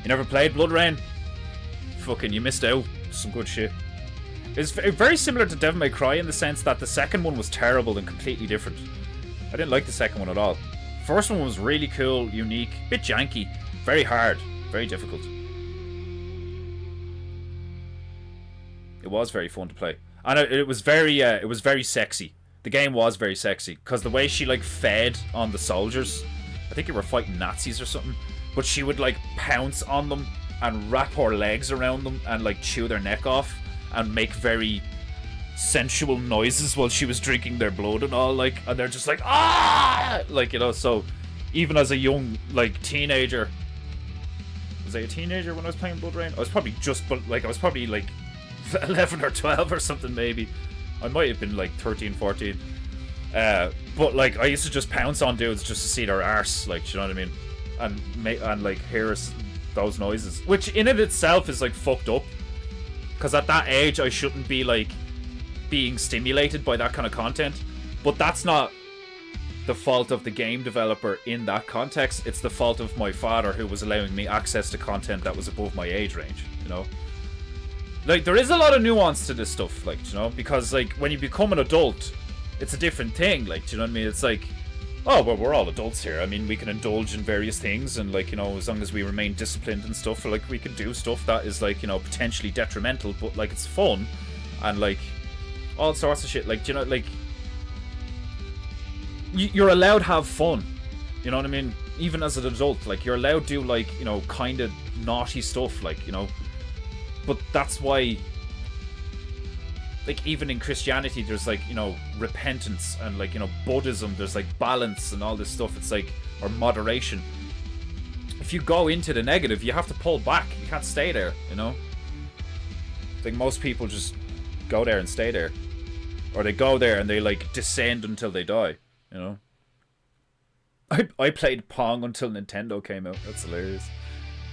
You never played Blood Rain? Fucking, you missed out. Some good shit. It's very similar to Devil May Cry in the sense that the second one was terrible and completely different. I didn't like the second one at all. First one was really cool, unique, bit janky, very hard, very difficult. It was very fun to play, and it was very sexy. The game was very sexy because the way she like fed on the soldiers, I think you were fighting Nazis or something, but she would like pounce on them and wrap her legs around them and like chew their neck off and make very sensual noises while she was drinking their blood and all, like, and they're just like, ah, like, you know. So even as a young like teenager, was I a teenager when I was playing Blood Rain? I was probably just, but like I was probably like 11 or 12 or something, maybe. I might have been like 13, 14. But like I used to just pounce on dudes just to see their arse, like, do you know what I mean? And like hear those noises, which in it itself is like fucked up, because at that age I shouldn't be like being stimulated by that kind of content. But that's not the fault of the game developer in that context. It's the fault of my father, who was allowing me access to content that was above my age range, you know. Like, there is a lot of nuance to this stuff, like, you know, because like when you become an adult, it's a different thing, like, do you know what I mean? It's like, oh, well, we're all adults here. I mean, we can indulge in various things, and like, you know, as long as we remain disciplined and stuff, like, we can do stuff that is like, you know, potentially detrimental, but like it's fun, and like all sorts of shit, like, do you know, like you're allowed to have fun, you know what I mean? Even as an adult, like, you're allowed to do like, you know, kind of naughty stuff, like, you know. But that's why, like, even in Christianity, there's like, you know, repentance, and like, you know, Buddhism, there's like balance and all this stuff. It's like, or moderation. If you go into the negative, you have to pull back. You can't stay there, you know. I think most people just go there and stay there, or they go there and they like descend until they die, you know. I played Pong until Nintendo came out. That's hilarious.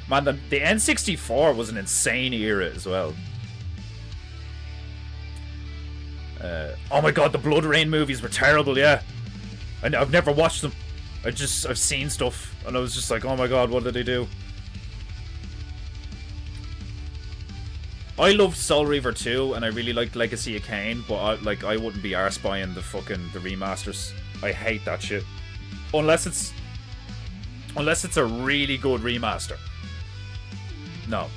Man, the N64 was an insane era as well. Oh my god, the Blood Rain movies were terrible, yeah. I've never watched them. I've seen stuff, and I was just like, oh my god, what did they do? I loved Soul Reaver 2, and I really liked Legacy of Kain, but I wouldn't be arse buying the remasters. I hate that shit. Unless it's a really good remaster. No.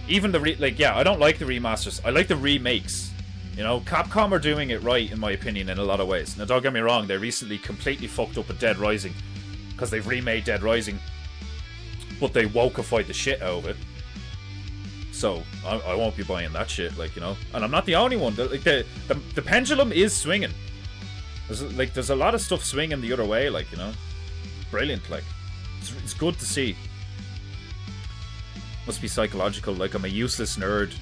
Even I don't like the remasters. I like the remakes. You know, Capcom are doing it right, in my opinion, in a lot of ways. Now, don't get me wrong, they recently completely fucked up with Dead Rising, because they've remade Dead Rising, but they wokeified the shit out of it. So, I won't be buying that shit, like, you know. And I'm not the only one. The pendulum is swinging. There's a lot of stuff swinging the other way, like, you know. Brilliant, like. It's good to see. Must be psychological, like, I'm a useless nerd.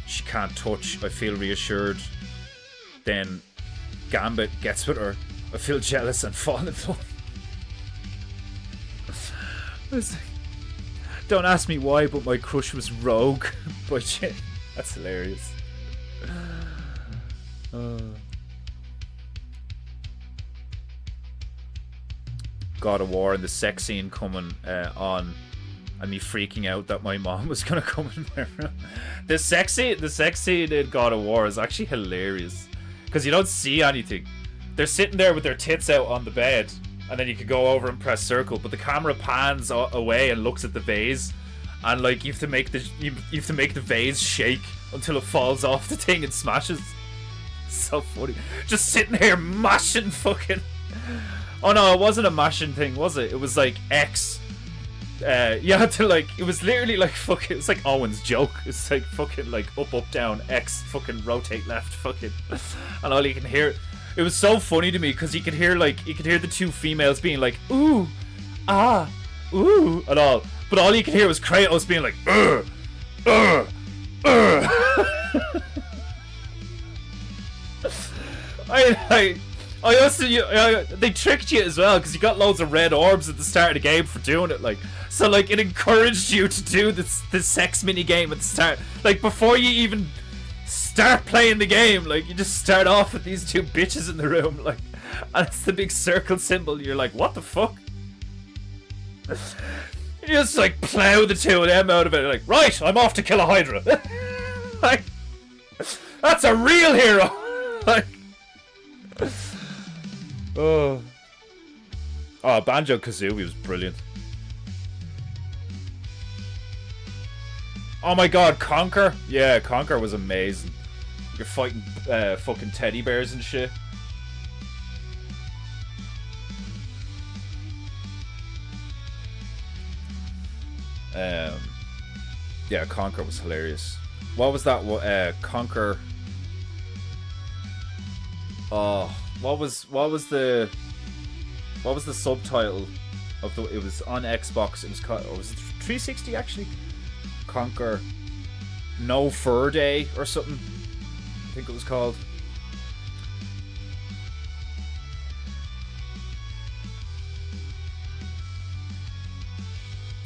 She can't touch. I feel reassured. Then Gambit gets with her. I feel jealous and fall in love. Don't ask me why, but my crush was Rogue. But shit, that's hilarious. God of War and the sex scene coming on, and me freaking out that my mom was gonna come in my room. The sex scene in God of War is actually hilarious, because you don't see anything. They're sitting there with their tits out on the bed, and then you can go over and press circle, but the camera pans away and looks at the vase, and like you have to make the vase shake until it falls off the thing and smashes. So funny. Just sitting here mashing fucking. Oh no, it wasn't a mashing thing, was it? It was like X. You had to like, it was literally like fucking, it's like Owen's joke. It's like fucking like up, down, X, fucking rotate left, fucking, and all you can hear. It was so funny to me because you could hear the two females being like, ooh, ah, ooh, and all, But all you could hear was Kratos being like, "Ugh, ugh, ugh." I also, they tricked you as well because you got loads of red orbs at the start of the game for doing it. Like, so like it encouraged you to do this sex mini game at the start. Like before you even start playing the game, like you just start off with these two bitches in the room, like, and it's the big circle symbol. You're like, what the fuck? You just like plow the two of them out of it. Like, right, I'm off to kill a Hydra. Like, that's a real hero. Like. Oh, Banjo-Kazooie was brilliant. Oh my god, Conker? Yeah, Conker was amazing. You're fighting fucking teddy bears and shit. Yeah, Conker was hilarious. What was that? Conker. Oh, what was the subtitle of the? It was on Xbox. It was called. Oh, was it 360 actually? Conquer No Fur Day or something. I think it was called.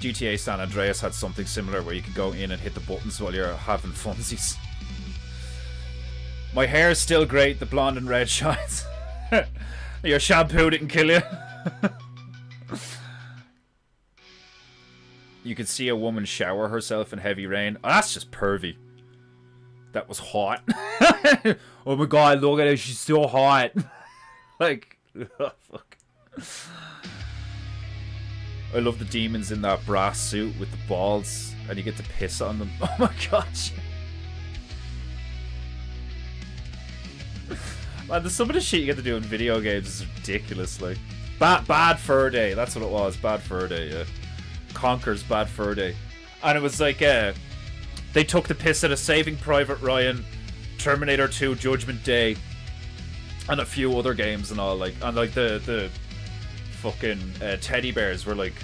GTA San Andreas had something similar where you could go in and hit the buttons while you're having funsies. My hair is still great, the blonde and red shines. Your shampoo didn't kill you. You could see a woman shower herself in heavy rain. Oh, that's just pervy. That was hot. Oh my god, look at her, she's so hot. Like, oh, fuck. I love the demons in that brass suit with the balls, and you get to piss on them. Oh my god. Man, some of the shit you get to do in video games is ridiculous. Like, Bad Fur Day. That's what it was. Bad Fur Day. Yeah. Conker's Bad Fur Day, and it was like they took the piss out of Saving Private Ryan, Terminator 2, Judgment Day, and a few other games and all. Like, and like the fucking teddy bears were like,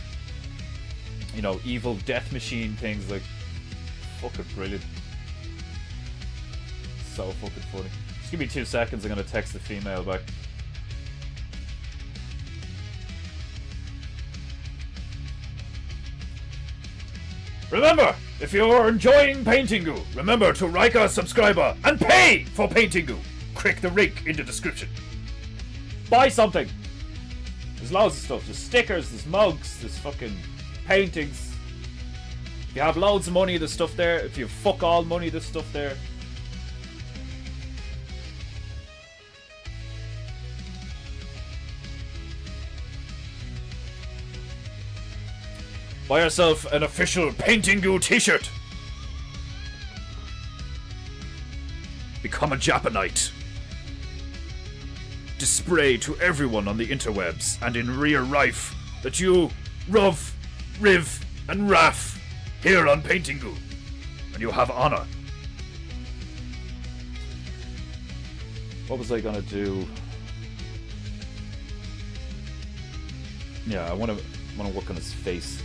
you know, evil death machine things. Like, fucking brilliant. So fucking funny. Just give me 2 seconds. I'm gonna text the female back. Remember, if you're enjoying Paintingu, remember to like our subscriber and pay for Paintingu. Click the link in the description. Buy something. There's loads of stuff. There's stickers, there's mugs, there's fucking paintings. If you have loads of money, there's stuff there. If you have fuck all money, there's stuff there. Buy yourself an official Paintingu T-shirt. Become a Japanite. Display to everyone on the interwebs and in real life that you Ruv, Riv, and Raf here on Paintingu, and you have honor. What was I gonna do? Yeah, I wanna work on his face.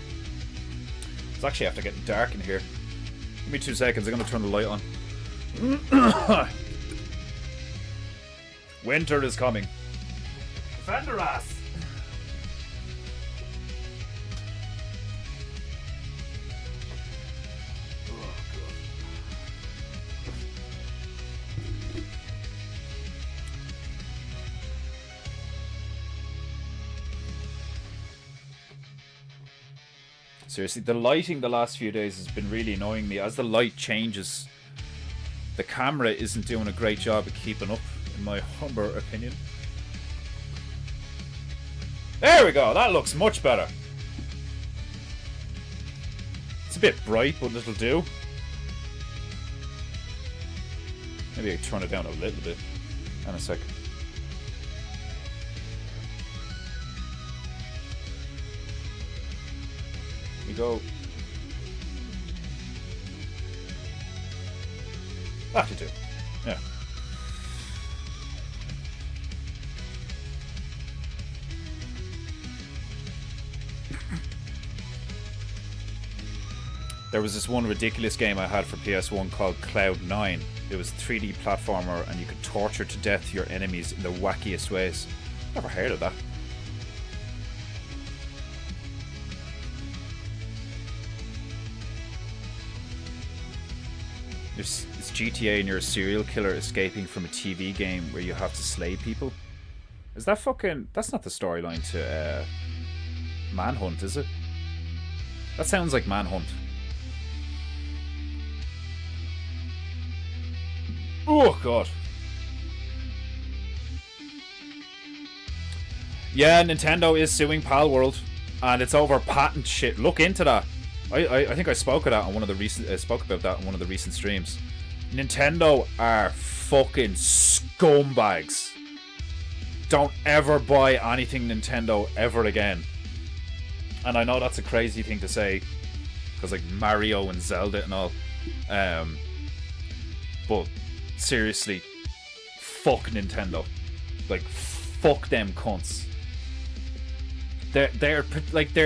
It's actually after getting dark in here. Give me 2 seconds, I'm gonna turn the light on. Winter is coming. Defender ass! Oh, God. Seriously, the lighting the last few days has been really annoying me. As the light changes, the camera isn't doing a great job of keeping up, in my humble opinion. There we go, that looks much better. It's a bit bright, but it'll do. Maybe I turn it down a little bit. In a second. We go. That'll do. Yeah. There was this one ridiculous game I had for PS1 called Cloud 9. It was a 3D platformer, and you could torture to death your enemies in the wackiest ways. Never heard of that. It's GTA and you're a serial killer escaping from a TV game where you have to slay people. Is that fucking... That's not the storyline to Manhunt, is it? That sounds like Manhunt. Oh, God. Yeah, Nintendo is suing Palworld, and it's over patent shit. Look into that. I think I spoke about that on one of the recent streams. Nintendo are fucking scumbags. Don't ever buy anything Nintendo ever again. And I know that's a crazy thing to say, because like Mario and Zelda and all. But seriously, fuck Nintendo. Like, fuck them cunts. They're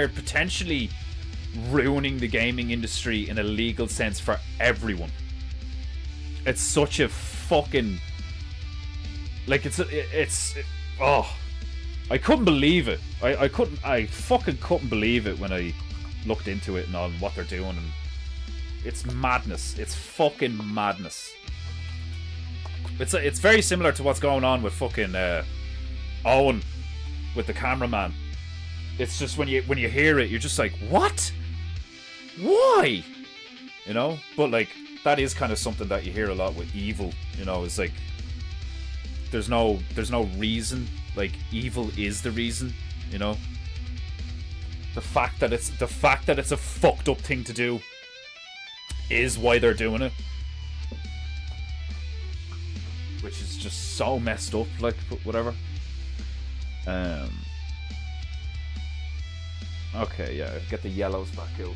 potentially ruining the gaming industry in a legal sense for everyone. It's such a fucking... Like, oh, I couldn't believe it. I fucking couldn't believe it when I looked into it and all, and what they're doing, and it's madness. It's fucking madness. It's very similar to what's going on with fucking Owen with the cameraman. It's just when you hear it, you're just like, what? Why? You know? But like, that is kind of something that you hear a lot with evil. You know, it's like there's no reason. Like, evil is the reason. You know, the fact that it's a fucked up thing to do is why they're doing it, which is just so messed up. Like, whatever. Okay, yeah, get the yellows back out.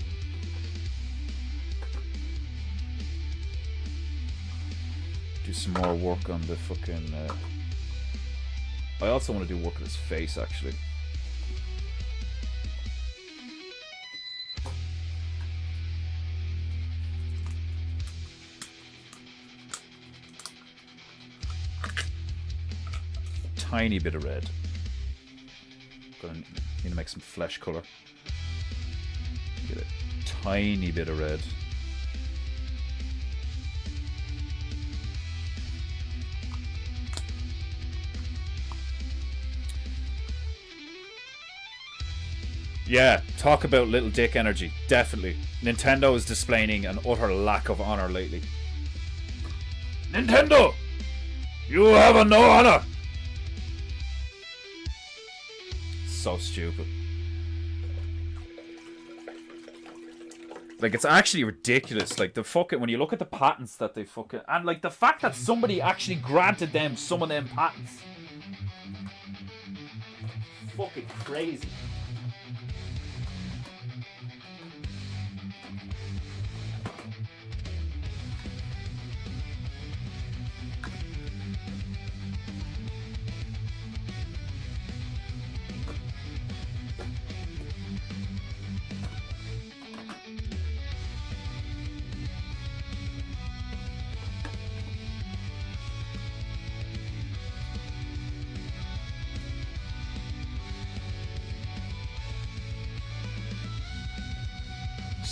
Do some more work on the fucking... I also want to do work on his face, actually. Tiny bit of red. Gonna need to make some flesh color. Get a tiny bit of red. Yeah, talk about little dick energy. Definitely. Nintendo is displaying an utter lack of honor lately. Nintendo! You have no honor! So stupid. Like, it's actually ridiculous. Like, the fucking... When you look at the patents that they fucking... And, like, the fact that somebody actually granted them some of them patents. Fucking crazy.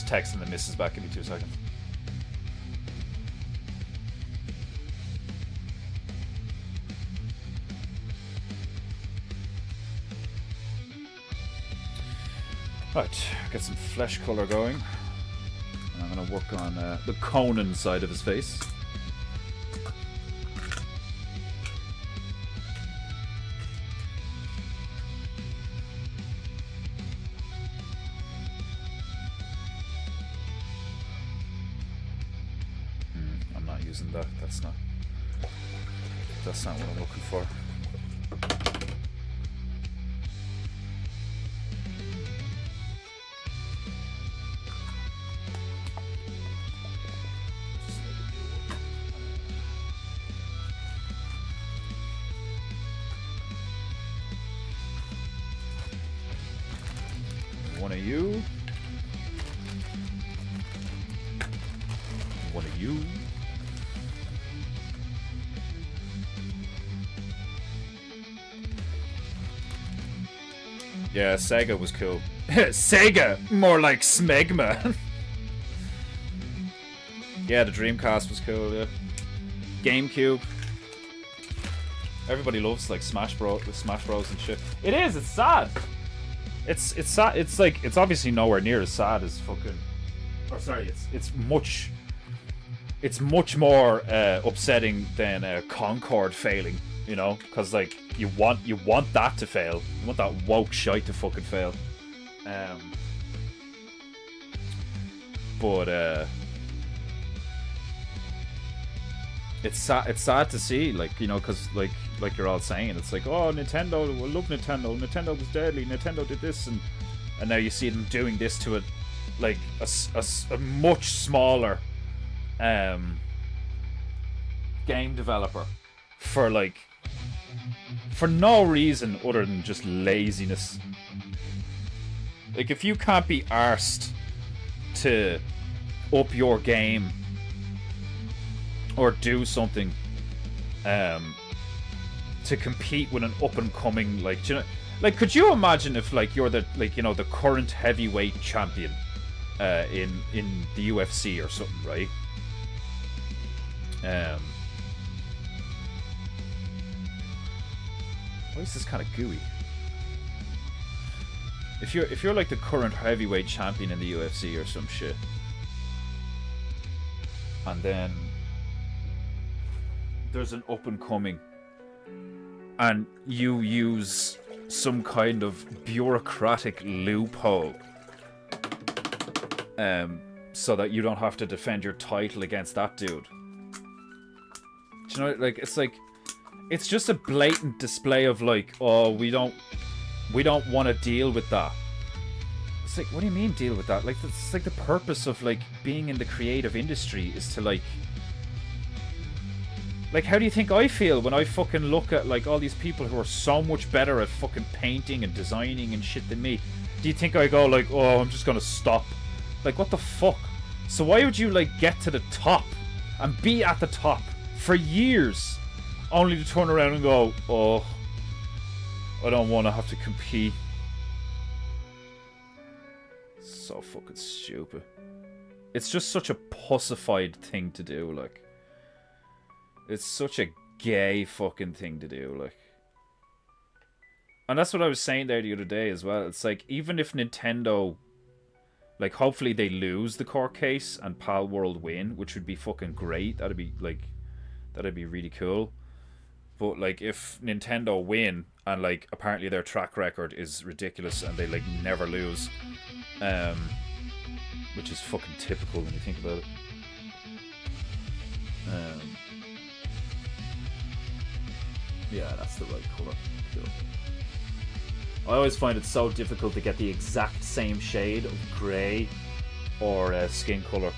Texting the missus back. Give me 2 seconds. Right, get some flesh color going. And I'm going to work on the Conan side of his face. That's not what I'm looking for. One of you. you. Yeah, Sega was cool. Sega! More like Smegma. Yeah, the Dreamcast was cool, yeah. GameCube. Everybody loves like Smash Bros and shit. It is, it's sad. It's sad. It's like, it's obviously nowhere near as sad as fucking, or sorry, it's much more upsetting than Concord failing, you know, because like you want that to fail, you want that woke shite to fucking fail. But it's sad to see, like, you know, because like you're all saying, it's like, oh, Nintendo, I love Nintendo. Nintendo was deadly. Nintendo did this, and now you see them doing this to it, like a much smaller game developer for no reason other than just laziness. Like, if you can't be arsed to up your game or do something to compete with an up and coming, like, you know, like, could you imagine if like you're the, like, you know, the current heavyweight champion in the UFC or something, right? Why is this kind of gooey? If you're like the current heavyweight champion in the UFC or some shit, and then there's an up and coming, and you use some kind of bureaucratic loophole so that you don't have to defend your title against that dude. Do you know, like, it's just a blatant display of like, oh, we don't want to deal with that. It's like, what do you mean deal with that? Like, it's like the purpose of like being in the creative industry is to like, how do you think I feel when I fucking look at like all these people who are so much better at fucking painting and designing and shit than me? Do you think I go like, oh, I'm just gonna stop? Like, what the fuck? So why would you like get to the top and be at the top for years only to turn around and go, oh, I don't want to have to compete? So fucking stupid. It's just such a pussified thing to do, like. It's such a gay fucking thing to do, like. And that's what I was saying there the other day as well. It's like, even if Nintendo, like, hopefully they lose the court case and Pal World win, which would be fucking great. That'd be really cool. But like, if Nintendo win and like apparently their track record is ridiculous and they like never lose, which is fucking typical when you think about it. Yeah, that's the right colour. Cool. I always find it so difficult to get the exact same shade of grey or skin colour.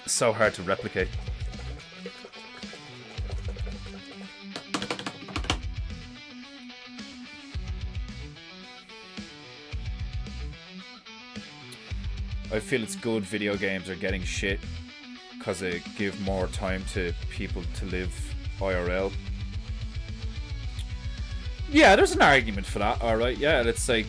So hard to replicate. I feel it's good video games are getting shit because they give more time to people to live IRL. Yeah, there's an argument for that, alright. Yeah, it's like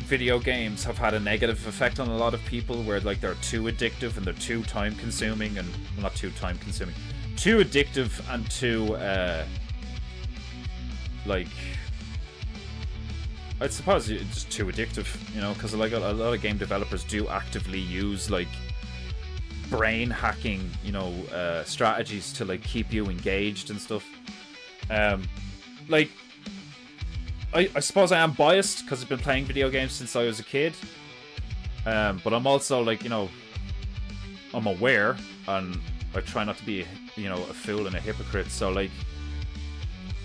video games have had a negative effect on a lot of people where like they're too addictive and they're too time consuming, and well, not too time consuming, too addictive and too like, I suppose it's just too addictive, you know, because like a lot of game developers do actively use like brain hacking, you know, strategies to like keep you engaged and stuff. Like, I suppose I am biased because I've been playing video games since I was a kid, but I'm also like, you know, I'm aware and I try not to be, you know, a fool and a hypocrite. So like,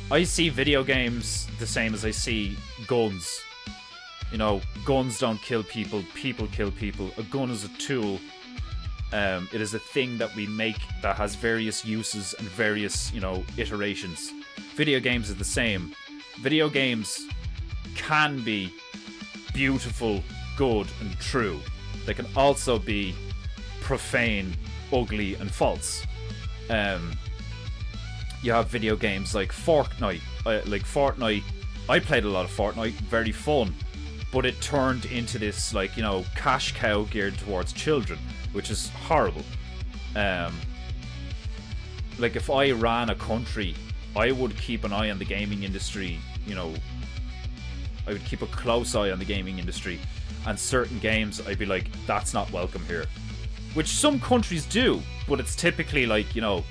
I see video games the same as I see guns. You know, guns don't kill people, people kill people. A gun is a tool. It is a thing that we make that has various uses and various, you know, iterations. Video games are the same. Video games can be beautiful, good, and true. They can also be profane, ugly, and false. You have video games like Fortnite. I played a lot of Fortnite, very fun, but it turned into this, like, you know, cash cow geared towards children, which is horrible. Like, if I ran a country, I would keep an eye on the gaming industry, you know, I would keep a close eye on the gaming industry, and certain games I'd be like, that's not welcome here. Which some countries do, but it's typically like, you know,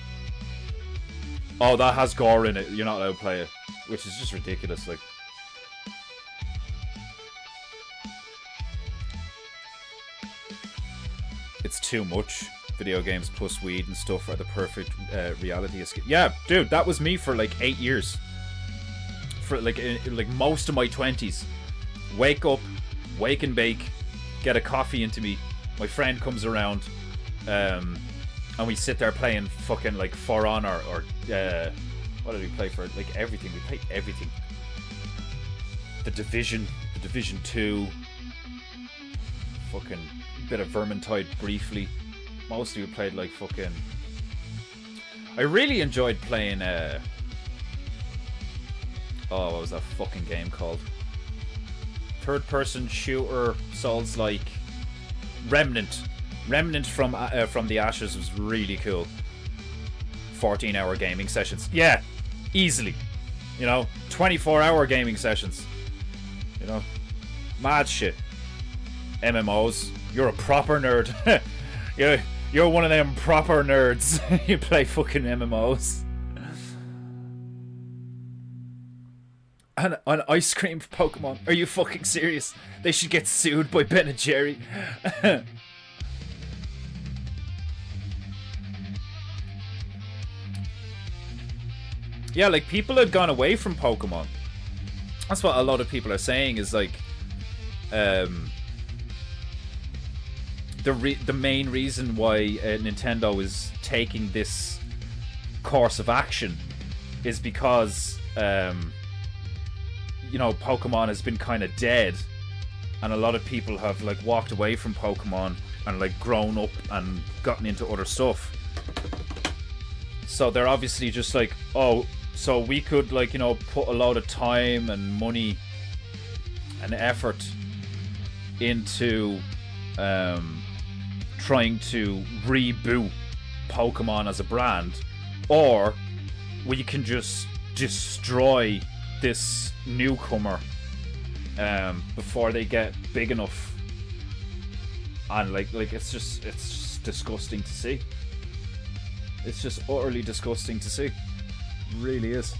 oh, that has gore in it, you're not allowed to play it. Which is just ridiculous, like. It's too much. Video games plus weed and stuff are the perfect reality escape. Yeah, dude, that was me for like 8 years. For like most of my 20s. Wake up, wake and bake, get a coffee into me. My friend comes around, and we sit there playing fucking like For Honor or what did we play for? Like everything. We played everything. The Division 2. Fucking bit of Vermintide briefly. Mostly we played like fucking... I really enjoyed playing oh, what was that fucking game called? Third person shooter, Souls-like. Remnant from the Ashes was really cool. 14-hour gaming sessions. Yeah, easily. You know, 24-hour gaming sessions. You know, mad shit. MMOs. You're a proper nerd. You're one of them proper nerds. You play fucking MMOs. An ice cream for Pokemon. Are you fucking serious? They should get sued by Ben and Jerry. Yeah, like, people had gone away from Pokemon. That's what a lot of people are saying, is like, the main reason why Nintendo is taking this course of action is because, you know, Pokemon has been kind of dead, and a lot of people have like walked away from Pokemon and like grown up and gotten into other stuff. So they're obviously just like, oh, so we could, like, you know, put a lot of time and money and effort into trying to reboot Pokemon as a brand, or we can just destroy this newcomer before they get big enough. And like it's just disgusting to see. It's just utterly disgusting to see. It really is.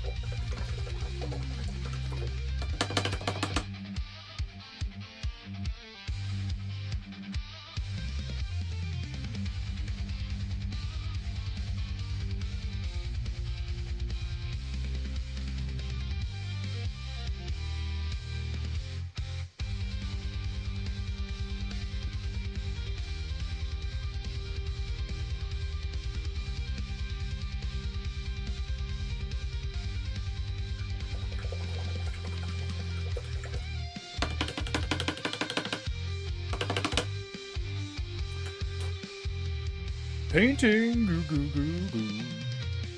Painting.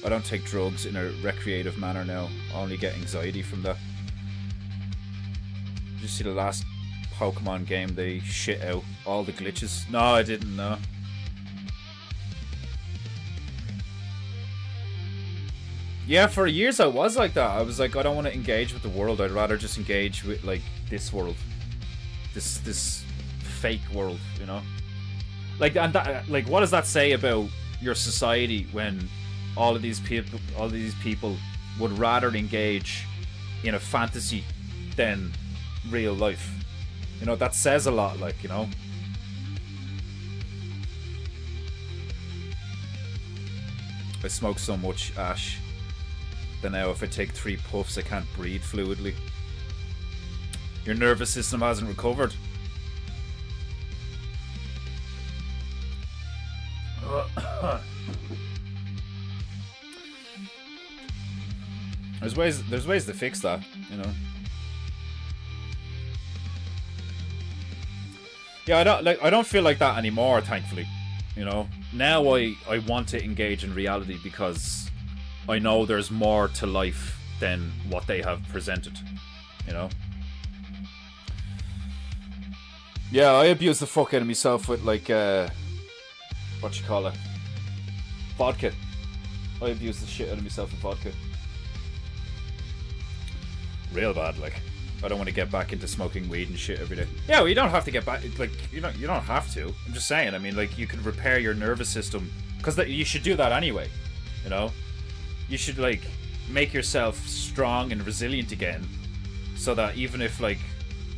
I don't take drugs in a recreative manner now. I only get anxiety from that. Did you see the last Pokemon game? They shit out all the glitches. No, I didn't know. Yeah, for years I was like that. I was like, I don't want to engage with the world. I'd rather just engage with like this world, this fake world, you know. Like, and that, like, what does that say about your society when all of these people would rather engage in a fantasy than real life? You know, that says a lot, like, you know. I smoke so much ash that now if I take 3 puffs I can't breathe fluidly. Your nervous system hasn't recovered. There's ways to fix that, you know. Yeah, I don't feel like that anymore, thankfully. You know, now I want to engage in reality because I know there's more to life than what they have presented. You know. Yeah, I abuse the fuck out of myself with like what you call it? Vodka. I abuse the shit out of myself with vodka. Real bad, like. I don't want to get back into smoking weed and shit every day. Yeah, well, you don't have to get back. Like, you don't have to. I'm just saying. I mean, like, you can repair your nervous system because you should do that anyway. You know, you should like make yourself strong and resilient again, so that even if like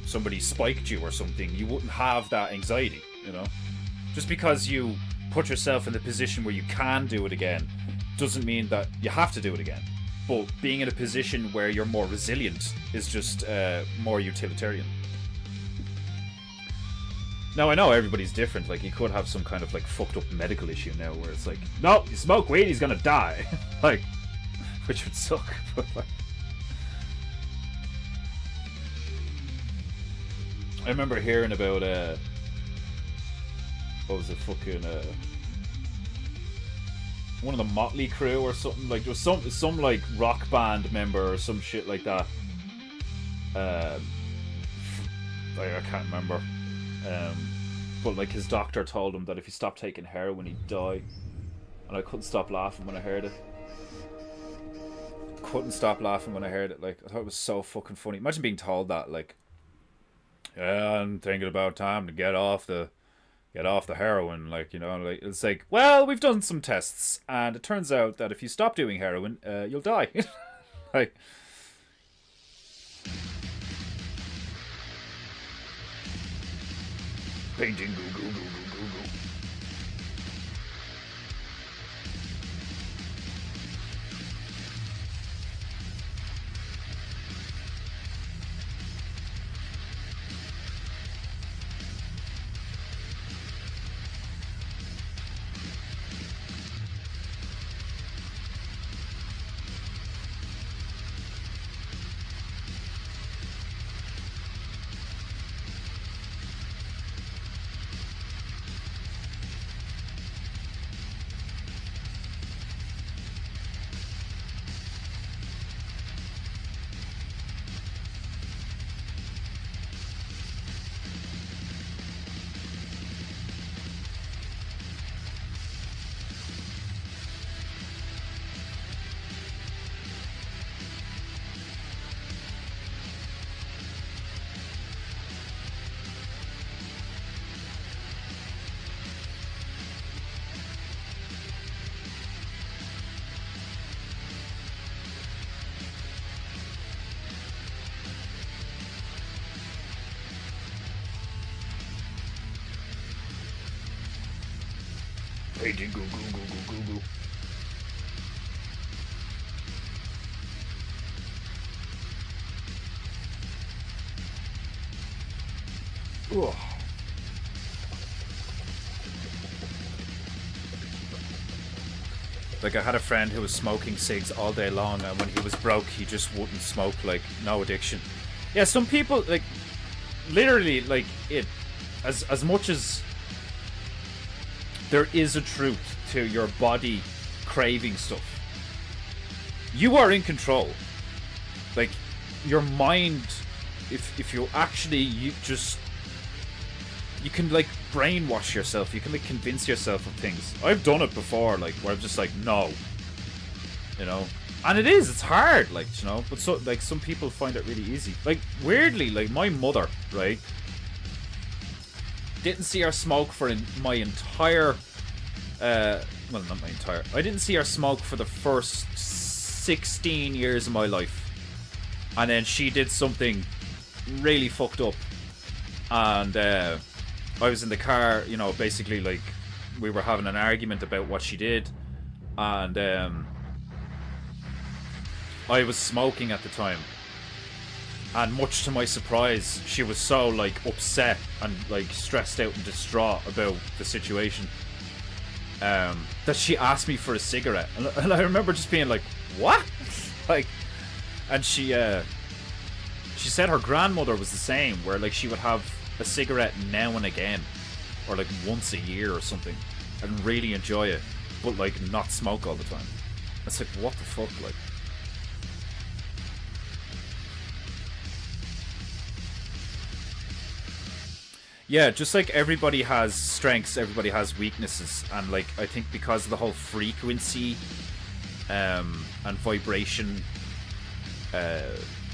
somebody spiked you or something, you wouldn't have that anxiety. You know, just because you put yourself in the position where you can do it again doesn't mean that you have to do it again. But being in a position where you're more resilient is just more utilitarian. Now, I know everybody's different. Like, you could have some kind of, like, fucked up medical issue now where it's like, no, you smoke weed, he's gonna die. Like, which would suck. But, like, I remember hearing about, what was it, fucking, one of the Motley Crew or something. Like, there was some like rock band member or some shit like that. I can't remember. But like his doctor told him that if he stopped taking heroin he'd die. And I couldn't stop laughing when I heard it. Couldn't stop laughing when I heard it. Like, I thought it was so fucking funny. Imagine being told that, like, yeah, I'm thinking about time to get off the heroin, like, you know, like, it's like, well, we've done some tests, and it turns out that if you stop doing heroin, you'll die. Like, painting goo goo goo goo goo goo. Painting goo goo goo goo goo goo. Ugh. Like, I had a friend who was smoking cigs all day long, and when he was broke, he just wouldn't smoke, like, no addiction. Yeah, some people, like, literally, like, as much as there is a truth to your body craving stuff, you are in control. Like, your mind, if you actually, you can, like, brainwash yourself. You can, like, convince yourself of things. I've done it before, like, where I'm just like, no, you know. And it's hard, like, you know. But so, like, some people find it really easy. Like, weirdly, like, my mother, right, didn't see her smoke for my entire, well, not my entire, I didn't see her smoke for the first 16 years of my life. And then she did something really fucked up. And I was in the car, you know, basically, like, we were having an argument about what she did. And I was smoking at the time. And much to my surprise, she was so, like, upset and, like, stressed out and distraught about the situation, that she asked me for a cigarette. And I remember just being like, what? Like, and she said her grandmother was the same, where, like, she would have a cigarette now and again, or like once a year or something, and really enjoy it, but like not smoke all the time. It's like, what the fuck, like. Yeah, just like everybody has strengths, everybody has weaknesses, and like I think because of the whole frequency and vibration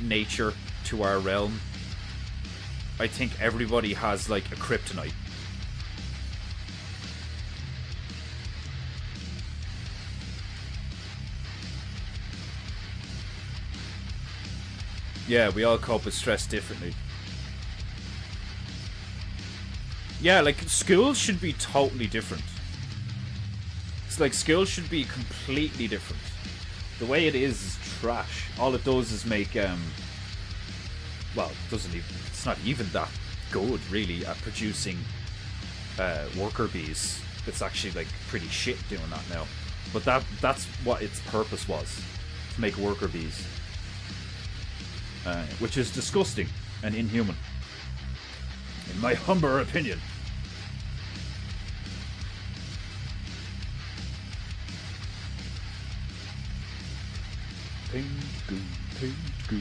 nature to our realm, I think everybody has like a kryptonite. Yeah, we all cope with stress differently. Yeah, like, schools should be totally different. It's like, schools should be completely different. The way it is trash. All it does is make, well, it doesn't even, it's not even that good, really, at producing worker bees. It's actually, like, pretty shit doing that now. But that's what its purpose was. To make worker bees. Which is disgusting and inhuman. In my humble opinion. Paint goo, paint goo.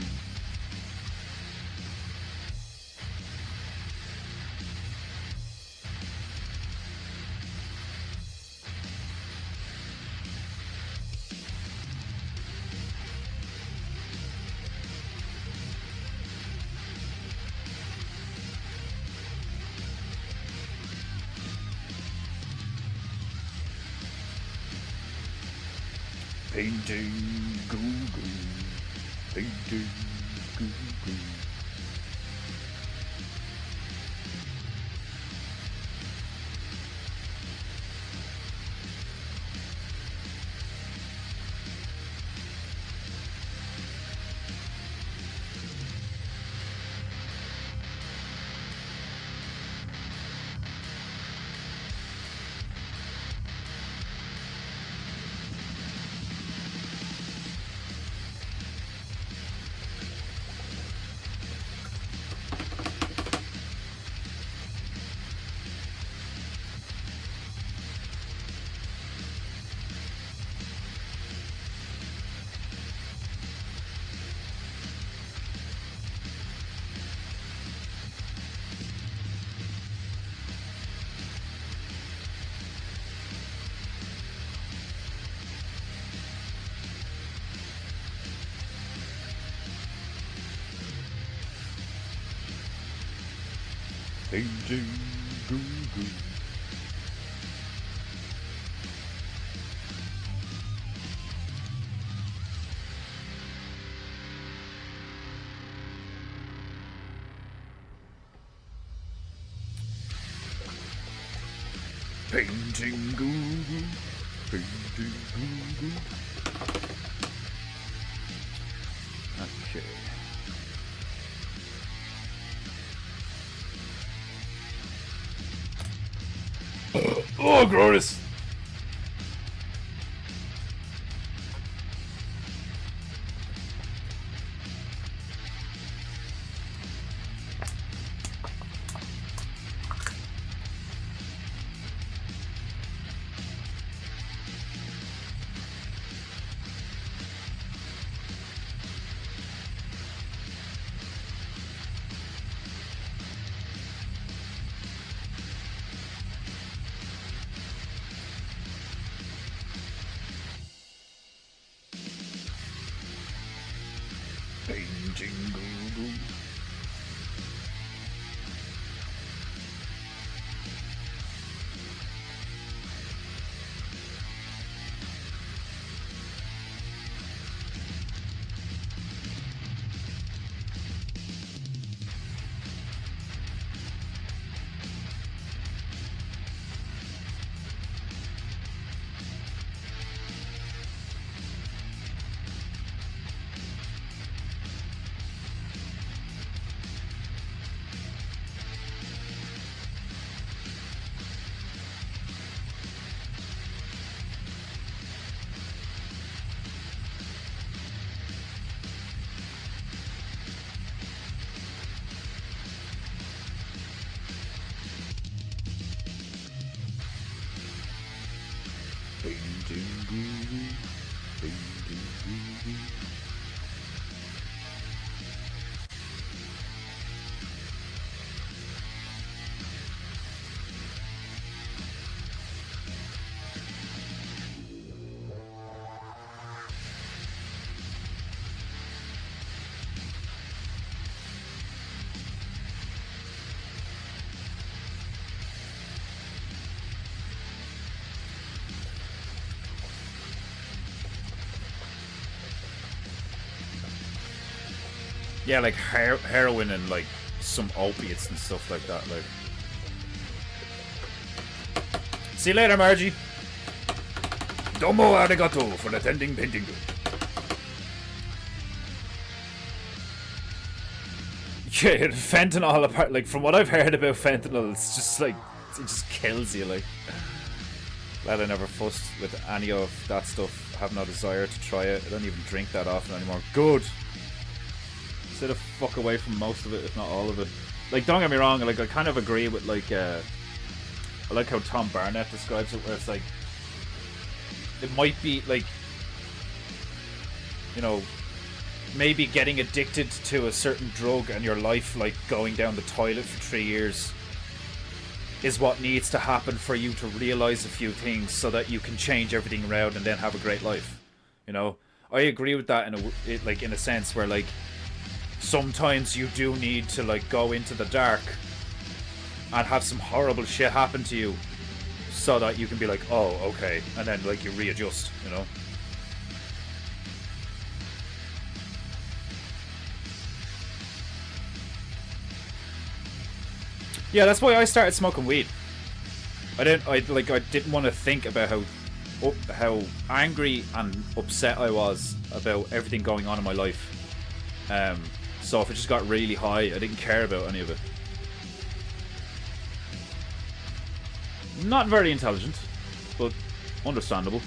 Painting goo goo. Painting goo goo. Painting goo goo. Painting goo goo. Painting goo goo. Okay. Oh, gross! Painting goo goo. Yeah, like heroin and like some opiates and stuff like that. Like, see you later, Margie. Domo arigato for attending Paintingu. Yeah, fentanyl, apart, like from what I've heard about fentanyl, it's just like it just kills you. Like, glad I never fussed with any of that stuff. I have no desire to try it. I don't even drink that often anymore. Good. Instead of fuck away from most of it, if not all of it. Like, don't get me wrong. Like, I kind of agree with like I like how Tom Barnett describes it, where it's like it might be like, you know, maybe getting addicted to a certain drug and your life like going down the toilet for 3 years is what needs to happen for you to realize a few things so that you can change everything around and then have a great life. You know, I agree with that in a sense where like sometimes you do need to like go into the dark and have some horrible shit happen to you so that you can be like, oh, okay, and then like you readjust, you know. Yeah, that's why I started smoking weed. I didn't want to think about how angry and upset I was about everything going on in my life. So if it just got really high, I didn't care about any of it. Not very intelligent, but understandable.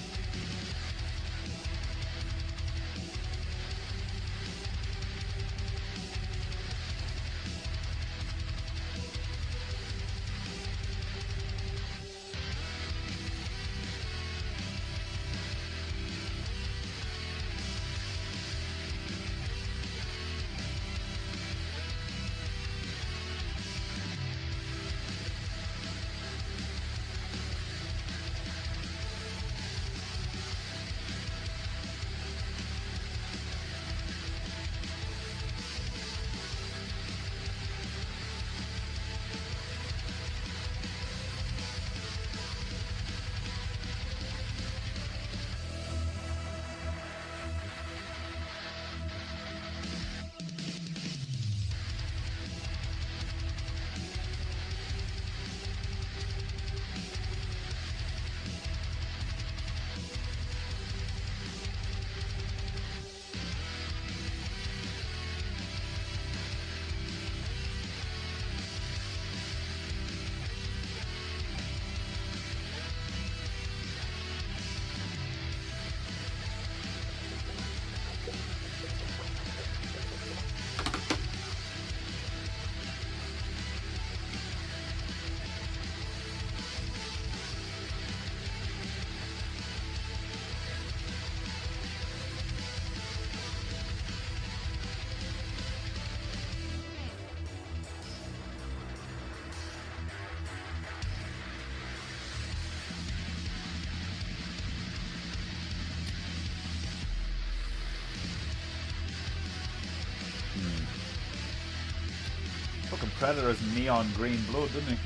Fucking Predator's neon green blood, didn't he?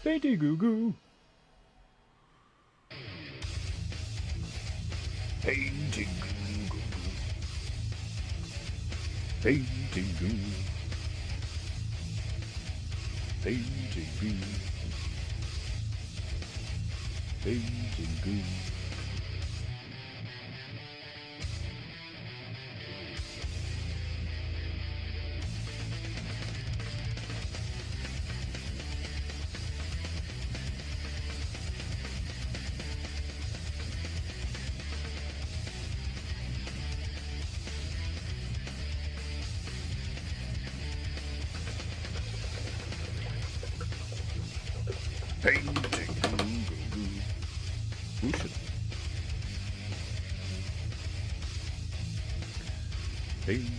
Paintingu. Paintingu. Paintingu. Paintingu. Paintingu. Painting.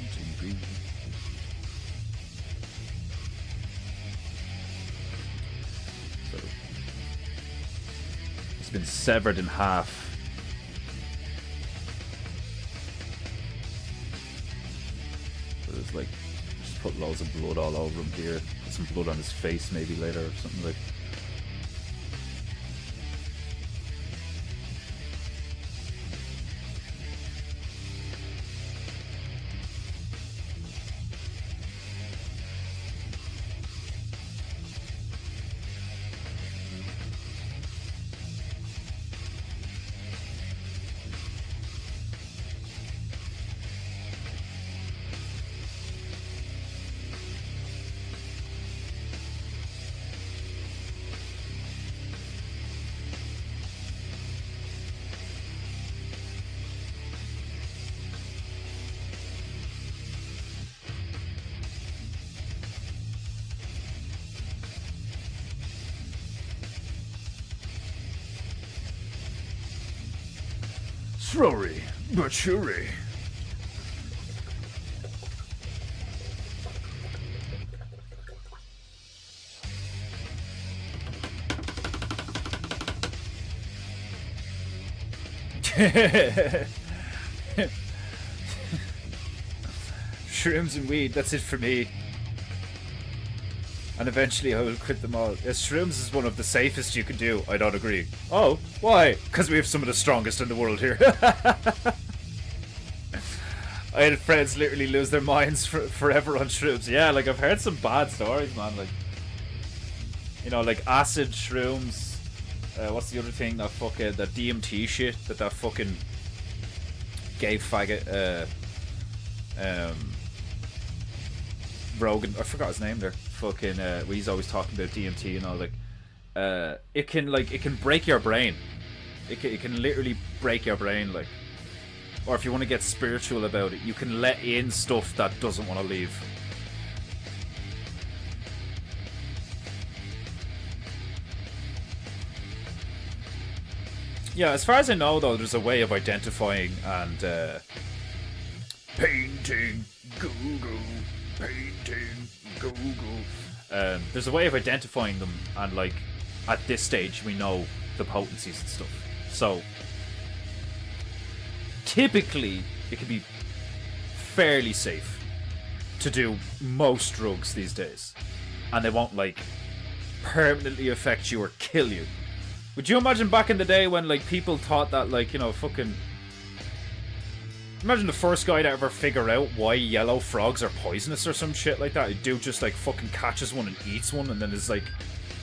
So it's been severed in half. So there's like, just put loads of blood all over him here. Put some blood on his face maybe later or something like. Slowly but surely. Shrooms and weed, that's it for me. And eventually I will quit them all. Yes, shrooms is one of the safest you can do. I don't agree. Oh, why? Because we have some of the strongest in the world here. I had friends literally lose their minds forever on shrooms. Yeah, like I've heard some bad stories, man. Like, you know, like acid shrooms. What's the other thing? That fucking that DMT shit that fucking gay faggot. Rogan, I forgot his name there. Fucking, he's always talking about DMT and all. Like, it can break your brain. It can literally break your brain. Like, or if you want to get spiritual about it, you can let in stuff that doesn't want to leave. Yeah, as far as I know, though, there's a way of identifying and painting Google. Painting Google. There's a way of identifying them, and like at this stage we know the potencies and stuff. So typically it can be fairly safe to do most drugs these days, and they won't like permanently affect you or kill you. Would you imagine back in the day when like people thought that, like, you know, fucking... Imagine the first guy to ever figure out why yellow frogs are poisonous or some shit like that. A dude just like fucking catches one and eats one, and then his like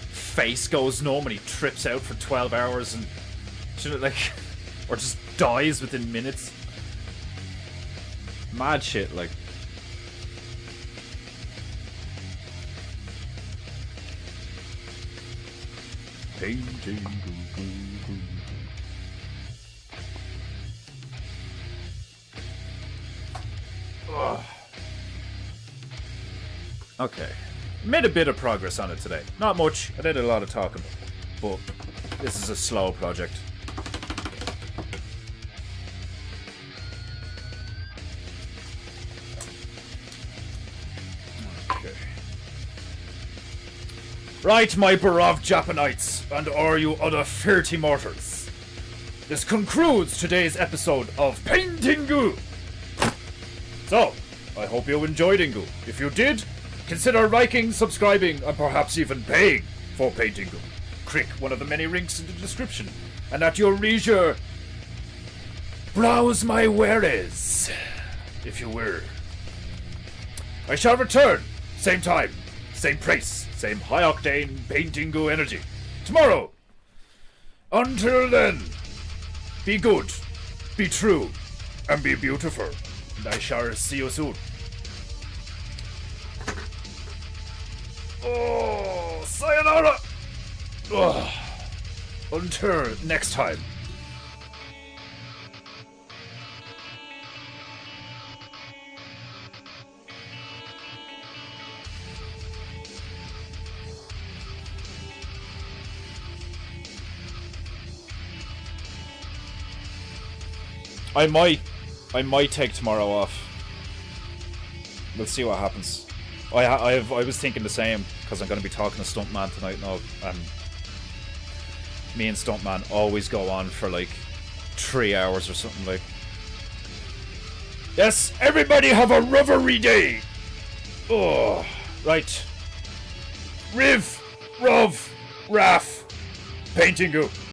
face goes numb and he trips out for 12 hours and shit, like, or just dies within minutes. Mad shit, like. Painting. Okay, made a bit of progress on it today. Not much. I did a lot of talking, but this is a slow project. Okay. Right, my beloved Japanites, and all you other filthy mortals. This concludes today's episode of PEINTEINGU. So, I hope you enjoyed Ingu. If you did, consider liking, subscribing, and perhaps even paying for PEINTEINGU. Click one of the many links in the description, and at your leisure, browse my wares, if you will. I shall return, same time, same price, same high-octane PEINTEINGU energy, tomorrow. Until then, be good, be true, and be beautiful. I shall see you soon. Oh, sayonara! Oh, until next time. I might take tomorrow off. We'll see what happens. I was thinking the same, because I'm going to be talking to Stuntman tonight now, and me and Stuntman always go on for like 3 hours or something like. Yes, everybody have a rubbery day! Oh, right. Riv, Rov, Raf, Paintingu.